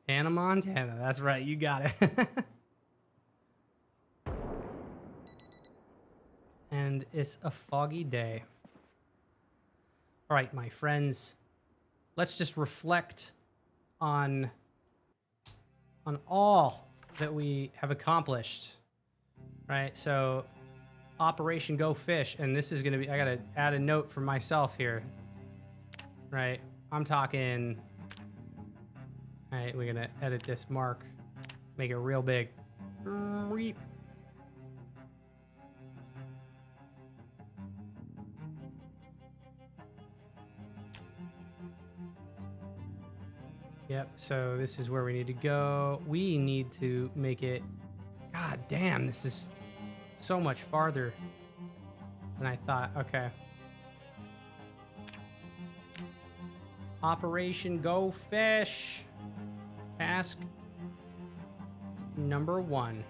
Hannah Montana, that's right, you got it. And it's a foggy day. All right, my friends, let's just reflect on all that we have accomplished. Right, so Operation Go Fish, and this is gonna be, I gotta add a note for myself here. Right, I'm talking, all right, we're gonna edit this mark, make it real big. Reap. Yep, so this is where we need to go. We need to make it, god damn, this is so much farther than I thought. Okay. Operation Go Fish. Task number 1.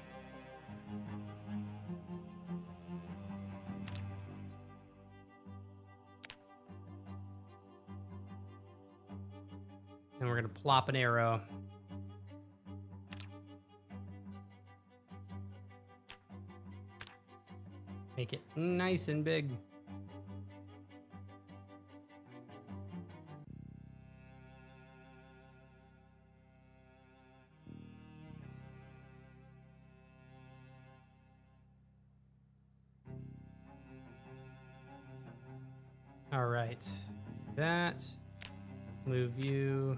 And we're gonna plop an arrow. Make it nice and big. All right, that, move you.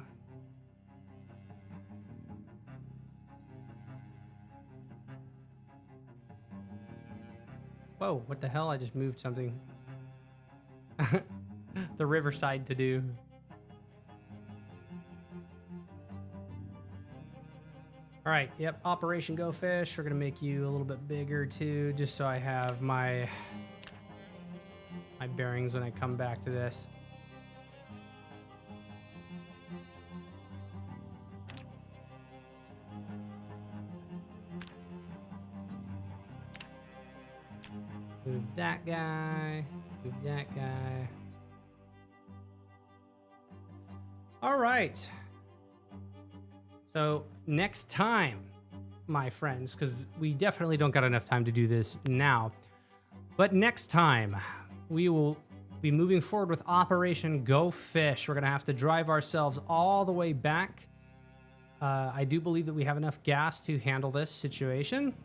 Whoa, what the hell? I just moved something. The riverside to do. All right, yep, Operation Go Fish. We're gonna make you a little bit bigger too, just so I have my bearings when I come back to this. Move that guy, move that guy. All right. So next time, my friends, because we definitely don't got enough time to do this now, but next time we will be moving forward with Operation Go Fish. We're going to have to drive ourselves all the way back. I do believe that we have enough gas to handle this situation,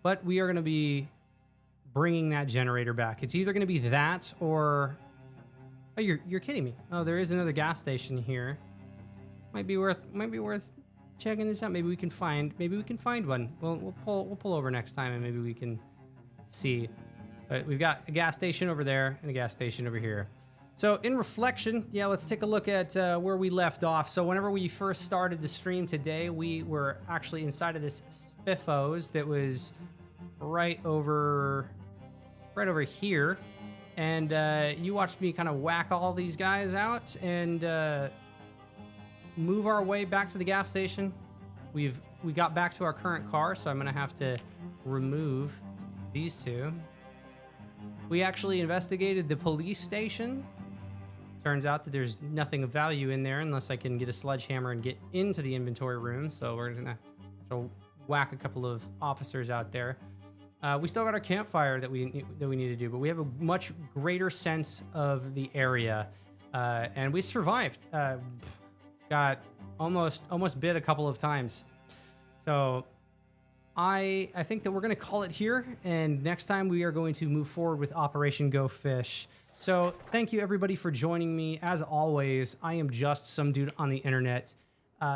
but we are going to be bringing that generator back. It's either going to be that or... Oh, you're kidding me. Oh, there is another gas station here. Might be worth checking this out. Maybe we can find one. We'll pull over next time and maybe we can see. But we've got a gas station over there and a gas station over here. So in reflection, yeah, let's take a look at where we left off. So whenever we first started the stream today, we were actually inside of this Spiffos that was right over here. And you watched me kind of whack all these guys out and move our way back to the gas station. We got back to our current car, so I'm gonna have to remove these two. We actually investigated the police station. Turns out that there's nothing of value in there unless I can get a sledgehammer and get into the inventory room. So we're gonna have to whack a couple of officers out there. We still got our campfire that we need to do, but we have a much greater sense of the area, and we survived. Got almost bit a couple of times, so I think that we're gonna call it here. And next time we are going to move forward with Operation Go Fish. So thank you everybody for joining me. As always, I am just some dude on the internet.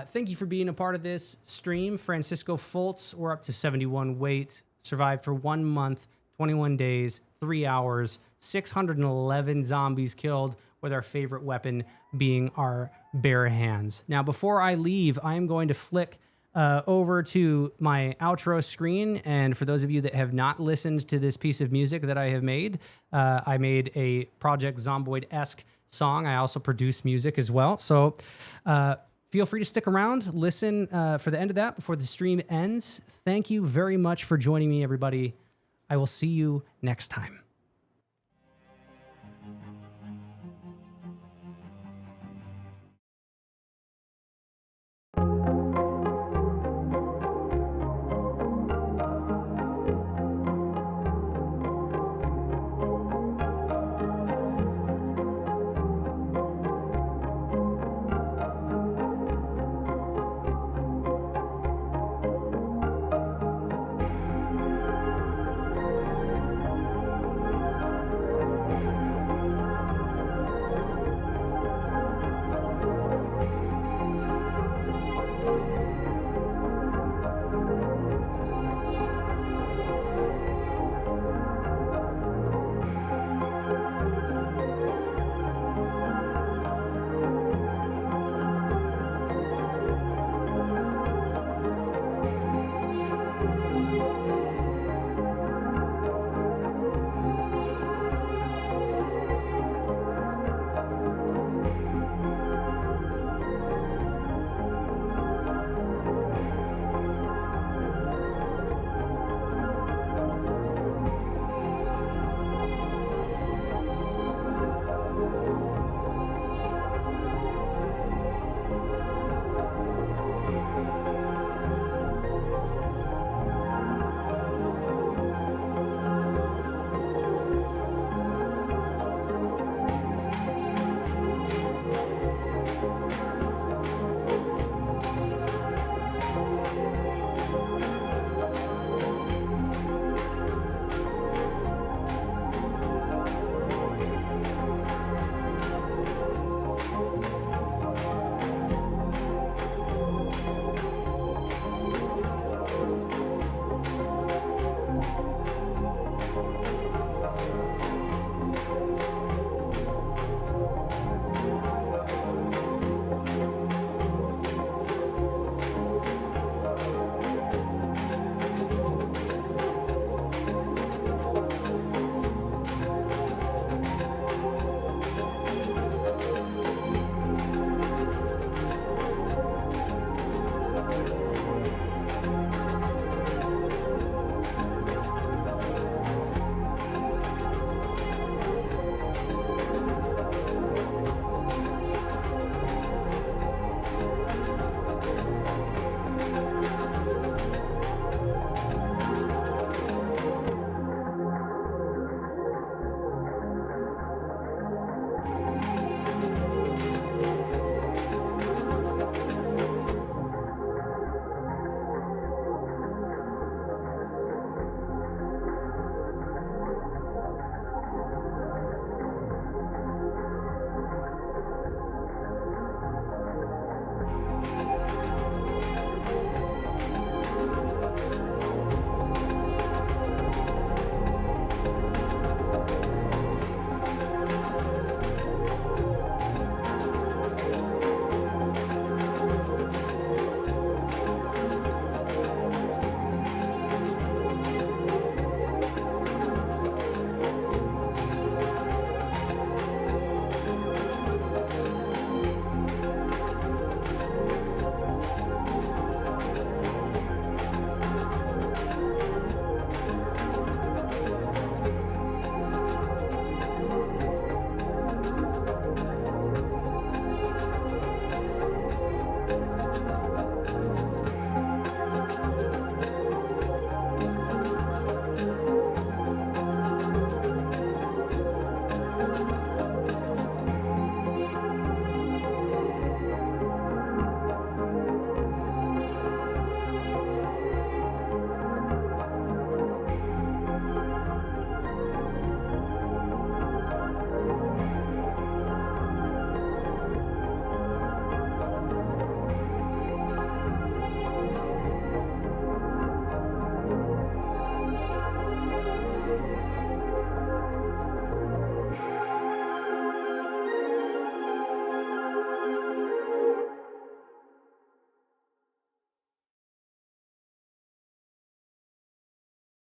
Thank you for being a part of this stream, Francisco Fultz. We're up to 71 weight. Survived for 1 month, 21 days, 3 hours, 611 zombies killed, with our favorite weapon being our bare hands. Now, before I leave, I am going to flick over to my outro screen. And for those of you that have not listened to this piece of music that I have made, I made a Project Zomboid-esque song. I also produce music as well. So feel free to stick around, listen for the end of that before the stream ends. Thank you very much for joining me, everybody. I will see you next time.